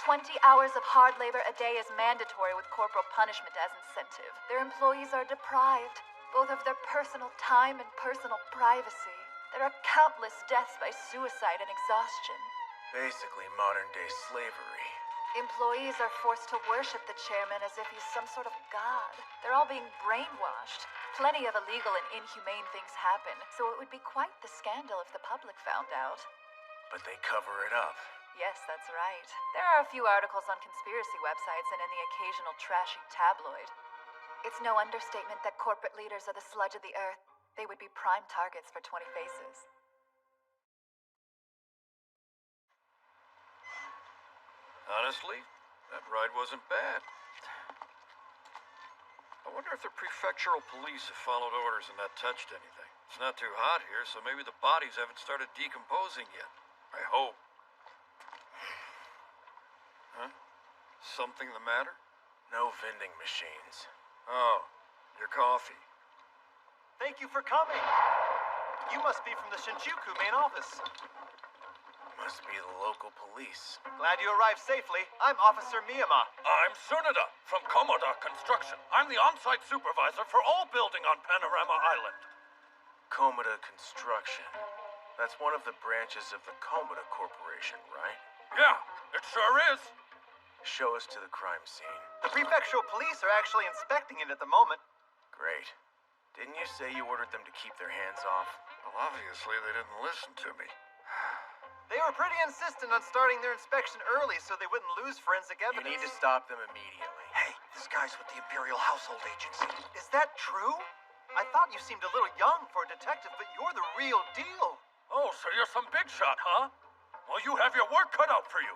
20 hours of hard labor a day is mandatory with corporal punishment as incentive. Their employees are deprived, both of their personal time and personal privacy. There are countless deaths by suicide and exhaustion. Basically modern-day slavery. Employees are forced to worship the chairman as if he's some sort of god. They're all being brainwashed. Plenty of illegal and inhumane things happen, so it would be quite the scandal if the public found out. But they cover it up. Yes, that's right. There are a few articles on conspiracy websites and in the occasional trashy tabloid. It's no understatement that corporate leaders are the sludge of the earth. They would be prime targets for 20 Faces. Honestly, that ride wasn't bad. I wonder if the prefectural police have followed orders and not touched anything. It's not too hot here, so maybe the bodies haven't started decomposing yet. I hope. Huh? Something the matter? No vending machines. Oh, your coffee. Thank you for coming. You must be from the Shinjuku main office. Must be the local police. Glad you arrived safely. I'm Officer Miyama. I'm Tsunoda from Komoda Construction. I'm the on-site supervisor for all building on Panorama Island. Komoda Construction. That's one of the branches of the Komoda Corporation, right? Yeah, it sure is. Show us to the crime scene. The prefectural police are actually inspecting it at the moment. Great. Didn't you say you ordered them to keep their hands off? Well, obviously they didn't listen to me. They were pretty insistent on starting their inspection early so they wouldn't lose forensic evidence. You need to stop them immediately. Hey, this guy's with the Imperial Household Agency. Is that true? I thought you seemed a little young for a detective, but you're the real deal. Oh, so you're some big shot, huh? Well, you have your work cut out for you.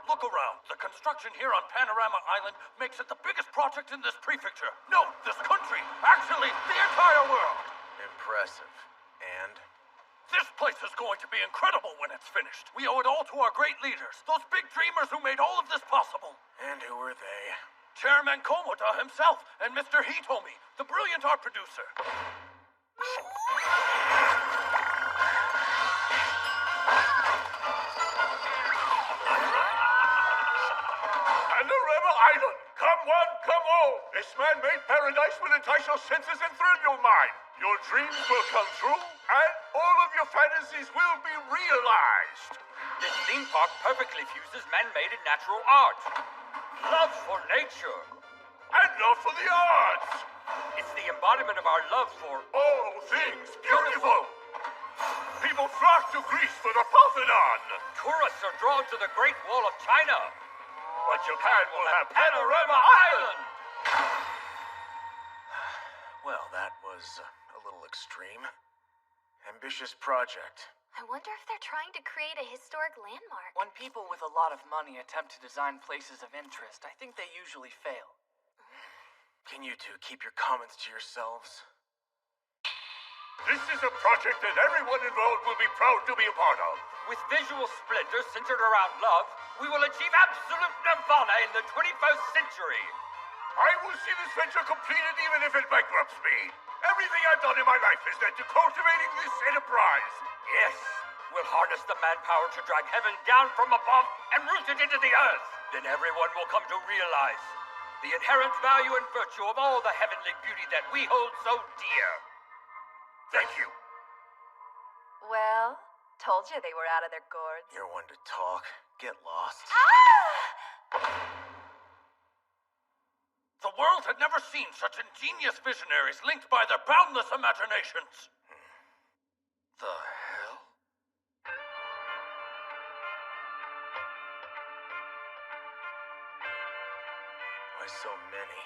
Look around. The construction here on Panorama Island makes it the biggest project in this prefecture. No, this country. Actually, the entire world. Impressive. And? This place is going to be incredible when it's finished. We owe it all to our great leaders, those big dreamers who made all of this possible. And who are they? Chairman Komoda himself and Mr. Hitomi, the brilliant art producer. This man-made paradise will entice your senses and thrill your mind. Your dreams will come true, and all of your fantasies will be realized. This theme park perfectly fuses man-made and natural art. Love for nature. And love for the arts. It's the embodiment of our love for all things beautiful. People flock to Greece for the Parthenon. Tourists are drawn to the Great Wall of China. But Japan will have Panorama Island. Well, that was a little extreme. Ambitious project. I wonder if they're trying to create a historic landmark. When people with a lot of money attempt to design places of interest, I think they usually fail. Can you two keep your comments to yourselves? This is a project that everyone involved will be proud to be a part of. With visual splendor centered around love, we will achieve absolute nirvana in the 21st century. I will see this venture completed even if it bankrupts me. Everything I've done in my life has led to cultivating this enterprise. Yes, we'll harness the manpower to drag heaven down from above and root it into the earth. Then everyone will come to realize the inherent value and virtue of all the heavenly beauty that we hold so dear. Thank you. Well, told you they were out of their gourds. You're one to talk. Get lost. The world had never seen such ingenious visionaries linked by their boundless imaginations. The hell? Why so many?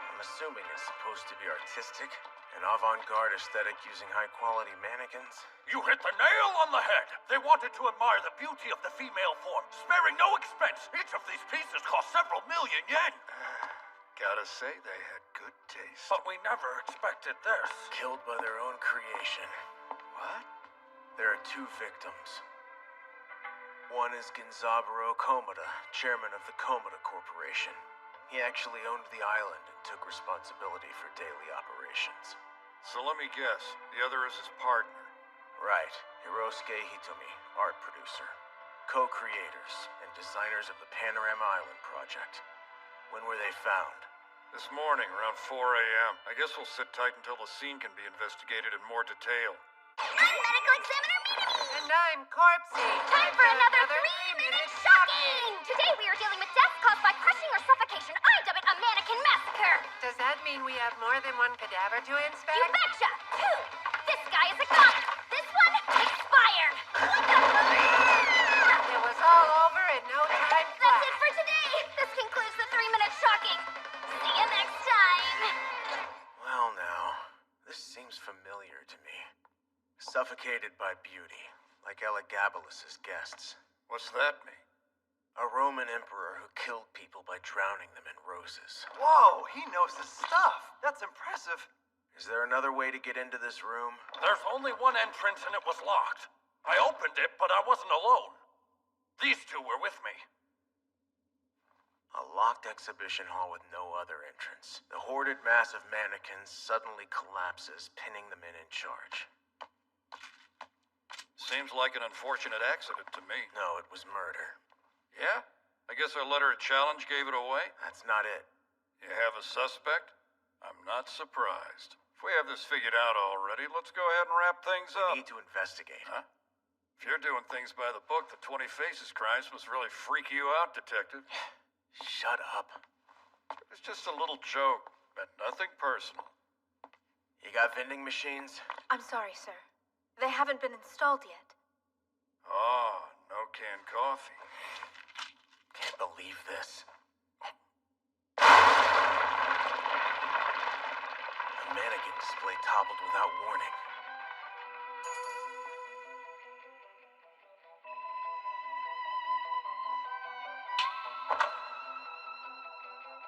I'm assuming it's supposed to be artistic. An avant-garde aesthetic using high-quality mannequins. You hit the nail on the head. They wanted to admire the beauty of the female form, sparing no expense. Each of these pieces cost several million yen. Gotta say, they had good taste. But we never expected this. Killed by their own creation. What? There are two victims. One is Genzaburo Komada, chairman of the Komada Corporation. He actually owned the island and took responsibility for daily operations. So let me guess, the other is his partner. Right, Hirosuke Hitomi, art producer. Co-creators and designers of the Panorama Island project. When were they found? This morning, around 4 a.m. I guess we'll sit tight until the scene can be investigated in more detail. I'm medical examiner Minami! And I'm Corpsey. Time for another 3-minute shocking! Today we are dealing with death caused by crushing or suffocation. I dub it a mannequin massacre! Does that mean we have more than one cadaver to inspect? You betcha! 2! This guy is a goner! This one, expired! What the It was all over in no time flat. That's it for today! This concludes the 3-minute shocking! See you next time! Well now, this seems familiar to me. Suffocated by beauty, like Elagabalus's guests. What's that mean? A Roman emperor who killed people by drowning them in roses. Whoa, he knows his stuff. That's impressive. Is there another way to get into this room? There's only one entrance and it was locked. I opened it, but I wasn't alone. These two were with me. A locked exhibition hall with no other entrance. The hoarded mass of mannequins suddenly collapses, pinning the men in charge. Seems like an unfortunate accident to me. No, it was murder. Yeah? I guess our letter of challenge gave it away? That's not it. You have a suspect? I'm not surprised. If we have this figured out already, let's go ahead and wrap things up. We need to investigate. Huh? If you're doing things by the book, the 20 Faces crimes must really freak you out, Detective. Shut up. It's just a little joke, and nothing personal. You got vending machines? I'm sorry, sir. They haven't been installed yet. Oh, no canned coffee. Can't believe this. A mannequin display toppled without warning.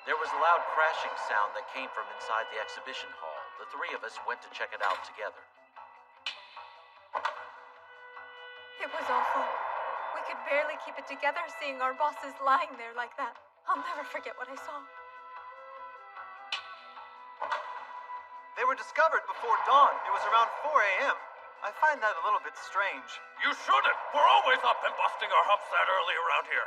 There was a loud crashing sound that came from inside the exhibition hall. The three of us went to check it out together. It was awful. We could barely keep it together seeing our bosses lying there like that. I'll never forget what I saw. They were discovered before dawn. It was around 4 a.m. I find that a little bit strange. You shouldn't. We're always up and busting our humps that early around here.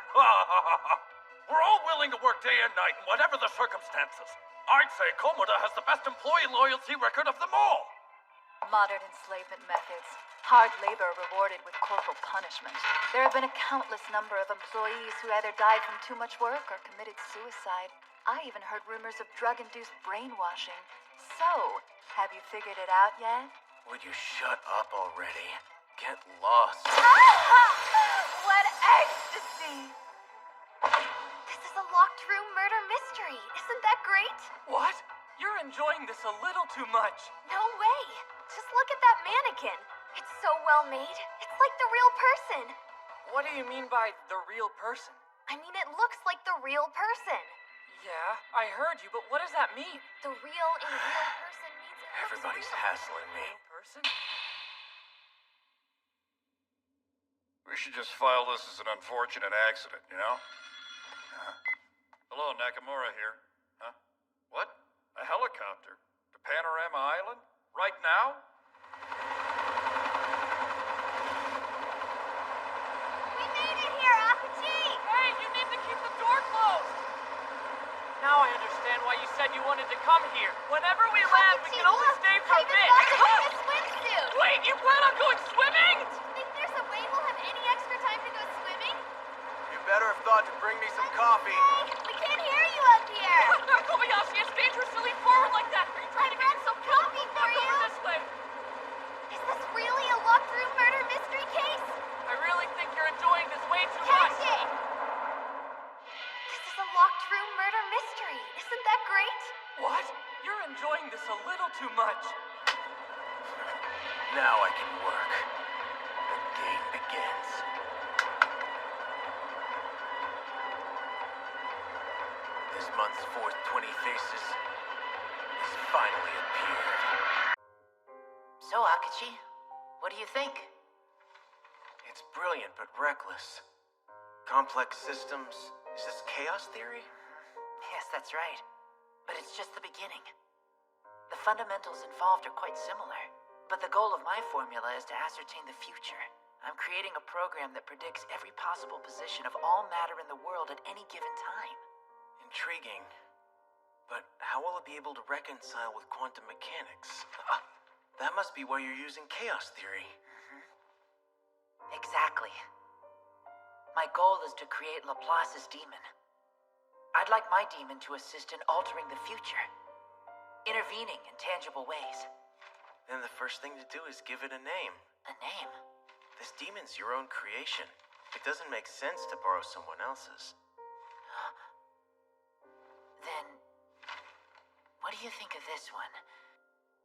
We're all willing to work day and night, in whatever the circumstances. I'd say Komoda has the best employee loyalty record of them all. Modern enslavement methods. Hard labor rewarded with corporal punishment. There have been a countless number of employees who either died from too much work or committed suicide. I even heard rumors of drug-induced brainwashing. So, have you figured it out yet? Would you shut up already? Get lost. What ecstasy! This is a locked room murder mystery. Isn't that great? What? You're enjoying this a little too much. No way. Just look at that mannequin. It's so well made. It's like the real person. What do you mean by the real person? I mean, it looks like the real person. Yeah, I heard you, but what does that mean? The real in real person means it looks Everybody's real. hassling me. Person? We should just file this as an unfortunate accident, you know? Hello, Nakamura here. Huh? What? A helicopter? To Panorama Island? Right now? We made it here, Akachi! Hey, you need to keep the door closed! Now I understand why you said you wanted to come here. Whenever we land, we can only stay for a bit. a swimsuit! Wait, you plan on going swimming? Do you think there's a way we'll have any extra time to go swimming? You better have thought to bring me some coffee. We can't hear you up here! Kobayashi, it's dangerous to lean forward like that. Are you trying to get yourself killed? Coffee for Walk you! over this way. Is this really a locked room murder mystery case? I really think you're enjoying this way too Catch much. it! This is a locked room murder mystery. Isn't that great? What? You're enjoying this a little too much. Now I can work. The game begins. This month's fourth 20 Faces has finally appeared. So, Akachi, what do you think? It's brilliant but reckless. Complex systems. Is this chaos theory? Yes, that's right. But it's just the beginning. The fundamentals involved are quite similar. But the goal of my formula is to ascertain the future. I'm creating a program that predicts every possible position of all matter in the world at any given time. Intriguing. But how will it be able to reconcile with quantum mechanics? That must be why you're using chaos theory. Exactly. My goal is to create Laplace's demon. I'd like my demon to assist in altering the future, intervening in tangible ways. Then the first thing to do is give it a name. A name? This demon's your own creation. It doesn't make sense to borrow someone else's. Then, what do you think of this one?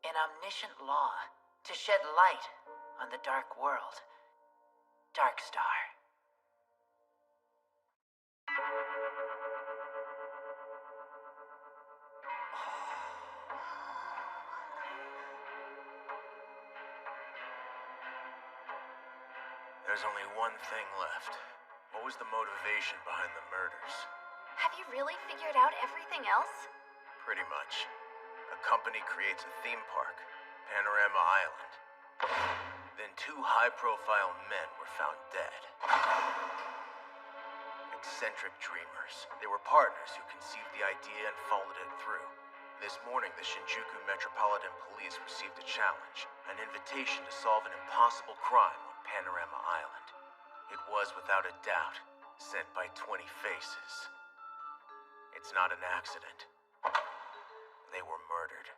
An omniscient law to shed light on the dark world. Dark Star. There's only one thing left. What was the motivation behind the murders? Have you really figured out everything else? Pretty much. A company creates a theme park, Panorama Island. Then two high-profile men were found dead. Eccentric dreamers. They were partners who conceived the idea and followed it through. This morning, the Shinjuku Metropolitan Police received a challenge, an invitation to solve an impossible crime on Panorama Island. It was, without a doubt, sent by 20 Faces. It's not an accident. They were murdered.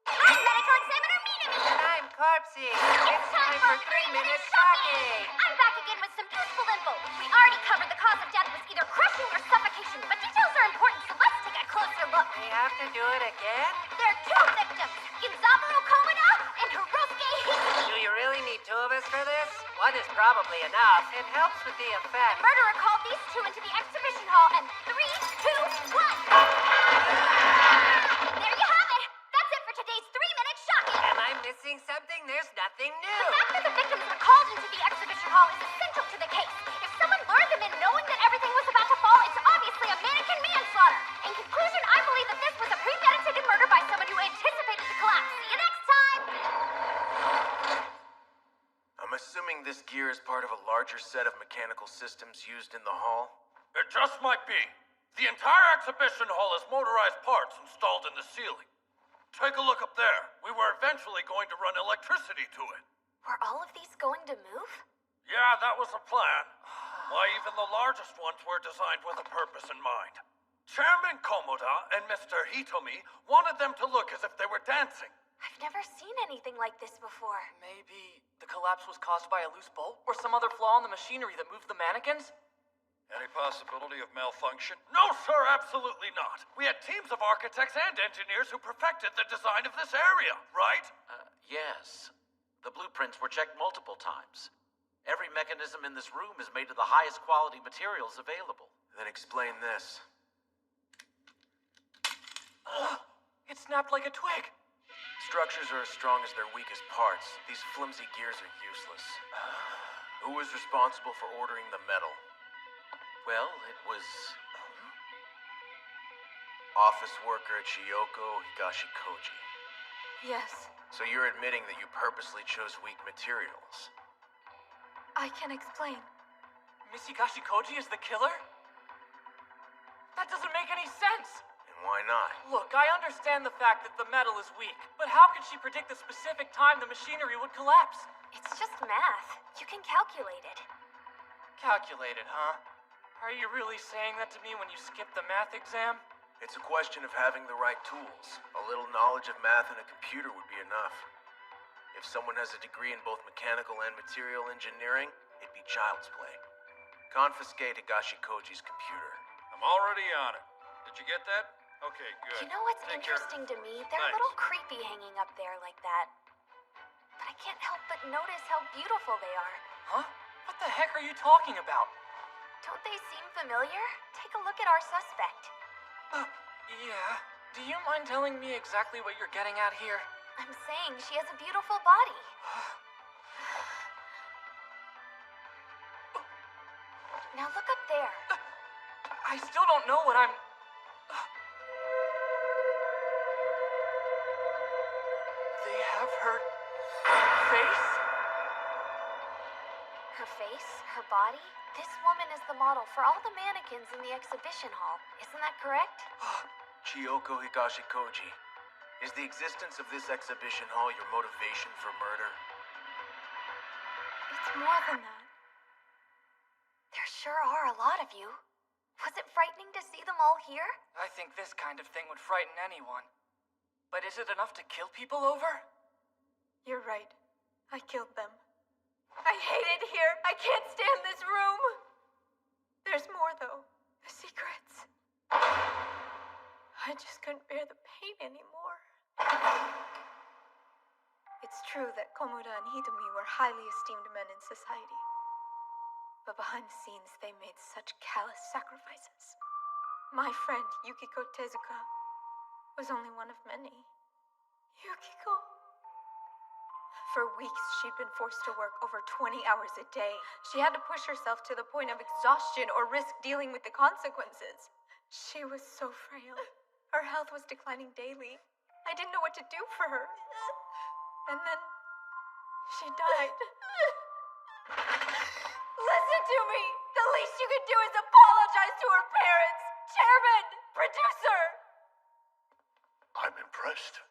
I'm medical examiner Minami! And I'm Corpsey. It's time for 3 minutes shocking. I'm back again with some useful info. We already covered the cause of death was either crushing or suffocation, but details are important, so let's take a closer look. We have to do it again? There are two victims, Ginzaburo Komoda and Hirosuke Hiki. Do you really need two of us for this? One is probably enough. It helps with the effect. The murderer called these two into the exhibition hall, and 3, 2, 1. There you have it. That's it for today's 3 minutes shocking. Am I missing something? There's nothing new. The fact that the victims were called into the exhibition hall is essential to the case. If someone lured them in knowing that everything was about to fall, it's obviously a mannequin manslaughter. In conclusion, I believe that this was a premeditated murder by someone who anticipated the collapse. See you next time! this gear is part of a larger set of mechanical systems used in the hall? It just might be. The entire exhibition hall has motorized parts installed in the ceiling. Take a look up there. We were eventually going to run electricity to it. Were all of these going to move? Yeah, that was the plan. Why, even the largest ones were designed with a purpose in mind. Chairman Komoda and Mr. Hitomi wanted them to look as if they were dancing. I've never seen anything like this before. Maybe the collapse was caused by a loose bolt or some other flaw in the machinery that moved the mannequins? Any possibility of malfunction? No, sir, absolutely not. We had teams of architects and engineers who perfected the design of this area, right? Yes. The blueprints were checked multiple times. Every mechanism in this room is made of the highest quality materials available. Then explain this. It snapped like a twig. Structures are as strong as their weakest parts. These flimsy gears are useless. Who was responsible for ordering the metal? Well, it was... Office worker Chiyoko Higashikoji. Yes, So you're admitting that you purposely chose weak materials? I can explain. Miss Higashikoji is the killer? That doesn't make any sense. And why not? Look, I understand the fact that the metal is weak, but how could she predict the specific time the machinery would collapse? It's just math. You can calculate it. Calculated, huh? Are you really saying that to me when you skipped the math exam? It's a question of having the right tools. A little knowledge of math and a computer would be enough. If someone has a degree in both mechanical and material engineering, it'd be child's play. Confiscate Higashikoji's computer. I'm already on it. Did you get that? Okay, good. You know what's Take care. interesting to me? They're a Thanks. little creepy hanging up there like that. But I can't help but notice how beautiful they are. Huh? What the heck are you talking about? Don't they seem familiar? Take a look at our suspect. Yeah. Do you mind telling me exactly what you're getting at here? I'm saying she has a beautiful body. Now look up there. I still don't know what I'm... They have her face? Her face, her body. This woman is the model for all the mannequins in the exhibition hall. Isn't that correct? Chiyoko Higashikoji, is the existence of this exhibition hall your motivation for murder? It's more than that. There sure are a lot of you. Was it frightening to see them all here? I think this kind of thing would frighten anyone. But is it enough to kill people over? You're right. I killed them. I hate it here. I can't stand this room. There's more, though. The secrets. I just couldn't bear the pain anymore. It's true that Komoda and Hitomi were highly esteemed men in society. But behind the scenes, they made such callous sacrifices. My friend, Yukiko Tezuka, was only one of many. Yukiko. For weeks, she'd been forced to work over 20 hours a day. She had to push herself to the point of exhaustion or risk dealing with the consequences. She was so frail. Her health was declining daily. I didn't know what to do for her. And then she died. Listen to me! The least you can do is apologize to her parents! Chairman! Producer! I'm impressed.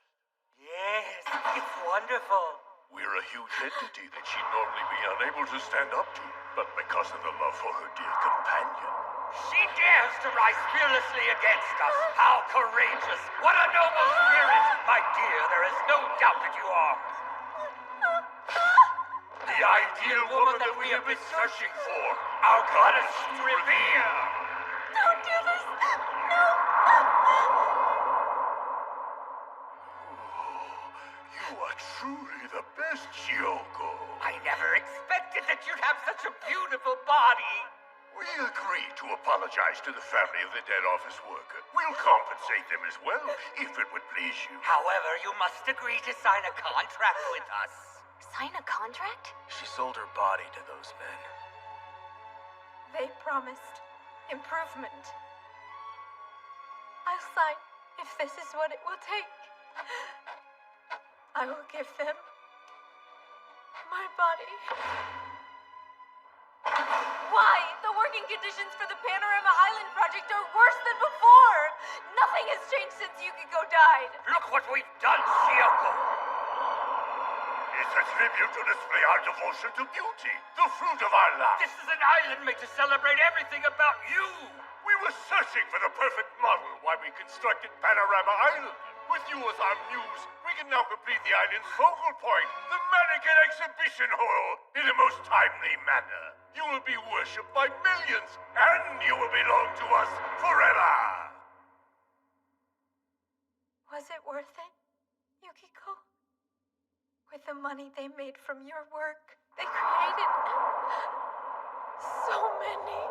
Yes, it's wonderful. We're a huge entity that she'd normally be unable to stand up to, but because of the love for her dear companion. She dares to rise fearlessly against us. How courageous! What a noble spirit! My dear, there is no doubt that you are. The ideal woman that we have been searching for. Our goddess to revere. Don't do this! No! You are truly the best, Chiyoko. I never expected that you'd have such a beautiful body. We agree to apologize to the family of the dead office worker. We'll compensate them as well, if it would please you. However, you must agree to sign a contract with us. Sign a contract? She sold her body to those men. They promised improvement. I'll sign if this is what it will take. I will give them my body. Why? The working conditions for the Panorama Island project are worse than before! Nothing has changed since Yukiko died! Look what we've done, Shiyoko! It's a tribute to display our devotion to beauty, the fruit of our lives. This is an island made to celebrate everything about you! We were searching for the perfect model while we constructed Panorama Island. With you as our muse, we can now complete the island's focal point, the mannequin exhibition hall, in the most timely manner. You will be worshipped by millions, and you will belong to us forever! Was it worth it, Yukiko? With the money they made from your work, they created so many.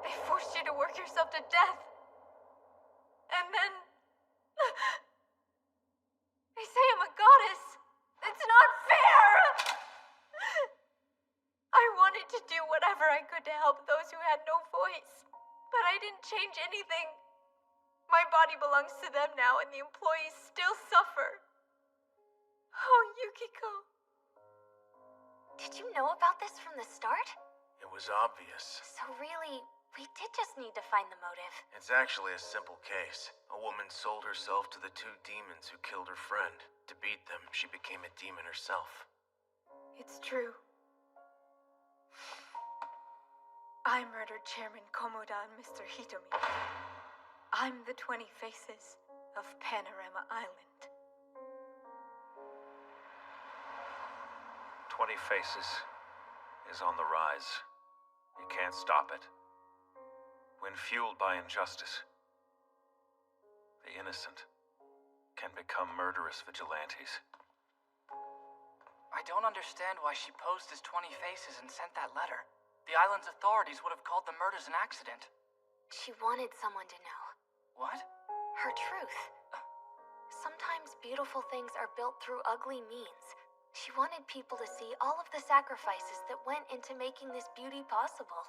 They forced you to work yourself to death. And then they say I'm a goddess. It's not fair! I wanted to do whatever I could to help those who had no voice, but I didn't change anything. My body belongs to them now, and the employees still suffer. Oh, Yukiko. Did you know about this from the start? It was obvious. So really, we did just need to find the motive. It's actually a simple case. A woman sold herself to the two demons who killed her friend. To beat them, she became a demon herself. It's true. I murdered Chairman Komoda and Mr. Hitomi. I'm the 20 Faces of Panorama Island. 20 Faces is on the rise. You can't stop it. When fueled by injustice, the innocent can become murderous vigilantes. I don't understand why she posed as 20 Faces and sent that letter. The island's authorities would have called the murders an accident. She wanted someone to know. What? Her truth. Sometimes beautiful things are built through ugly means. She wanted people to see all of the sacrifices that went into making this beauty possible.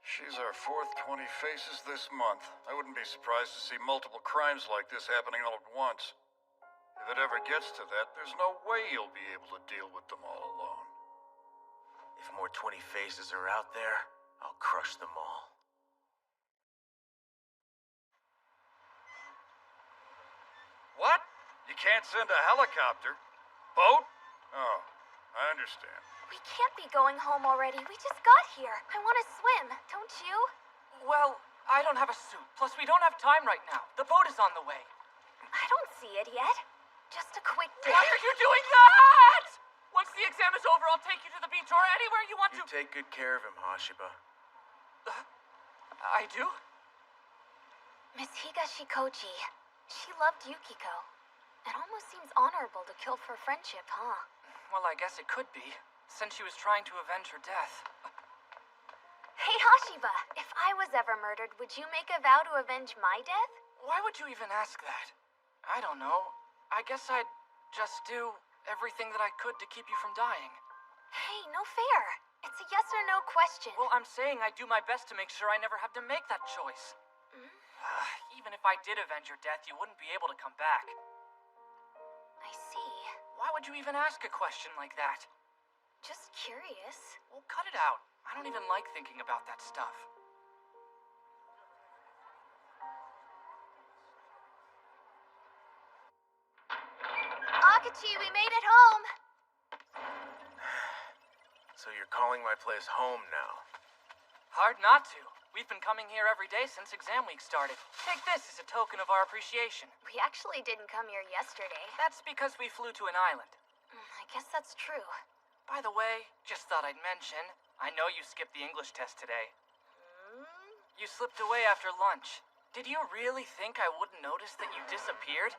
She's our fourth 20 Faces this month. I wouldn't be surprised to see multiple crimes like this happening all at once. If it ever gets to that, there's no way you'll be able to deal with them all alone. If more 20 Faces are out there, I'll crush them all. What? You can't send a helicopter? Boat? Oh, I understand. We can't be going home already. We just got here. I want to swim, don't you? Well, I don't have a suit. Plus, we don't have time right now. The boat is on the way. I don't see it yet. Just a quick dip. Why are you doing that? Once the exam is over, I'll take you to the beach or anywhere you want to. You take good care of him, Hashiba. I do? Miss Higashikoji. She loved Yukiko. It almost seems honorable to kill for friendship, huh? Well, I guess it could be, since she was trying to avenge her death. Hey, Hashiba, if I was ever murdered, would you make a vow to avenge my death? Why would you even ask that? I don't know. I guess I'd just do everything that I could to keep you from dying. Hey, no fair. It's a yes or no question. Well, I'm saying I do my best to make sure I never have to make that choice. Even if I did avenge your death, you wouldn't be able to come back. I see. Why would you even ask a question like that? Just curious. Well, cut it out. I don't even like thinking about that stuff. Akachi, we made it home! So you're calling my place home now? Hard not to. We've been coming here every day since exam week started. Take this as a token of our appreciation. We actually didn't come here yesterday. That's because we flew to an island. I guess that's true. By the way, just thought I'd mention, I know you skipped the English test today. You slipped away after lunch. Did you really think I wouldn't notice that you disappeared?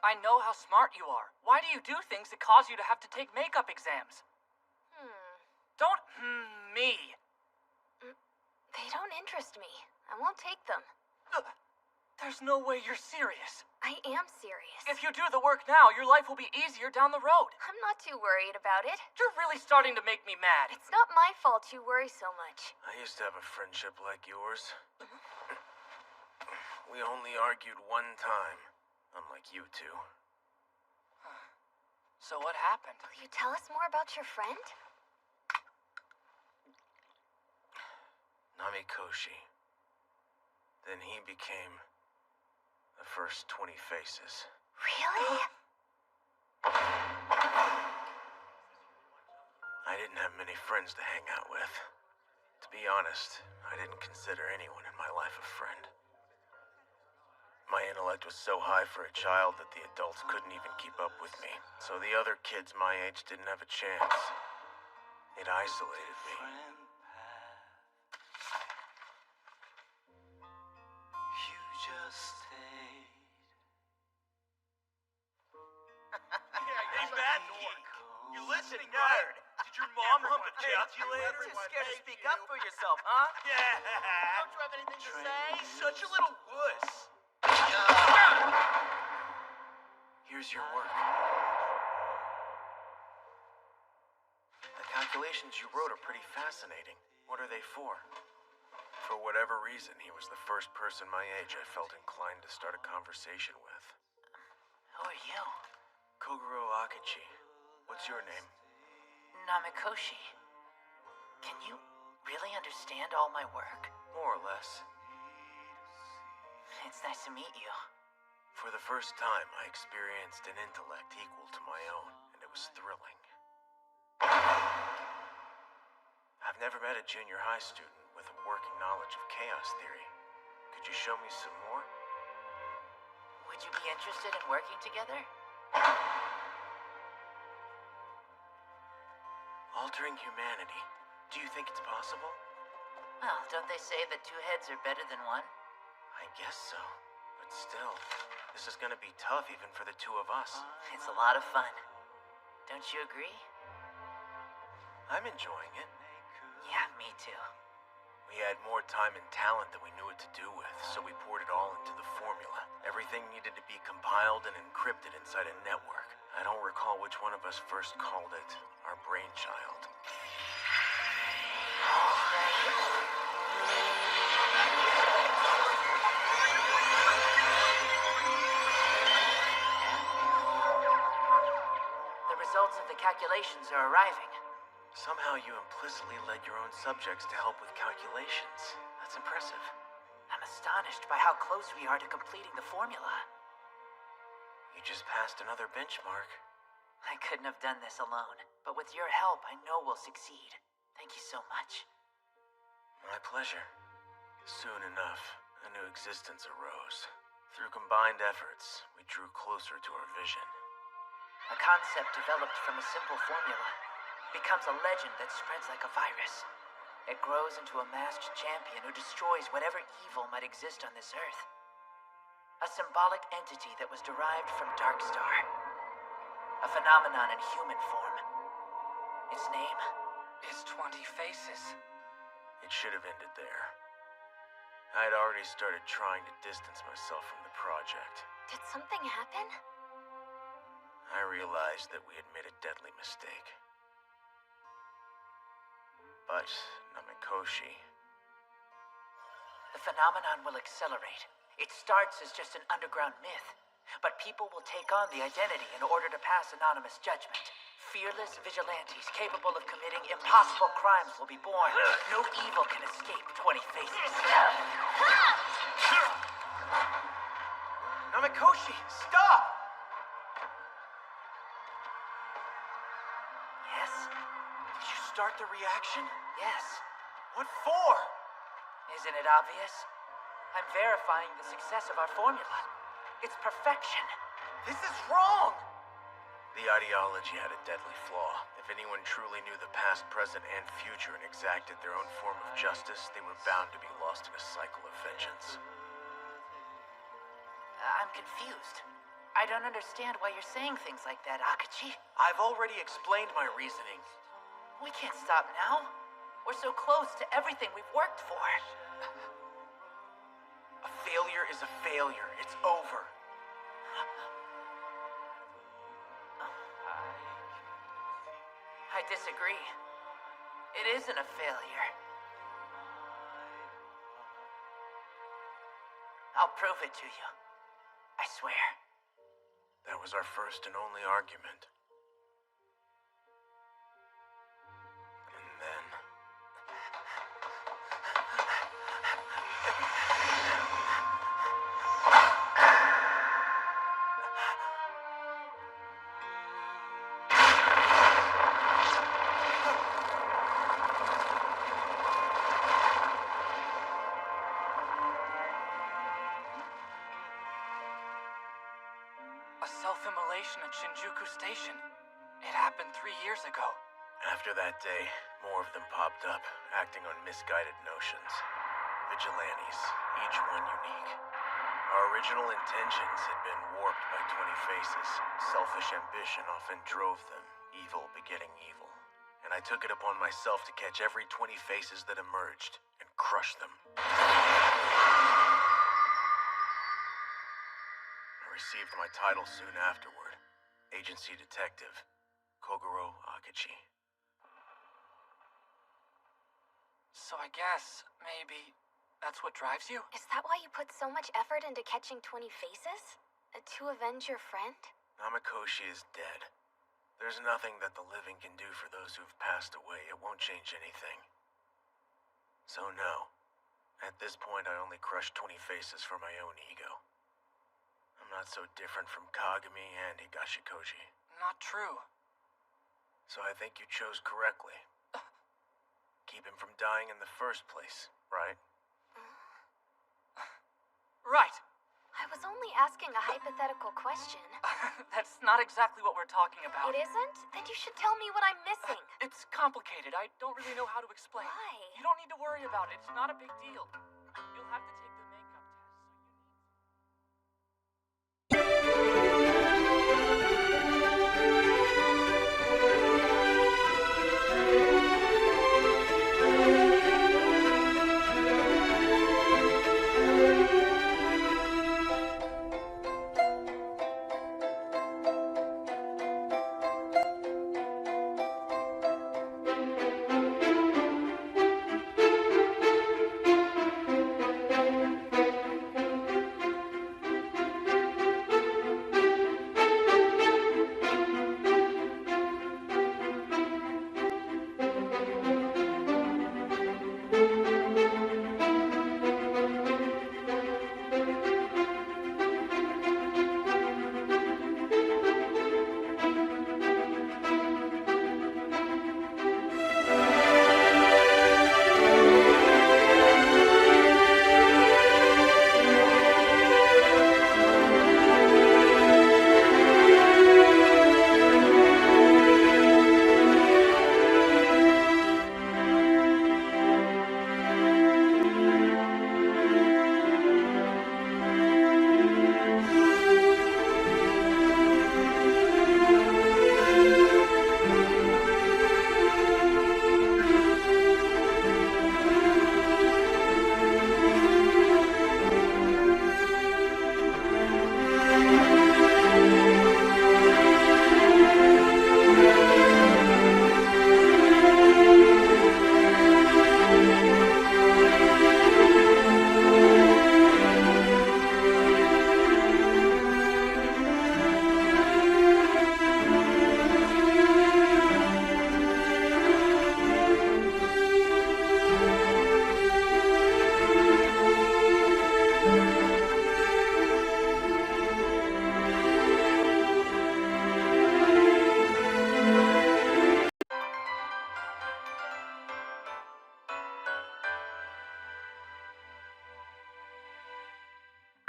I know how smart you are. Why do you do things that cause you to have to take makeup exams? Don't me. They don't interest me. I won't take them. There's no way you're serious. I am serious. If you do the work now, your life will be easier down the road. I'm not too worried about it. You're really starting to make me mad. It's not my fault you worry so much. I used to have a friendship like yours. We only argued one time, unlike you two. So what happened? Will you tell us more about your friend? Namikoshi. Then he became the first 20 faces. Really? I didn't have many friends to hang out with. To be honest, I didn't consider anyone in my life a friend. My intellect was so high for a child that the adults couldn't even keep up with me, so the other kids my age didn't have a chance. It isolated me. You just stayed. Hey, Matt, you listening, nerd? Did your mom hump a calculator? You're too scared to speak up for yourself, huh? Yeah. Don't you have anything to say? Such a little wuss. Here's your work. The calculations you wrote are pretty fascinating. What are they for? For whatever reason, he was the first person my age I felt inclined to start a conversation with. Who are you? Kogoro Akachi. What's your name? Namikoshi. Can you really understand all my work? More or less. It's nice to meet you. For the first time, I experienced an intellect equal to my own, and it was thrilling. I've never met a junior high student with a working knowledge of chaos theory. Could you show me some more? Would you be interested in working together? Altering humanity. Do you think it's possible? Well, don't they say that two heads are better than one? I guess so. But still, this is gonna be tough even for the two of us. It's a lot of fun. Don't you agree? I'm enjoying it. Yeah, me too. We had more time and talent than we knew what to do with, so we poured it all into the formula. Everything needed to be compiled and encrypted inside a network. I don't recall which one of us first called it our brainchild. The results of the calculations are arriving. Somehow you implicitly led your own subjects to help with calculations. That's impressive. I'm astonished by how close we are to completing the formula. You just passed another benchmark. I couldn't have done this alone, but with your help, I know we'll succeed. Thank you so much. My pleasure. Soon enough, a new existence arose. Through combined efforts, we drew closer to our vision. A concept developed from a simple formula becomes a legend that spreads like a virus. It grows into a masked champion who destroys whatever evil might exist on this earth. A symbolic entity that was derived from Darkstar. A phenomenon in human form. Its name is 20 Faces. It should have ended there. I had already started trying to distance myself from the project. Did something happen? I realized that we had made a deadly mistake. But Namikoshi... The phenomenon will accelerate. It starts as just an underground myth, but people will take on the identity in order to pass anonymous judgment. Fearless vigilantes capable of committing impossible crimes will be born. No evil can escape 20 Faces. Namikoshi, stop! Yes? Did you start the reaction? Yes. What for? Isn't it obvious? I'm verifying the success of our formula. It's perfection. This is wrong! The ideology had a deadly flaw. If anyone truly knew the past, present, and future and exacted their own form of justice, they were bound to be lost in a cycle of vengeance. I'm confused. I don't understand why you're saying things like that, Akachi. I've already explained my reasoning. We can't stop now. We're so close to everything we've worked for. A failure is a failure. It's over. I disagree. It isn't a failure. I'll prove it to you. I swear. That was our first and only argument. And then... self-immolation at Shinjuku Station. It happened 3 years ago. After that day, more of them popped up, acting on misguided notions. Vigilantes, each one unique. Our original intentions had been warped by 20 faces. Selfish ambition often drove them, evil begetting evil. And I took it upon myself to catch every 20 faces that emerged and crush them. I received my title soon afterward. Agency Detective, Kogoro Akachi. So I guess, maybe, that's what drives you? Is that why you put so much effort into catching 20 faces? To avenge your friend? Namakoshi is dead. There's nothing that the living can do for those who've passed away. It won't change anything. So no. At this point, I only crush 20 faces for my own ego. I'm not so different from Kagami and Higashikoji. Not true. So I think you chose correctly. Keep him from dying in the first place, right? Right. I was only asking a hypothetical question. That's not exactly what we're talking about. It isn't? Then you should tell me what I'm missing. It's complicated. I don't really know how to explain. Why? You don't need to worry about it. It's not a big deal. You'll have to take the makeup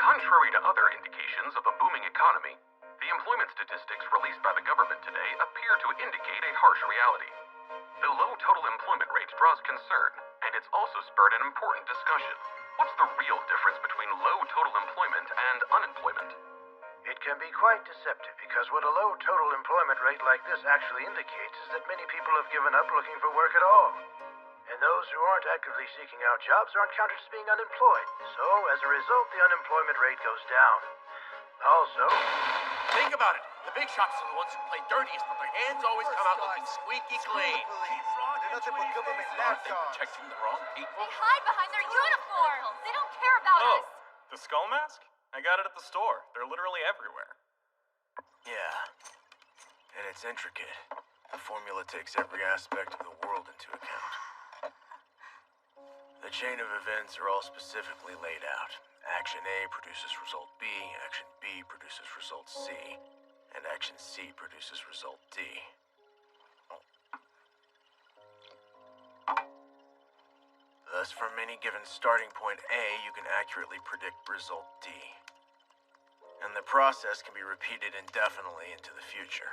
Contrary to other indications of a booming economy, the employment statistics released by the government today appear to indicate a harsh reality. The low total employment rate draws concern, and it's also spurred an important discussion. What's the real difference between low total employment and unemployment? It can be quite deceptive because what a low total employment rate like this actually indicates is that many people have given up looking for work at all. And those who aren't actively seeking out jobs aren't counted as being unemployed. So, as a result, the unemployment rate goes down. Also, think about it. The big shots are the ones who play dirtiest, but their hands always come out looking squeaky clean. They're nothing but government Aren't they protecting the wrong people? They hide behind their uniforms. They don't care about us. The skull mask? I got it at the store. They're literally everywhere. Yeah. And it's intricate. The formula takes every aspect of the world into account. The chain of events are all specifically laid out. Action A produces result B, action B produces result C, and action C produces result D. Thus, from any given starting point A, you can accurately predict result D. And the process can be repeated indefinitely into the future.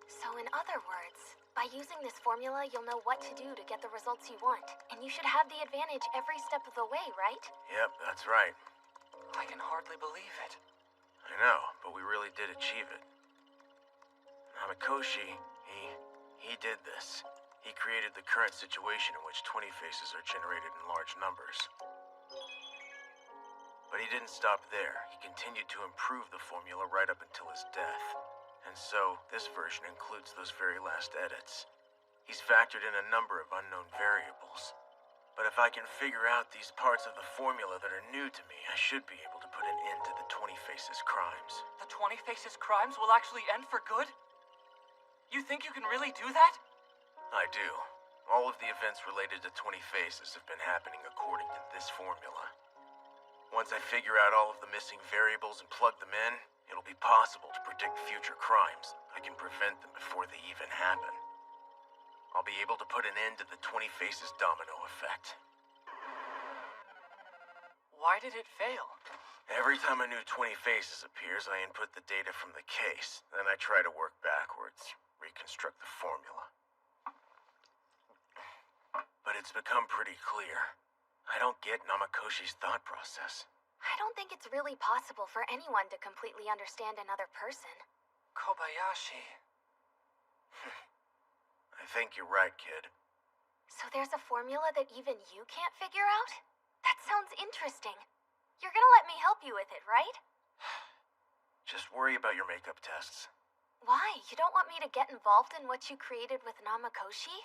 So in other words, by using this formula, you'll know what to do to get the results you want. And you should have the advantage every step of the way, right? Yep, that's right. I can hardly believe it. I know, but we really did achieve it. Namakoshi, he did this. He created the current situation in which 20 faces are generated in large numbers. But he didn't stop there. He continued to improve the formula right up until his death. And so, this version includes those very last edits. He's factored in a number of unknown variables. But if I can figure out these parts of the formula that are new to me, I should be able to put an end to the 20 Faces crimes. The 20 Faces crimes will actually end for good? You think you can really do that? I do. All of the events related to 20 Faces have been happening according to this formula. Once I figure out all of the missing variables and plug them in, it'll be possible to predict future crimes. I can prevent them before they even happen. I'll be able to put an end to the 20 Faces domino effect. Why did it fail? Every time a new 20 Faces appears, I input the data from the case. Then I try to work backwards, reconstruct the formula. But it's become pretty clear. I don't get Namakoshi's thought process. I don't think it's really possible for anyone to completely understand another person. Kobayashi. I think you're right, kid. So there's a formula that even you can't figure out? That sounds interesting. You're gonna let me help you with it, right? Just worry about your makeup tests. Why? You don't want me to get involved in what you created with Namakoshi?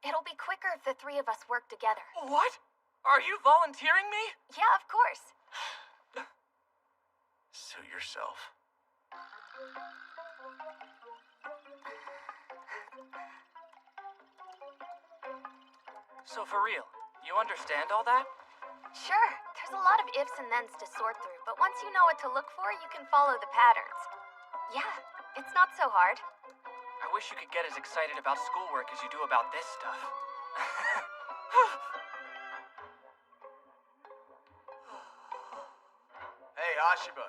It'll be quicker if the three of us work together. What? Are you volunteering me? Yeah, of course. Suit yourself. So for real, you understand all that? Sure. There's a lot of ifs and thens to sort through, but once you know what to look for, you can follow the patterns. Yeah, it's not so hard. I wish you could get as excited about schoolwork as you do about this stuff. Hey, Ashiba.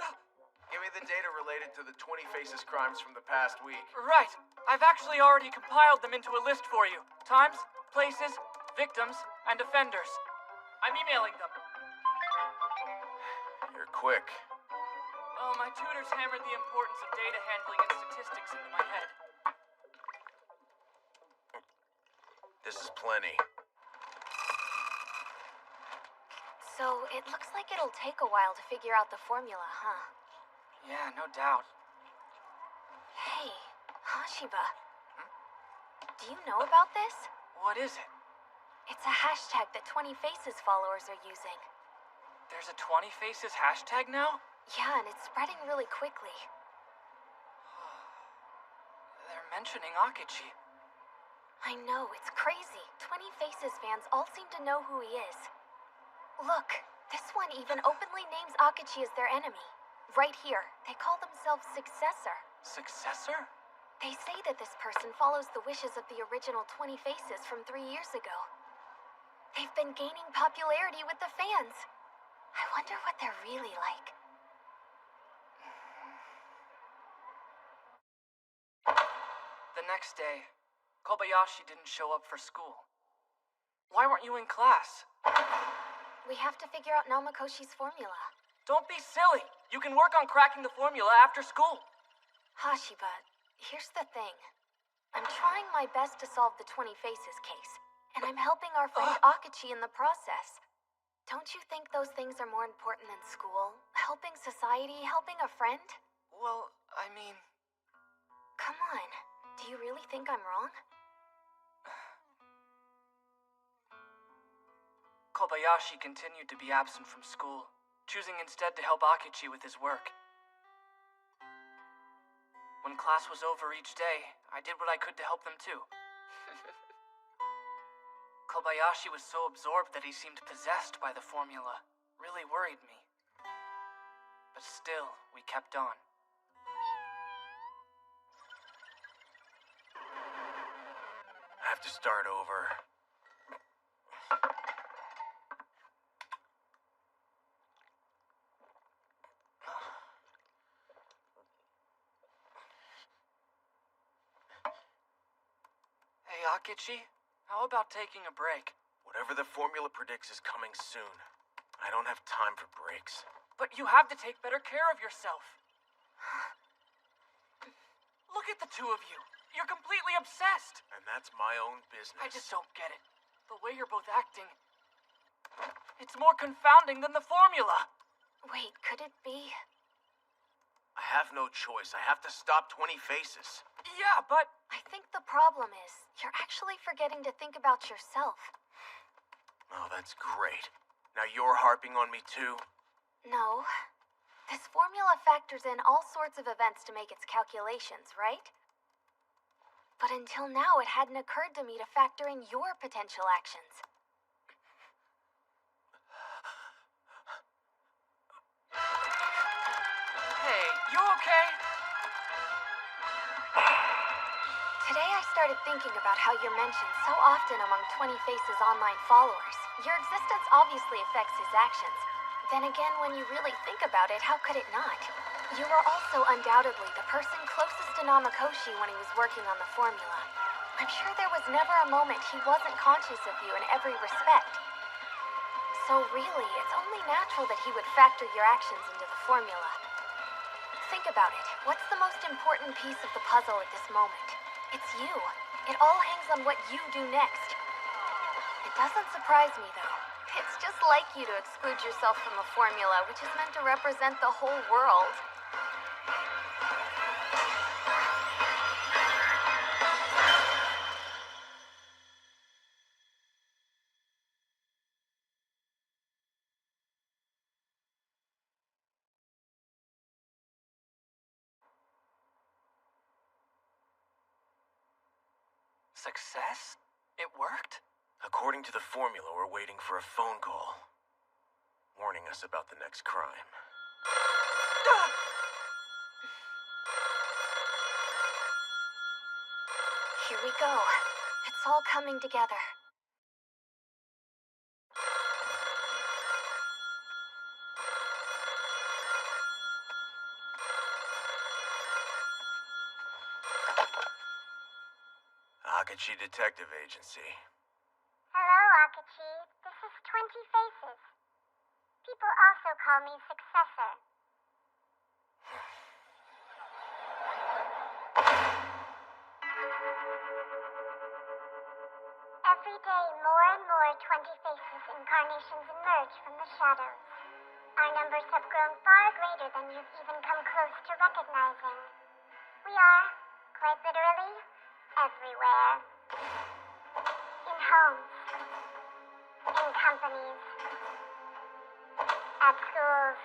Give me the data related to the 20 Faces crimes from the past week. Right. I've actually already compiled them into a list for you. Times, places, victims, and offenders. I'm emailing them. You're quick. Oh, my tutors hammered the importance of data handling and statistics into my head. This is plenty. So, it looks like it'll take a while to figure out the formula, huh? Yeah, no doubt. Hey, Hashiba. Do you know about this? What is it? It's a hashtag that 20 Faces followers are using. There's a 20 Faces hashtag now? Yeah, and it's spreading really quickly. They're mentioning Akechi. I know, it's crazy. 20 Faces fans all seem to know who he is. Look, this one even openly names Akechi as their enemy. Right here, they call themselves Successor. Successor? They say that this person follows the wishes of the original 20 Faces from 3 years ago. They've been gaining popularity with the fans. I wonder what they're really like. The next day, Kobayashi didn't show up for school. Why weren't you in class? We have to figure out Namakoshi's formula. Don't be silly. You can work on cracking the formula after school. Hashiba, here's the thing. I'm trying my best to solve the 20 Faces case, and I'm helping our friend Akechi in the process. Don't you think those things are more important than school? Helping society, helping a friend? Well, I mean... Come on. Do you really think I'm wrong? Kobayashi continued to be absent from school, choosing instead to help Akechi with his work. When class was over each day, I did what I could to help them too. Kobayashi was so absorbed that he seemed possessed by the formula. Really worried me. But still, we kept on. I have to start over. Akechi, how about taking a break? Whatever the formula predicts is coming soon. I don't have time for breaks. But you have to take better care of yourself. Look at the two of you. You're completely obsessed. And that's my own business. I just don't get it. The way you're both acting, it's more confounding than the formula. Wait, could it be? I have no choice. I have to stop 20 Faces. Yeah, but... I think the problem is, you're actually forgetting to think about yourself. Oh, that's great. Now you're harping on me too? No. This formula factors in all sorts of events to make its calculations, right? But until now, it hadn't occurred to me to factor in your potential actions. Hey, you okay? Today I started thinking about how you're mentioned so often among 20 Faces' online followers. Your existence obviously affects his actions. Then again, when you really think about it, how could it not? You were also undoubtedly the person closest to Namakoshi when he was working on the formula. I'm sure there was never a moment he wasn't conscious of you in every respect. So really, it's only natural that he would factor your actions into the formula. Think about it. What's the most important piece of the puzzle at this moment? It's you. It all hangs on what you do next. It doesn't surprise me, though. It's just like you to exclude yourself from a formula which is meant to represent the whole world. Success? It worked? According to the formula, we're waiting for a phone call, warning us about the next crime. Here we go. It's all coming together. Akachi Detective Agency. Hello, Akachi. This is 20 Faces. People also call me Successor. Every day, more and more 20 Faces incarnations emerge from the shadows. Our numbers have grown far greater than you've even come close to recognizing. We are, quite literally, everywhere. In homes. In companies. At schools.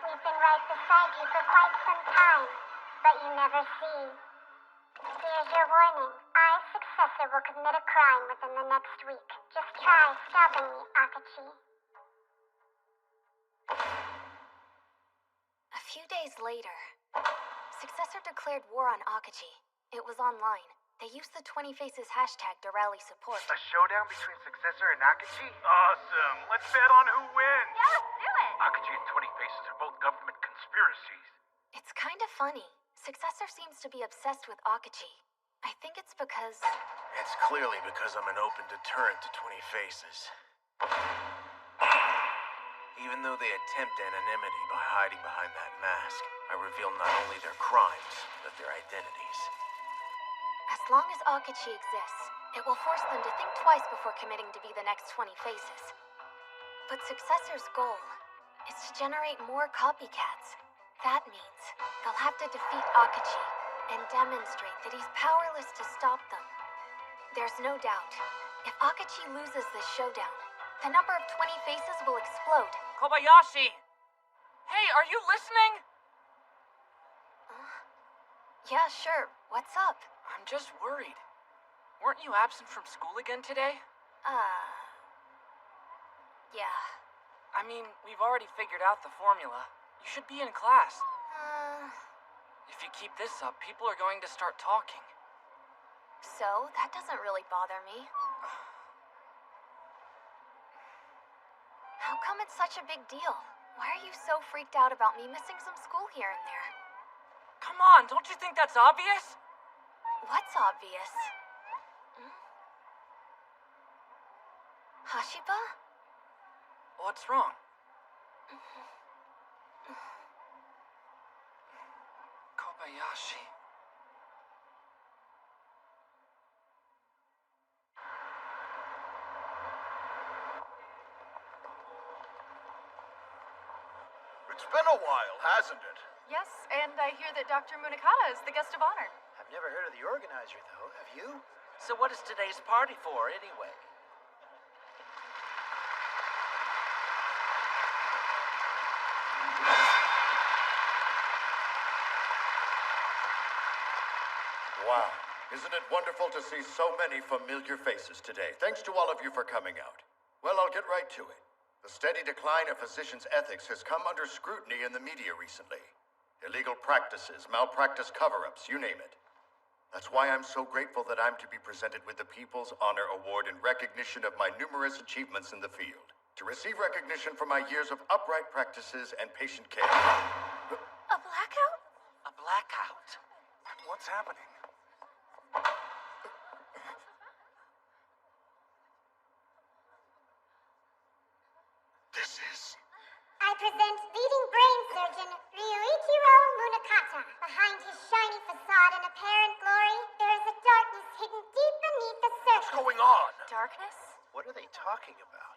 We've been right beside you for quite some time, but you never see. Here's your warning. I, Successor, will commit a crime within the next week. Just try stopping me, Akachi. A few days later, Successor declared war on Akachi. It was online. They used the 20 Faces hashtag to rally support. A showdown between Successor and Akachi? Awesome. Let's bet on who wins. Yeah, let's do it. Akachi and 20 Faces are both government conspiracies. It's kind of funny. Successor seems to be obsessed with Akachi. I think it's because... It's clearly because I'm an open deterrent to 20 Faces. Even though they attempt anonymity by hiding behind that mask, I reveal not only their crimes, but their identities. As long as Akachi exists, it will force them to think twice before committing to be the next 20 Faces. But Successor's goal is to generate more copycats. That means they'll have to defeat Akachi and demonstrate that he's powerless to stop them. There's no doubt, if Akachi loses this showdown, the number of 20 Faces will explode. Kobayashi! Hey, are you listening? Yeah, sure. What's up? I'm just worried. Weren't you absent from school again today? Yeah. I mean, we've already figured out the formula. You should be in class. If you keep this up, people are going to start talking. So, that doesn't really bother me. How come it's such a big deal? Why are you so freaked out about me missing some school here and there? Come on, don't you think that's obvious? What's obvious? Hashiba? What's wrong? Kobayashi. It's been a while, hasn't it? Yes, and I hear that Dr. Munakata is the guest of honor. I've never heard of the organizer, though. Have you? So what is today's party for, anyway? Wow. Isn't it wonderful to see so many familiar faces today? Thanks to all of you for coming out. Well, I'll get right to it. The steady decline of physicians' ethics has come under scrutiny in the media recently. Illegal practices, malpractice cover-ups, you name it. That's why I'm so grateful that I'm to be presented with the People's Honor Award in recognition of my numerous achievements in the field. To receive recognition for my years of upright practices and patient care. A blackout? A blackout? What's happening? This is... I present leading brain surgeon Ryuichiro Munakata. Behind his shiny facade and apparent glory, there is a darkness hidden deep beneath the surface. What's going on? Darkness? What are they talking about?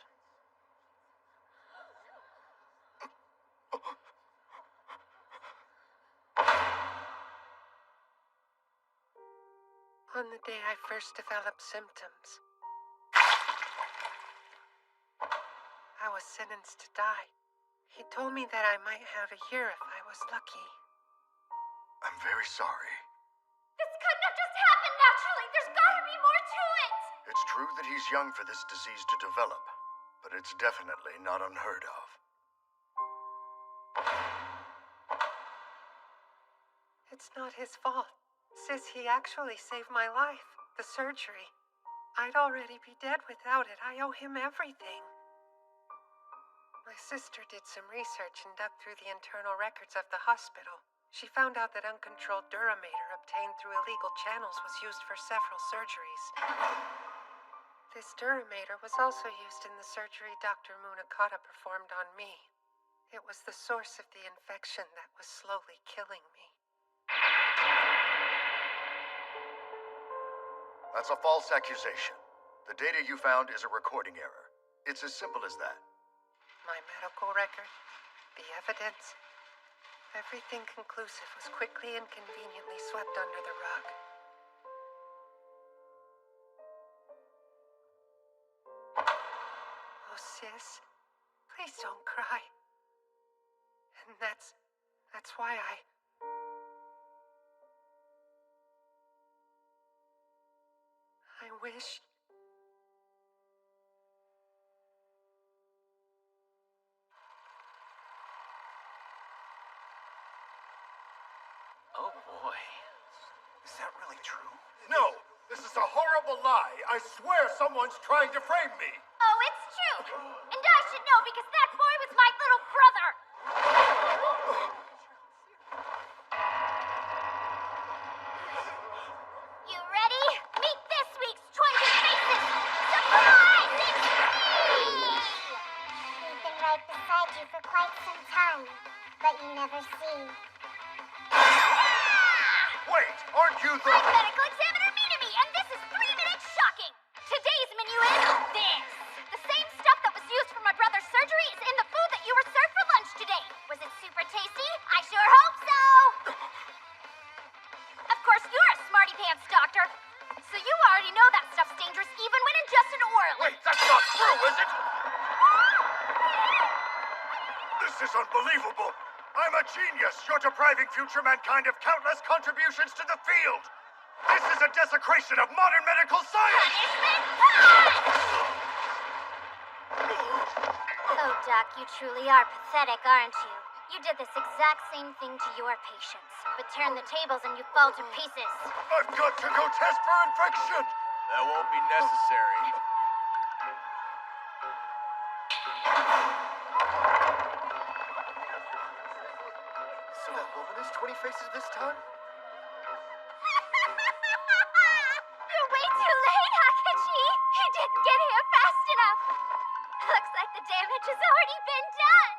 On the day I first developed symptoms, I was sentenced to die. He told me that I might have a year if I was lucky. I'm very sorry. This couldn't have just happened naturally. There's gotta be more to it. It's true that he's young for this disease to develop, but it's definitely not unheard of. It's not his fault. Sis, he actually saved my life. The surgery. I'd already be dead without it. I owe him everything. My sister did some research and dug through the internal records of the hospital. She found out that uncontrolled duramater obtained through illegal channels was used for several surgeries. This duramater was also used in the surgery Dr. Munakata performed on me. It was the source of the infection that was slowly killing me. That's a false accusation. The data you found is a recording error. It's as simple as that. My medical record, the evidence, everything conclusive was quickly and conveniently swept under the rug. Oh, sis, please don't cry. And that's why I wish... Oh boy. Is that really true? No! This is a horrible lie! I swear someone's trying to frame me! Oh, it's true. And I should know because that boy was my little brother. You ready? Meet this week's 20 faces. Surprise! It's me! We've been right beside you for quite some time, but you never see. Wait! Aren't you the... I'm medical examiner Minami, and this is 3 Minutes Shocking. Today's menu is this. The same stuff that was used for my brother's surgery is in the food that you were served for lunch today. Was it super tasty? I sure hope so. Of course, you're a smarty pants doctor, so you already know that stuff's dangerous even when ingested orally. Wait, that's not true, is it? This is unbelievable! I'm a genius! You're depriving future mankind of countless contributions to the field! This is a desecration of modern medical science! Oh, Doc, you truly are pathetic, aren't you? You did this exact same thing to your patients, but turn the tables and you fall to pieces. I've got to go test for infection! That won't be necessary. So that woman is 20 faces this time? You're way too late, Hakichi! He didn't get here fast enough! half. Looks like the damage has already been done.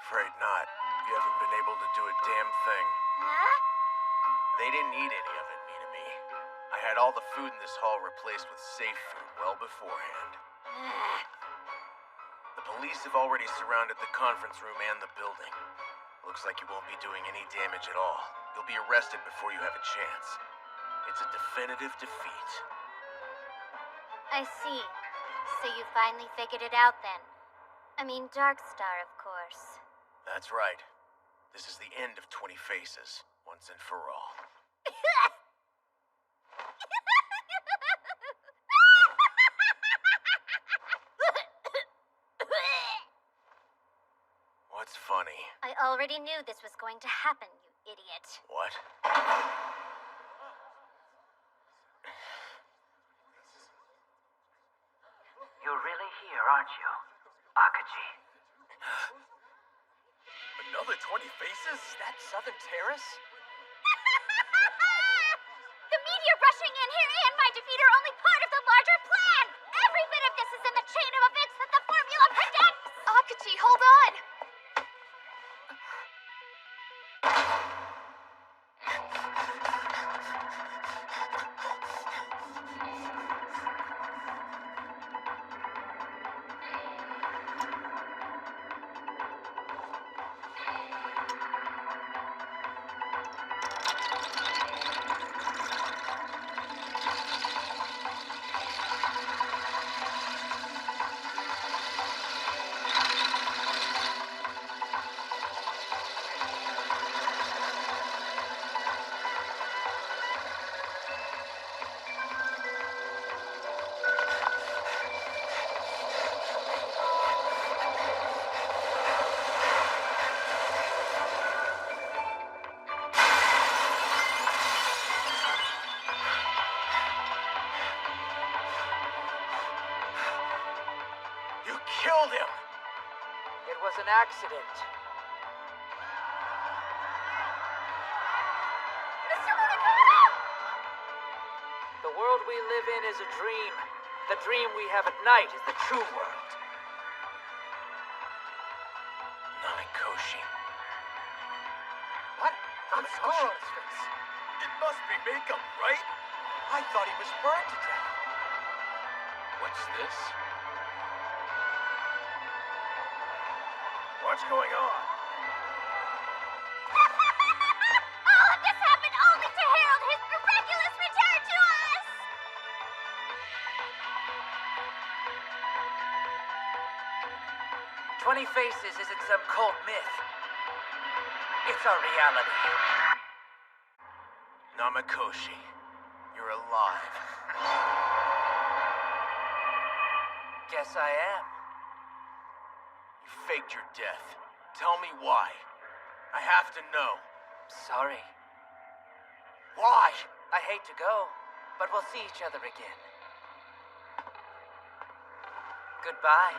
Afraid not. You haven't been able to do a damn thing. Huh? They didn't eat any of it, Minami. I had all the food in this hall replaced with safe food well beforehand. The police have already surrounded the conference room and the building. Looks like you won't be doing any damage at all. You'll be arrested before you have a chance. It's a definitive defeat. I see. So you finally figured it out then. I mean, Darkstar, of course. That's right. This is the end of 20 Faces, once and for all. What's funny? I already knew this was going to happen, you idiot. What? You're really here, aren't you, Akaji? Another 20 Faces? That Southern Terrace? The meteor rushing in here and my defeat are only part of the larger plan! Every bit of this is in the chain of events that the formula predicts! Akaji, hold on! Killed him! It was an accident. Mr. Munakata! The world we live in is a dream. The dream we have at night is the true world. Namikoshi. What? Not a scar on his face. It must be makeup, right? I thought he was burned to death. What's this? What's going on? All of this happened only to herald his miraculous return to us! 20 Faces isn't some cult myth. It's our reality. Namikoshi, you're alive. Guess I am. You faked your death. Tell me why. I have to know. Sorry. Why? I hate to go, but we'll see each other again. Goodbye,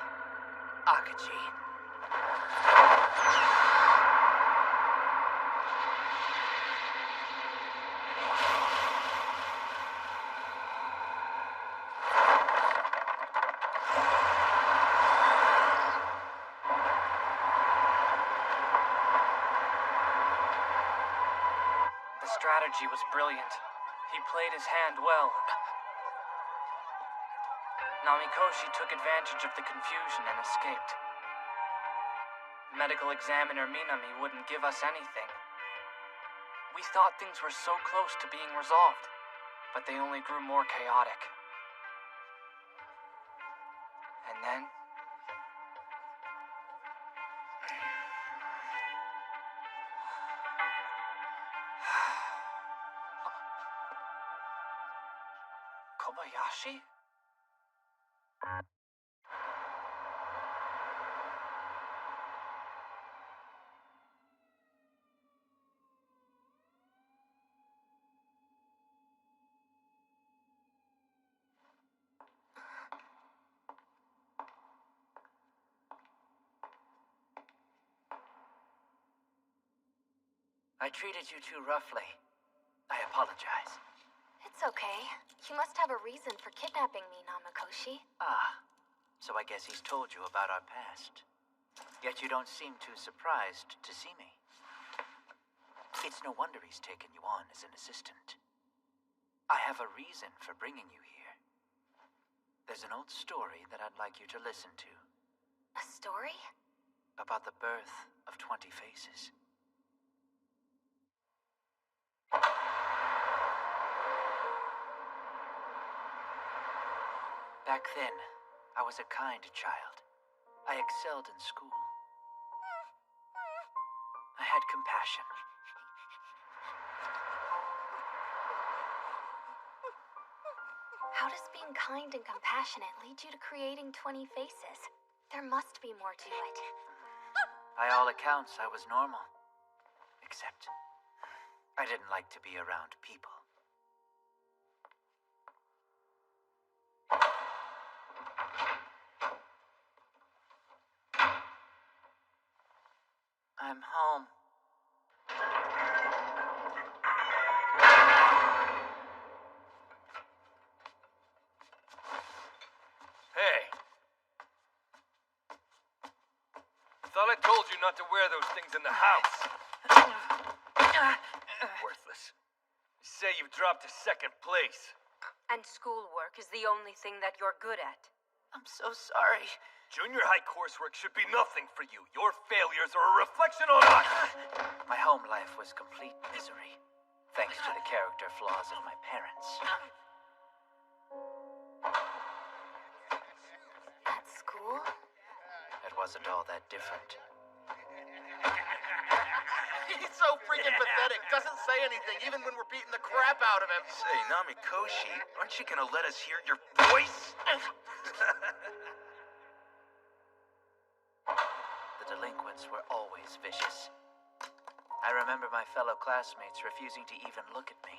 Akaji. The strategy was brilliant. He played his hand well. Namikoshi took advantage of the confusion and escaped. Medical examiner Minami wouldn't give us anything. We thought things were so close to being resolved, but they only grew more chaotic. And then... Kobayashi? I treated you too roughly. I apologize. It's okay. You must have a reason for kidnapping me, Namikoshi. Ah, so I guess he's told you about our past. Yet you don't seem too surprised to see me. It's no wonder he's taken you on as an assistant. I have a reason for bringing you here. There's an old story that I'd like you to listen to. A story? About the birth of 20 Faces. Back then, I was a kind child. I excelled in school. I had compassion. How does being kind and compassionate lead you to creating 20 faces? There must be more to it. By all accounts, I was normal. Except, I didn't like to be around people. I'm home. Hey. Thought I told you not to wear those things in the house. Worthless. You say you've dropped to second place. And schoolwork is the only thing that you're good at. I'm so sorry. Junior high coursework should be nothing for you. Your failures are a reflection on us. My home life was complete misery, thanks to the character flaws of my parents. At school? It wasn't all that different. He's so freaking pathetic. Doesn't say anything, even when we're beating the crap out of him. Say, Namikoshi, aren't you gonna let us hear your voice? The delinquents were always vicious. I remember my fellow classmates refusing to even look at me.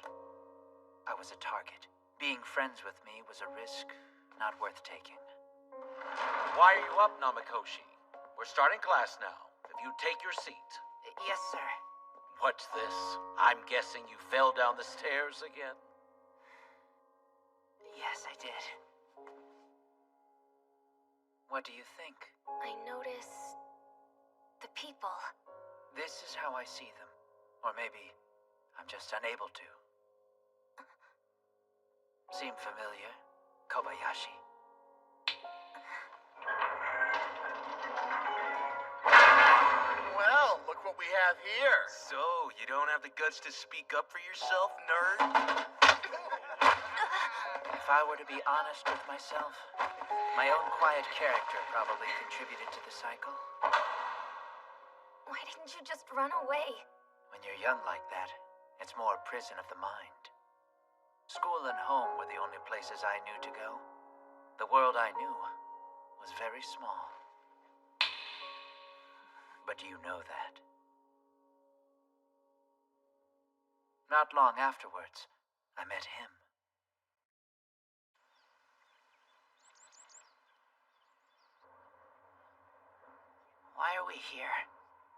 I was a target. Being friends with me was a risk not worth taking. Why are you up, Namikoshi? We're starting class now. If you take your seat. Yes, sir. What's this? I'm guessing you fell down the stairs again? Yes, I did. What do you think? I notice the people. This is how I see them. Or maybe I'm just unable to. Seem familiar, Kobayashi? Well, look what we have here. So, you don't have the guts to speak up for yourself, nerd? If I were to be honest with myself, my own quiet character probably contributed to the cycle. Why didn't you just run away? When you're young like that, it's more a prison of the mind. School and home were the only places I knew to go. The world I knew was very small. But do you know that? Not long afterwards, I met him. Why are we here?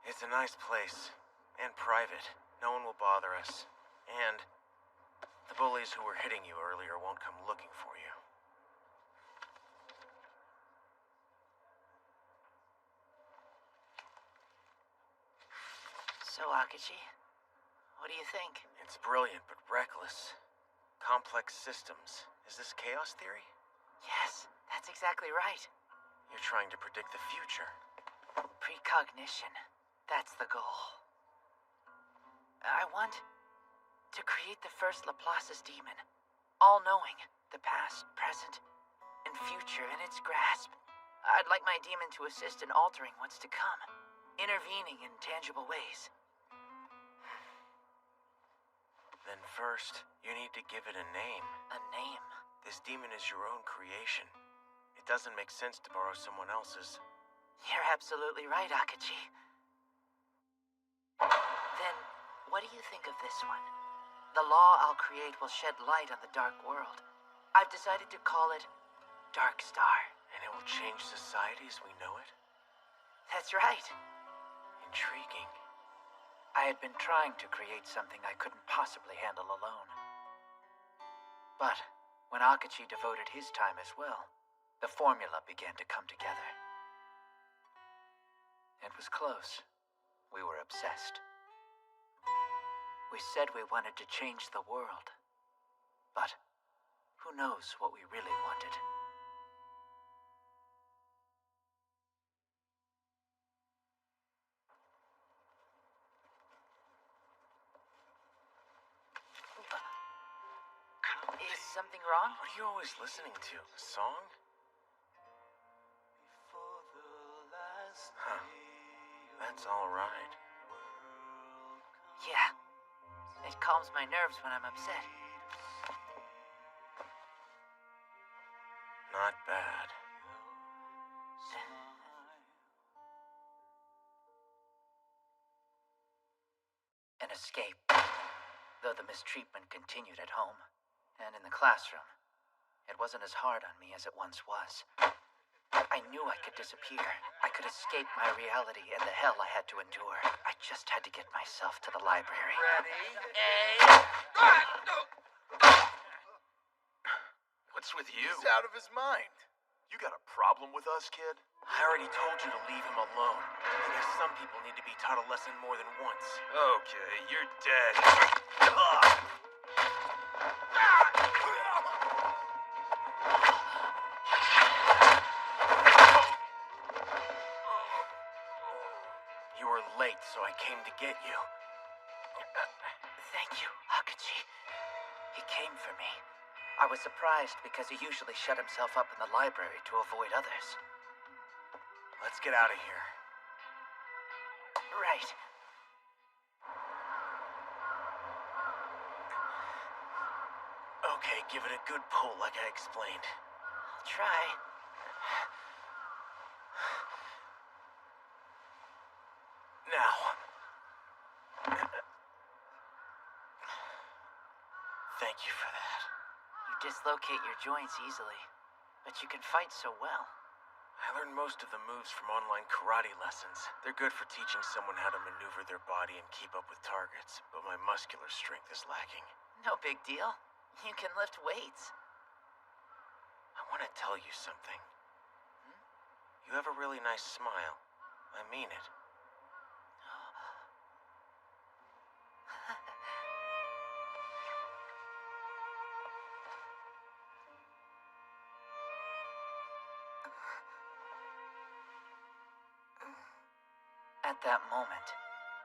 It's a nice place. And private. No one will bother us. And the bullies who were hitting you earlier won't come looking for you. So, Akachi, what do you think? It's brilliant, but reckless. Complex systems. Is this chaos theory? Yes, that's exactly right. You're trying to predict the future. Precognition. That's the goal. I want to create the first Laplace's demon. All-knowing. The past, present, and future in its grasp. I'd like my demon to assist in altering what's to come. Intervening in tangible ways. Then first, you need to give it a name. A name? This demon is your own creation. It doesn't make sense to borrow someone else's. You're absolutely right, Akachi. Then, what do you think of this one? The law I'll create will shed light on the dark world. I've decided to call it Dark Star. And it will change society as we know it? That's right. Intriguing. I had been trying to create something I couldn't possibly handle alone. But when Akachi devoted his time as well, The formula began to come together. It was close. We were obsessed. We said we wanted to change the world. But who knows what we really wanted? Is something wrong? What are you always listening to? A song? Huh. That's all right. Yeah. It calms my nerves when I'm upset. Not bad. An escape. Though the mistreatment continued at home and in the classroom, it wasn't as hard on me as it once was. I knew I could disappear. I could escape my reality and the hell I had to endure. I just had to get myself to the library. What's with you? He's out of his mind. You got a problem with us, kid? I already told you to leave him alone. I guess some people need to be taught a lesson more than once. Okay, you're dead. You were late, so I came to get you. Thank you, Akachi. He came for me. I was surprised because he usually shut himself up in the library to avoid others. Let's get out of here. Right. Okay, give it a good pull like I explained. I'll try. Now. Thank you for that. You dislocate your joints easily, but you can fight so well. I learned most of the moves from online karate lessons. They're good for teaching someone how to maneuver their body and keep up with targets, but my muscular strength is lacking. No big deal. You can lift weights. I want to tell you something. You have a really nice smile. I mean it. At that moment,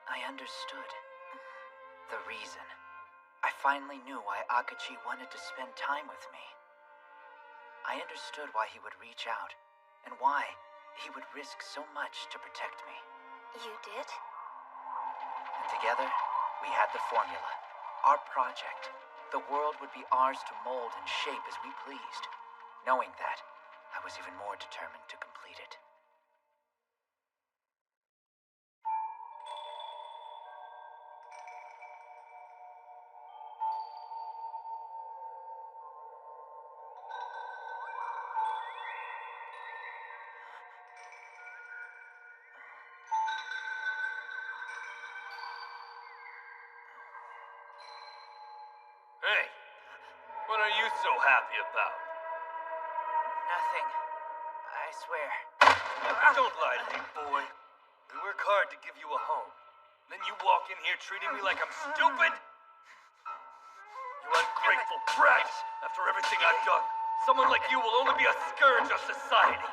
I understood. The reason. I finally knew why Akachi wanted to spend time with me. I understood why he would reach out, and why he would risk so much to protect me. You did? And together, we had the formula. Our project. The world would be ours to mold and shape as we pleased. Knowing that, I was even more determined to complete it. Hey, what are you so happy about? Nothing. I swear. Don't lie to me, boy. We work hard to give you a home. Then you walk in here treating me like I'm stupid? You ungrateful brat! After everything I've done, someone like you will only be a scourge of society.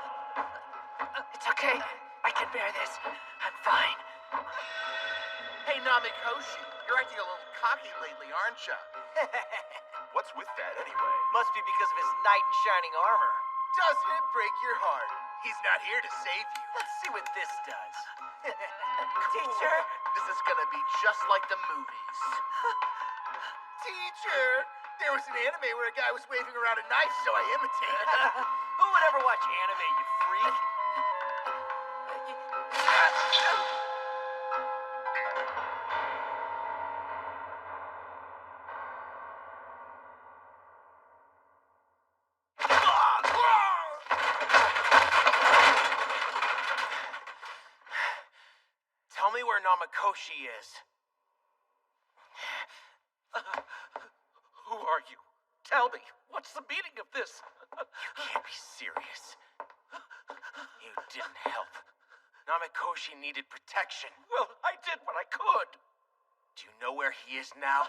It's okay. I can bear this. I'm fine. Hey, Namikoshi, you're acting a little cocky lately, aren't you? What's with that, anyway? Must be because of his knight in shining armor. Doesn't it break your heart? He's not here to save you. Let's see what this does. Teacher, this is gonna be just like the movies. Teacher, there was an anime where a guy was waving around a knife, so I imitated. Who would ever watch anime, you freak? Tell me where Namikoshi is. Who are you? Tell me, what's the meaning of this? You can't be serious. You didn't help. Namikoshi needed protection. Well, I did what I could. Do you know where he is now?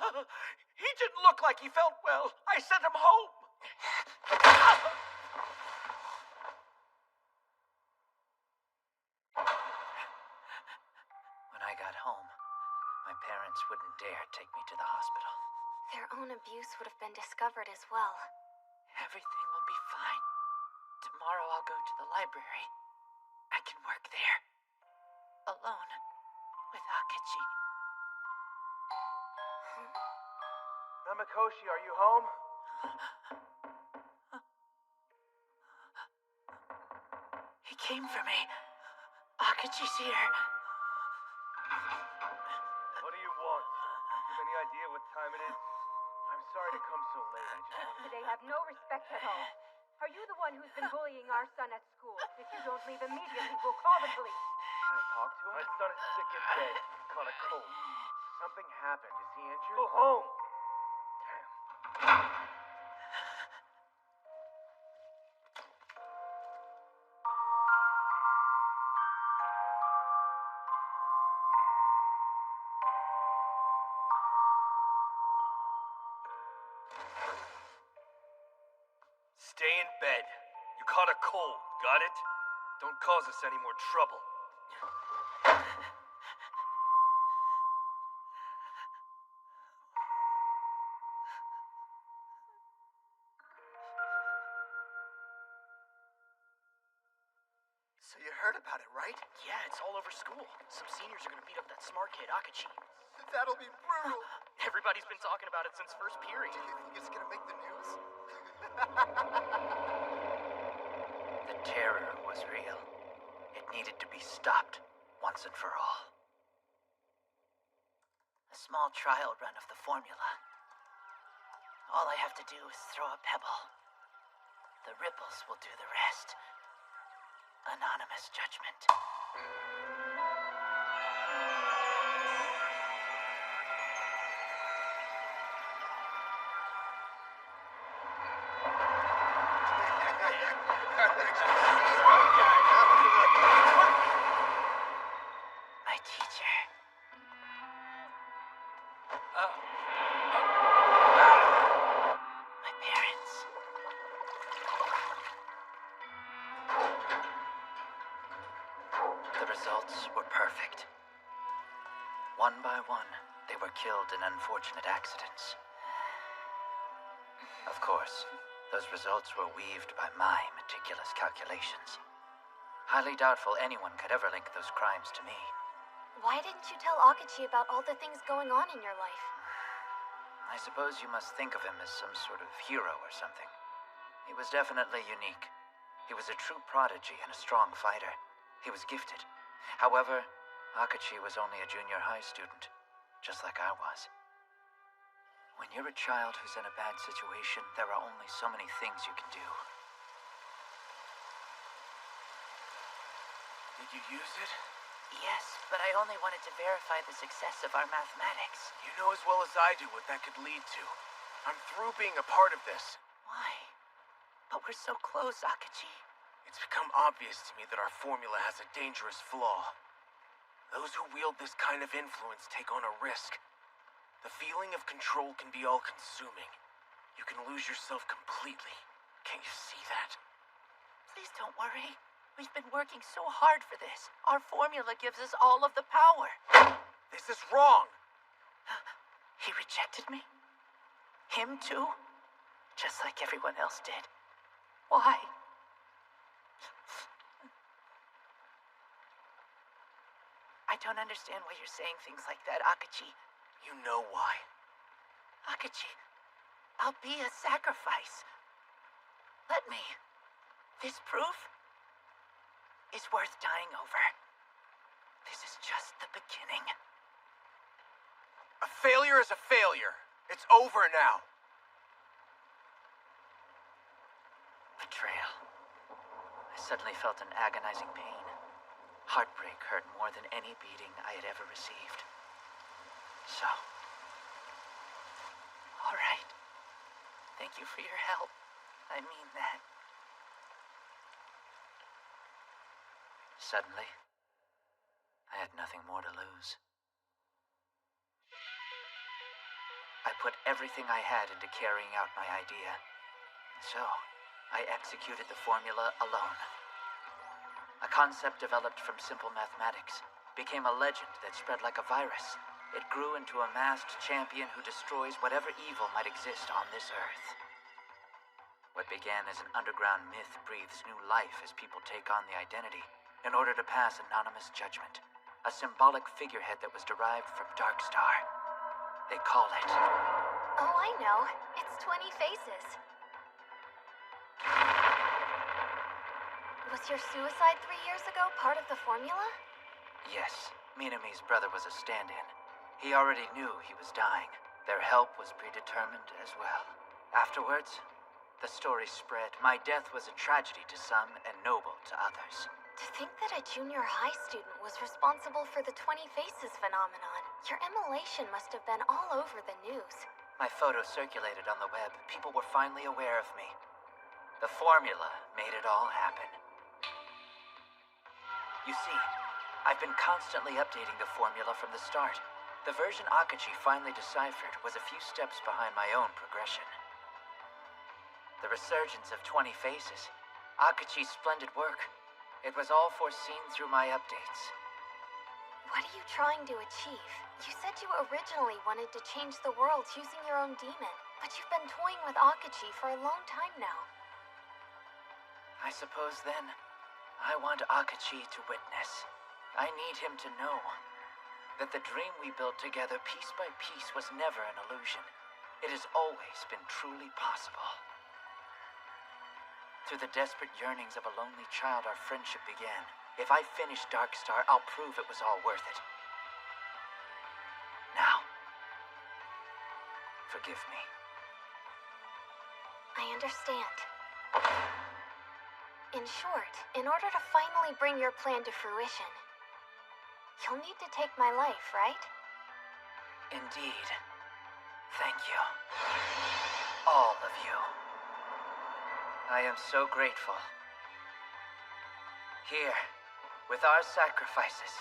He didn't look like he felt well. I sent him home. When I got home, my parents wouldn't dare take me to the hospital. Their own abuse would have been discovered as well. Everything will be fine. Tomorrow I'll go to the library. I can work there. Alone. With Akechi. Namikoshi, are you home? He came for me. Akechi's here. What do you want? Do you have any idea what time it is? I'm sorry to come so late. They have no respect at all. Are you the one who's been bullying our son at school? If you don't leave immediately, we'll call the police. Can I talk to him? My son is sick in bed. Caught a cold. Something happened. Is he injured? Go home. Stay in bed. You caught a cold, got it? Don't cause us any more trouble. So you heard about it, right? Yeah, it's all over school. Some seniors are gonna beat up that smart kid, Akechi. That'll be brutal. Everybody's been talking about it since first period. Do you think it's gonna make the news? The terror was real. It needed to be stopped, once and for all. A small trial run of the formula. All I have to do is throw a pebble. The ripples will do the rest. Anonymous judgment. My teacher. My parents. The results were perfect. One by one, they were killed in unfortunate accidents. Of course, those results were weaved by my meticulous calculations. Highly doubtful anyone could ever link those crimes to me. Why didn't you tell Akechi about all the things going on in your life? I suppose you must think of him as some sort of hero or something. He was definitely unique. He was a true prodigy and a strong fighter. He was gifted. However, Akechi was only a junior high student, just like I was. When you're a child who's in a bad situation, there are only so many things you can do. Did you use it? Yes, but I only wanted to verify the success of our mathematics. You know as well as I do what that could lead to. I'm through being a part of this. Why? But we're so close, Akechi. It's become obvious to me that our formula has a dangerous flaw. Those who wield this kind of influence take on a risk. The feeling of control can be all-consuming. You can lose yourself completely. Can't you see that? Please don't worry. We've been working so hard for this. Our formula gives us all of the power. This is wrong. He rejected me? Him too? Just like everyone else did. Why? I don't understand why you're saying things like that, Akechi. You know why. Akechi, I'll be a sacrifice. Let me. This proof is worth dying over. This is just the beginning. A failure is a failure. It's over now. Betrayal. I suddenly felt an agonizing pain. Heartbreak hurt more than any beating I had ever received. So, all right. Thank you for your help. I mean that. Suddenly, I had nothing more to lose. I put everything I had into carrying out my idea. And so, I executed the formula alone. A concept developed from simple mathematics became a legend that spread like a virus. It grew into a masked champion who destroys whatever evil might exist on this earth. What began as an underground myth breathes new life as people take on the identity in order to pass anonymous judgment. A symbolic figurehead that was derived from Darkstar. They call it... Oh, I know. It's 20 Faces. Was your suicide 3 years ago part of the formula? Yes. Minami's brother was a stand-in. He already knew he was dying. Their help was predetermined as well. Afterwards, the story spread. My death was a tragedy to some and noble to others. To think that a junior high student was responsible for the 20 Faces phenomenon. Your immolation must have been all over the news. My photo circulated on the web. People were finally aware of me. The formula made it all happen. You see, I've been constantly updating the formula from the start. The version Akachi finally deciphered was a few steps behind my own progression. The resurgence of 20 Faces, Akachi's splendid work, it was all foreseen through my updates. What are you trying to achieve? You said you originally wanted to change the world using your own demon, but you've been toying with Akachi for a long time now. I suppose then, I want Akachi to witness. I need him to know that the dream we built together piece by piece was never an illusion. It has always been truly possible. Through the desperate yearnings of a lonely child, our friendship began. If I finish Darkstar, I'll prove it was all worth it. Now, forgive me. I understand. In short, in order to finally bring your plan to fruition, you'll need to take my life, right? Indeed. Thank you. All of you. I am so grateful. Here, with our sacrifices,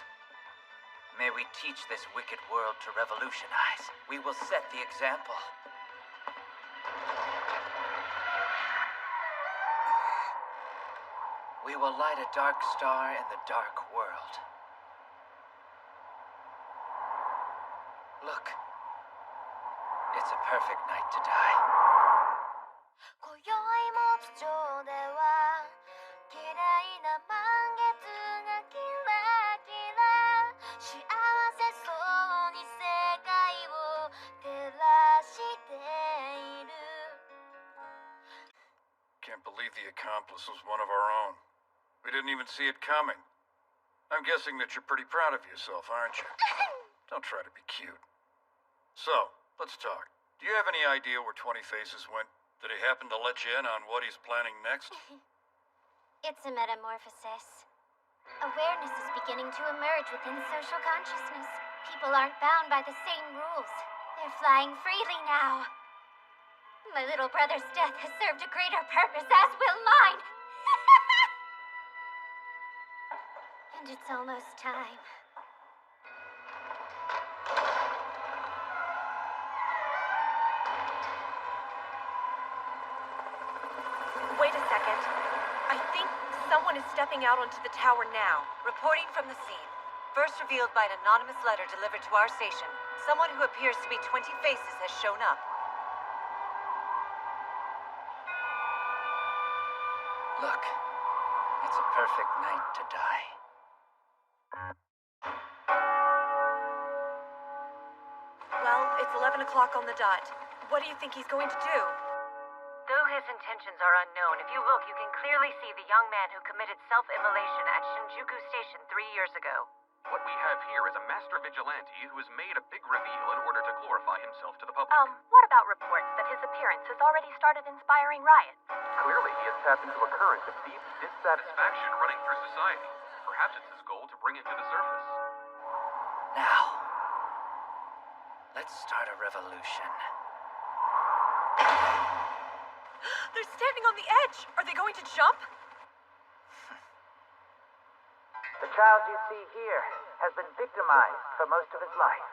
may we teach this wicked world to revolutionize. We will set the example. We will light a dark star in the dark world. Look, it's a perfect night to die. 今宵も地上では綺麗な満月がキラキラ幸せそうに世界を照らしている Can't believe the accomplice was one of our own. We didn't even see it coming. I'm guessing that you're pretty proud of yourself, aren't you? Don't try to be cute. So, let's talk. Do you have any idea where 20 Faces went? Did he happen to let you in on what he's planning next? It's a metamorphosis. Awareness is beginning to emerge within social consciousness. People aren't bound by the same rules. They're flying freely now. My little brother's death has served a greater purpose, as will mine. And it's almost time. Wait a second. I think someone is stepping out onto the tower now. Reporting from the scene. First revealed by an anonymous letter delivered to our station. Someone who appears to be 20 Faces has shown up. Look, it's a perfect night to die. Well, it's 11 o'clock on the dot. What do you think he's going to do? Though his intentions are unknown, if you look, you can clearly see the young man who committed self-immolation at Shinjuku Station 3 years ago. What we have here is a master vigilante who has made a big reveal in order to glorify himself to the public. What about reports that his appearance has already started inspiring riots? Clearly, he has tapped into a current of deep dissatisfaction running through society. Perhaps it's his goal to bring it to the surface. Now, let's start a revolution. They're standing on the edge. Are they going to jump? The child you see here has been victimized for most of his life.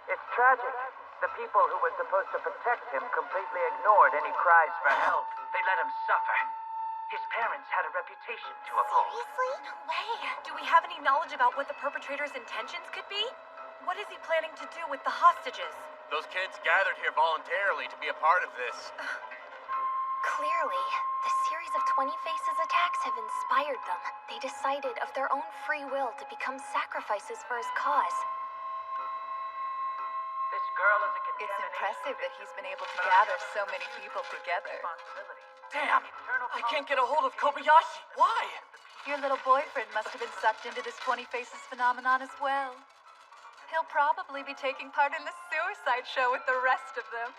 It's tragic. The people who were supposed to protect him completely ignored any cries for help. They let him suffer. His parents had a reputation to uphold. Seriously? No way. Do we have any knowledge about what the perpetrator's intentions could be? What is he planning to do with the hostages? Those kids gathered here voluntarily to be a part of this. Clearly, the series of 20 Faces attacks have inspired them. They decided of their own free will to become sacrifices for his cause. This girl is a It's impressive that he's been able to gather so many people together. Damn! I can't get a hold of Kobayashi. Why? Your little boyfriend must have been sucked into this 20 Faces phenomenon as well. He'll probably be taking part in the suicide show with the rest of them.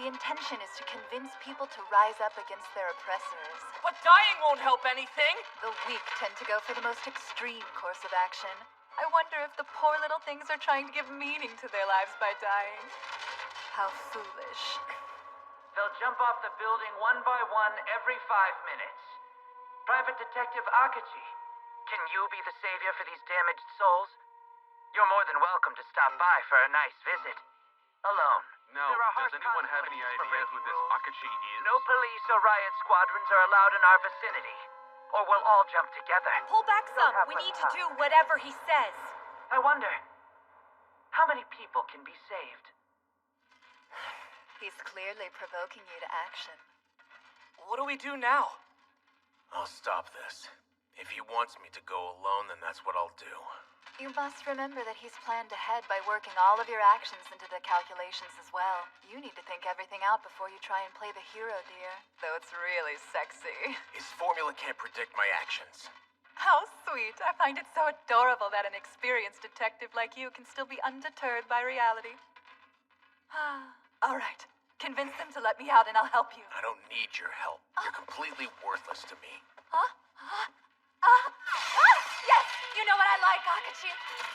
The intention is to convince people to rise up against their oppressors. But dying won't help anything. The weak tend to go for the most extreme course of action. I wonder if the poor little things are trying to give meaning to their lives by dying. How foolish. They'll jump off the building one by one every 5 minutes. Private Detective Akachi, can you be the savior for these damaged souls? You're more than welcome to stop by for a nice visit. Alone. Now, does anyone have any idea who this Akachi is? No police or riot squadrons are allowed in our vicinity. Or we'll all jump together. Pull back some. We need to do whatever he says. I wonder, how many people can be saved? He's clearly provoking you to action. What do we do now? I'll stop this. If he wants me to go alone, then that's what I'll do. You must remember that he's planned ahead by working all of your actions into the calculations as well. You need to think everything out before you try and play the hero, dear. Though it's really sexy. His formula can't predict my actions. How sweet. I find it so adorable that an experienced detective like you can still be undeterred by reality. All right. Convince them to let me out and I'll help you. I don't need your help. You're completely worthless to me. Yes! You know what I like, Akachi.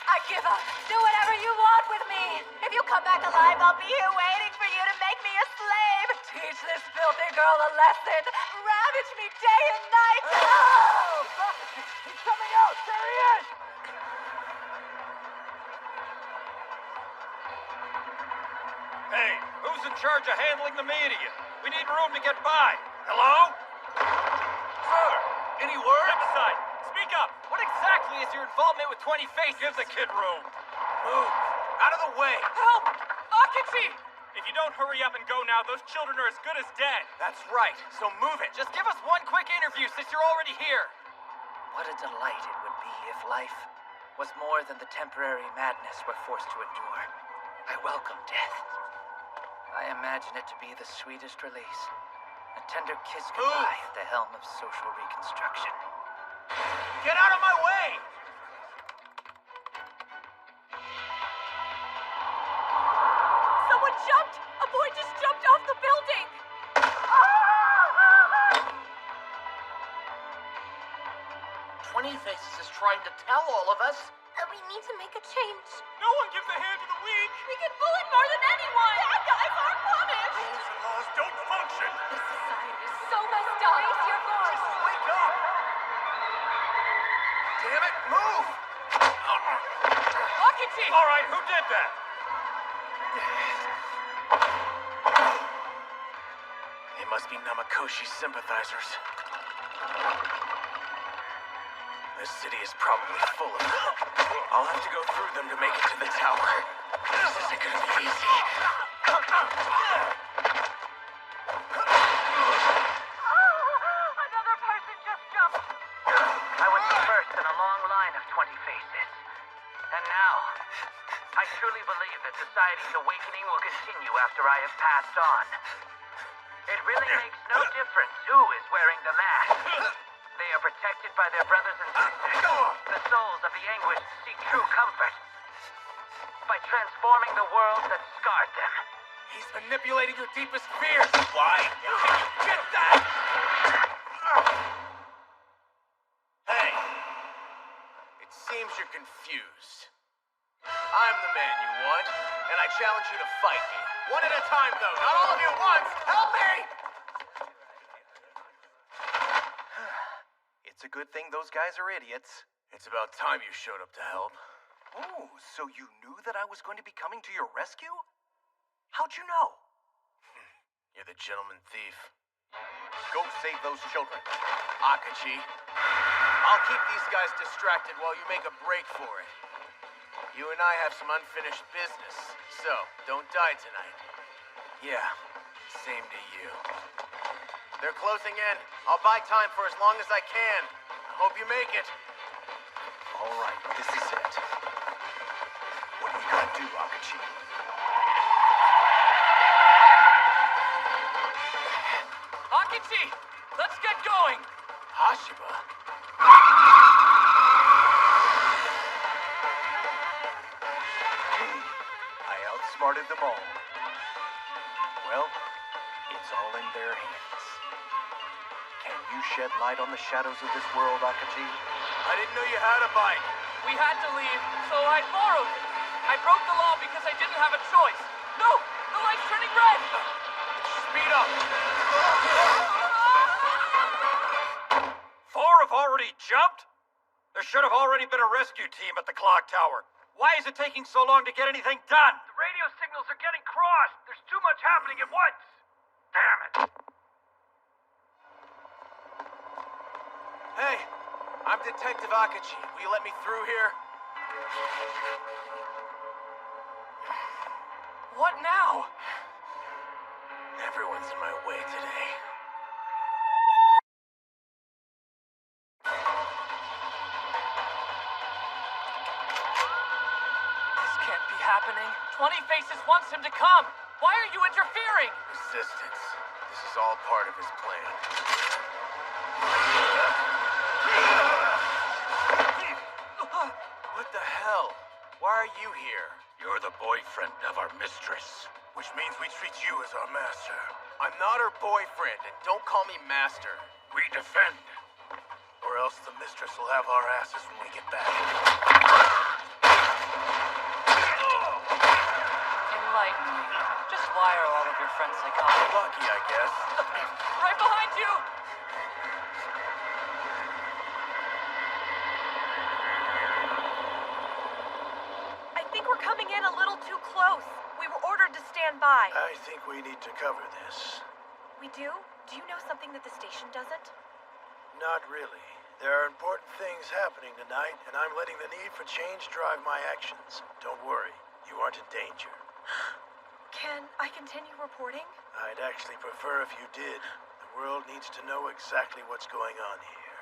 I give up. Do whatever you want with me. If you come back alive, I'll be here waiting for you to make me a slave. Teach this filthy girl a lesson. Ravage me day and night. He's coming out! There he is! Hey, who's in charge of handling the media? We need room to get by. Hello? Sir, any word? Step aside. Speak up. What exactly is your involvement with 20 Faces? Give the kid room. Move. Out of the way. Help! Akachi! If you don't hurry up and go now, those children are as good as dead. That's right. So move it. Just give us one quick interview since you're already here. What a delight it would be if life was more than the temporary madness we're forced to endure. I welcome death. I imagine it to be the sweetest release. A tender kiss goodbye at the helm of social reconstruction. Get out of my way! Someone jumped! A boy just jumped off the building! 20 Faces is trying to tell all of us. We need to make a change. No one gives a hand to the weak. We get bullied more than anyone. Bad guys aren't punished. Rules and laws don't function. This society is so messed up. Raise your voice. Wake up! Damn it, move! Akachi! All right, who did that? It must be Namakoshi's sympathizers. This city is probably full of them. I'll have to go through them to make it to the tower. This isn't gonna be easy. Another person just jumped. I was the first in a long line of 20 Faces. And now, I truly believe that society's awakening will continue after I have passed on. It really makes no difference who is wearing the mask. They are protected by their brothers and sisters. The souls of the anguished seek true comfort by transforming the world that scarred them. He's manipulating your deepest fears. Why? Can you get that? Hey. It seems you're confused. I'm the man you want, and I challenge you to fight me. One at a time, though. Not all of you at once. Help me! It's a good thing those guys are idiots. It's about time you showed up to help. Oh, so you knew that I was going to be coming to your rescue? How'd you know? You're the gentleman thief. Go save those children. Akachi, I'll keep these guys distracted while you make a break for it. You and I have some unfinished business, so don't die tonight. Yeah, same to you. They're closing in. I'll buy time for as long as I can. I hope you make it. All right, this is it. What are you gonna do, Akachi? Akachi, let's get going. Hashiba? I outsmarted them all. Well, it's all in their hands. Can you shed light on the shadows of this world, Akachi? I didn't know you had a bike. We had to leave, so I borrowed it. I broke the law because I didn't have a choice. No! The light's turning red! Speed up! 4 have already jumped? There should have already been a rescue team at the clock tower. Why is it taking so long to get anything done? The radio signals are getting crossed. There's too much happening at once. Damn it. Hey, I'm Detective Akachi. Will you let me through here? What now? Everyone's in my way today. This can't be happening. 20 Faces wants him to come. Why are you interfering? Resistance. This is all part of his plan. What the hell? Why are you here? You're the boyfriend of our mistress. Which means we treat you as our master. I'm not her boyfriend, and don't call me master. We defend. Or else the mistress will have our asses when we get back. Enlighten me. Just why are all of your friends psychotic? Lucky, I guess. Right behind you! I think we're coming in a little too close. We were ordered to stand by. I think we need to cover this. We do? Do you know something that the station doesn't? Not really. There are important things happening tonight, and I'm letting the need for change drive my actions. Don't worry, you aren't in danger. Can I continue reporting? I'd actually prefer if you did. The world needs to know exactly what's going on here.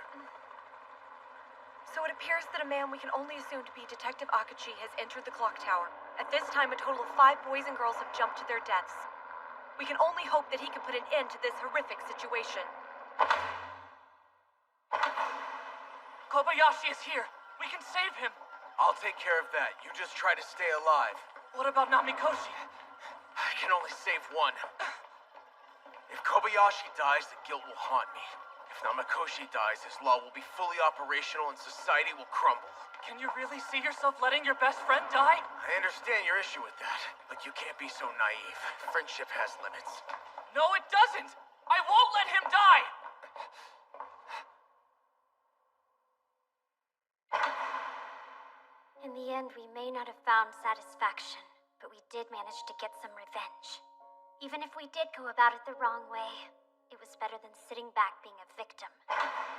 So it appears that a man we can only assume to be Detective Akachi has entered the clock tower. At this time, a total of 5 boys and girls have jumped to their deaths. We can only hope that he can put an end to this horrific situation. Kobayashi is here. We can save him. I'll take care of that. You just try to stay alive. What about Namikoshi? I can only save one. If Kobayashi dies, the guilt will haunt me. If Namikoshi dies, his law will be fully operational and society will crumble. Can you really see yourself letting your best friend die? I understand your issue with that, but you can't be so naive. Friendship has limits. No, it doesn't! I won't let him die! In the end, we may not have found satisfaction, but we did manage to get some revenge. Even if we did go about it the wrong way, it was better than sitting back being a victim.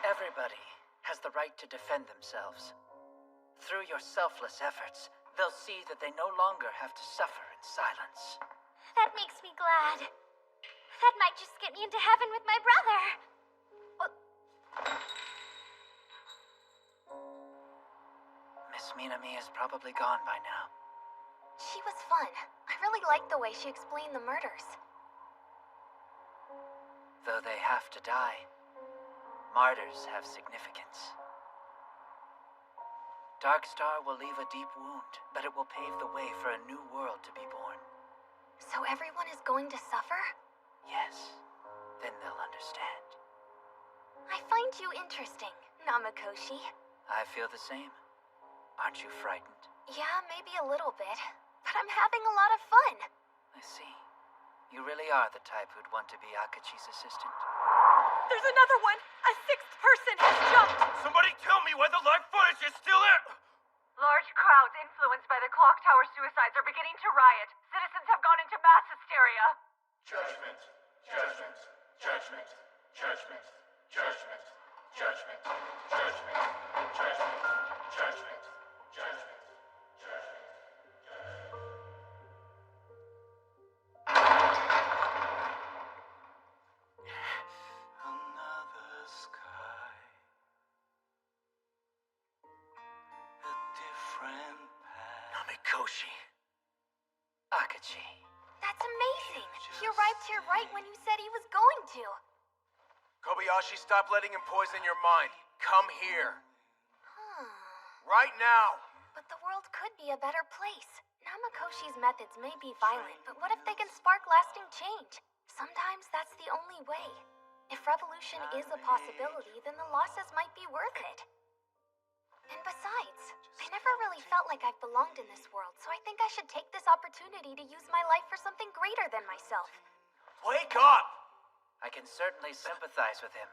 Everybody has the right to defend themselves. Through your selfless efforts, they'll see that they no longer have to suffer in silence. That makes me glad. That might just get me into heaven with my brother. Miss Minami is probably gone by now. She was fun. I really liked the way she explained the murders. Though they have to die, martyrs have significance. Darkstar will leave a deep wound, but it will pave the way for a new world to be born. So everyone is going to suffer? Yes, then they'll understand. I find you interesting, Namikoshi. I feel the same. Aren't you frightened? Yeah, maybe a little bit. But I'm having a lot of fun. I see. You really are the type who'd want to be Akachi's assistant. There's another one! A sixth person has jumped! Somebody tell me why the live footage is still there! Large crowds influenced by the clock tower suicides are beginning to riot. Citizens have gone into mass hysteria. Judgment, judgment, judgment, judgment, judgment, judgment, judgment, judgment, judgment, judgment, judgment. Another sky, a different path. Namikoshi. Akachi. That's amazing. He arrived here right when you said he was going to. Kobayashi, stop letting him poison your mind. Come here. Right now. But the world could be a better place. Namakoshi's methods may be violent, but what if they can spark lasting change? Sometimes that's the only way. If revolution is a possibility, then the losses might be worth it. And besides, I never really felt like I've belonged in this world, so I think I should take this opportunity to use my life for something greater than myself. Wake up! I can certainly sympathize with him.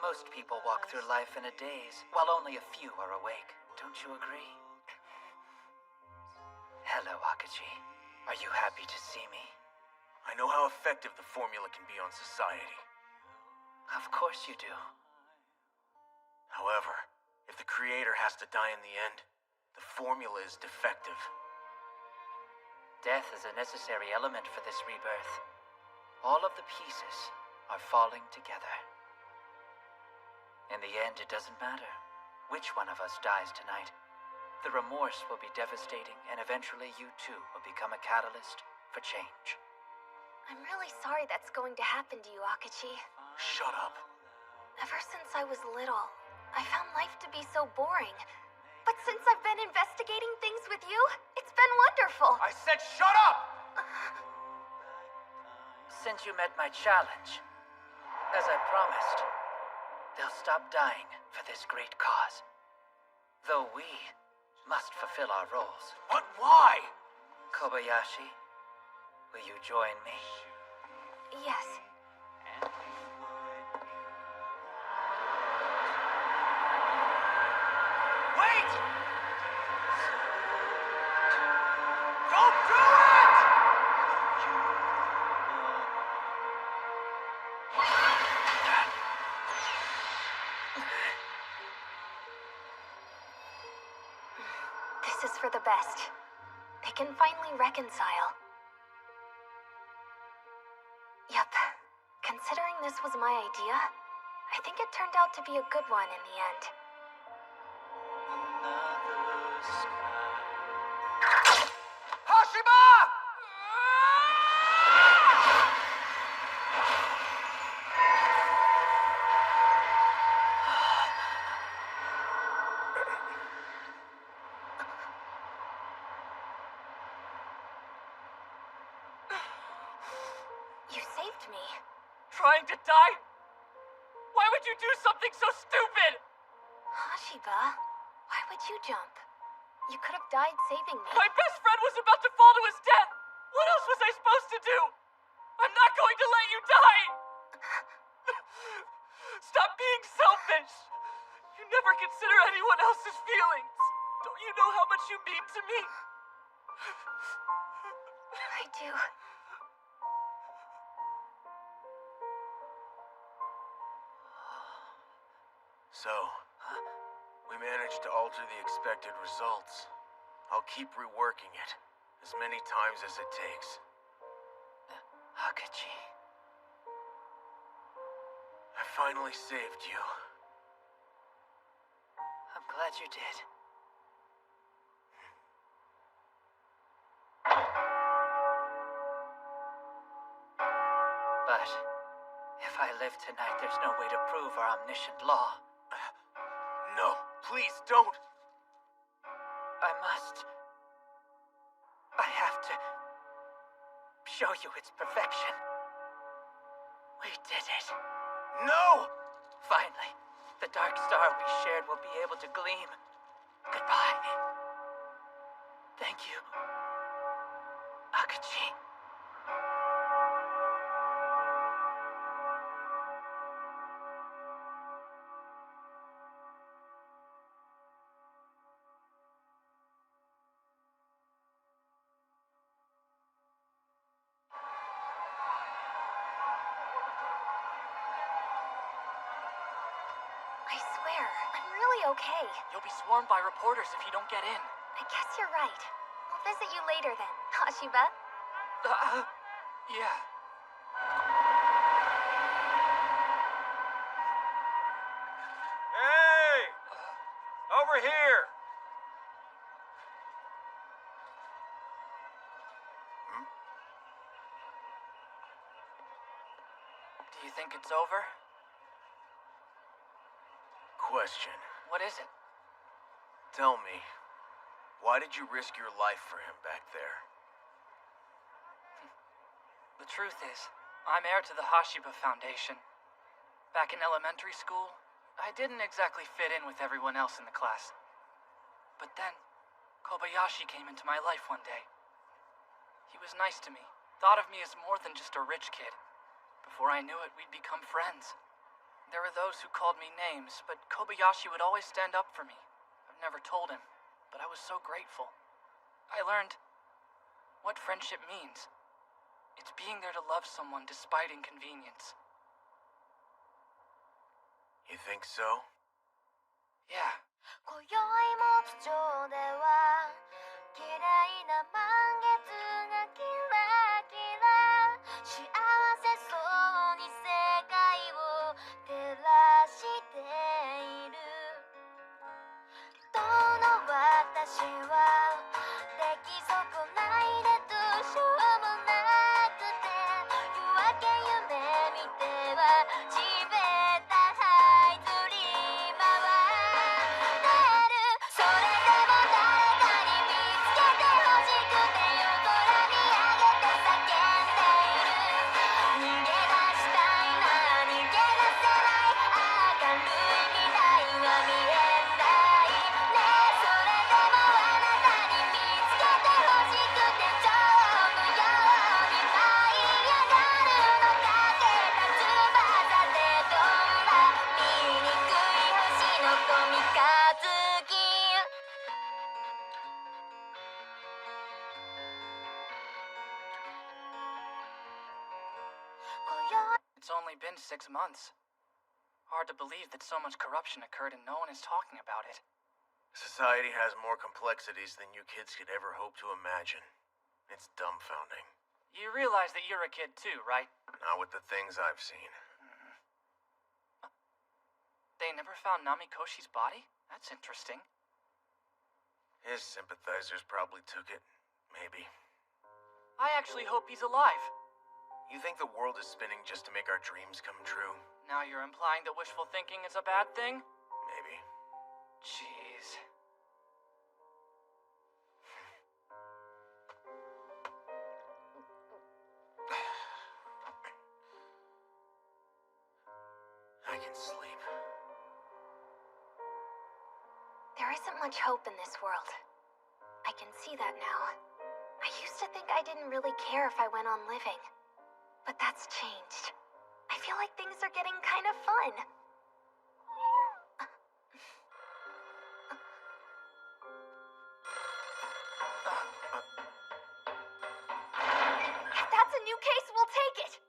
Most people walk through life in a daze, while only a few are awake. Don't you agree? Hello, Akachi. Are you happy to see me? I know how effective the formula can be on society. Of course you do. However, if the creator has to die in the end, the formula is defective. Death is a necessary element for this rebirth. All of the pieces are falling together. In the end, it doesn't matter which one of us dies tonight. The remorse will be devastating, and eventually you too will become a catalyst for change. I'm really sorry that's going to happen to you, Akachi. Shut up. Ever since I was little, I found life to be so boring. But since I've been investigating things with you, it's been wonderful. I said shut up! Since you met my challenge, as I promised, they'll stop dying for this great cause. Though we must fulfill our roles. But why? Kobayashi, will you join me? Yes. Wait! Don't do it! This is for the best. They can finally reconcile. Yup. Considering this was my idea, I think it turned out to be a good one in the end. Hashima! You saved me. Trying to die? Why would you do something so stupid? Hashiba, why would you jump? You could have died saving me. My best friend was about to fall to his death. What else was I supposed to do? I'm not going to let you die. Stop being selfish. You never consider anyone else's feelings. Don't you know how much you mean to me? I do. So, we managed to alter the expected results. I'll keep reworking it, as many times as it takes. Akachi. I finally saved you. I'm glad you did. But if I live tonight, there's no way to prove our omniscient law. No, please don't. I must. I have to show you its perfection. We did it. No! Finally, the dark star we shared will be able to gleam. Goodbye. Thank you, Akachi. I swear, I'm really okay. You'll be swarmed by reporters if you don't get in. I guess you're right. We'll visit you later then, Hashiba. Yeah. Hey! Over here! Do you think it's over? Question. What is it? Tell me, why did you risk your life for him back there? The truth is, I'm heir to the Hashiba Foundation. Back in elementary school, I didn't exactly fit in with everyone else in the class. But then, Kobayashi came into my life one day. He was nice to me, thought of me as more than just a rich kid. Before I knew it, we'd become friends. There were those who called me names, but Kobayashi would always stand up for me. I've never told him, but I was so grateful. I learned what friendship means. It's being there to love someone despite inconvenience. You think so? Yeah. 今宵も地上では綺麗な満月がキラキラ幸せそうに世界を照らしているどの私は出来損ないでどうしようもなくて夜明け夢見ては地べた這いずり回ってるそれでも誰かに見つけてほしくて夜空見上げて叫んでいる逃げ出したいな逃げ出せない明るい未来は見えないねそれでもあなたに見つけてほしくて蝶のように舞い上がるのかけた翼で飛んだ醜い星の子三日月 It's only been 6 months. Hard to believe that so much corruption occurred and no one is talking about it. Society has more complexities than you kids could ever hope to imagine. It's dumbfounding. You realize that you're a kid too, right? Not with the things I've seen. They never found Namikoshi's body? That's interesting. His sympathizers probably took it. Maybe. I actually hope he's alive. You think the world is spinning just to make our dreams come true? Now you're implying that wishful thinking is a bad thing? Maybe. Jeez. I can sleep. There isn't much hope in this world. I can see that now. I used to think I didn't really care if I went on living. But that's changed. I feel like things are getting kind of fun. If that's a new case, we'll take it!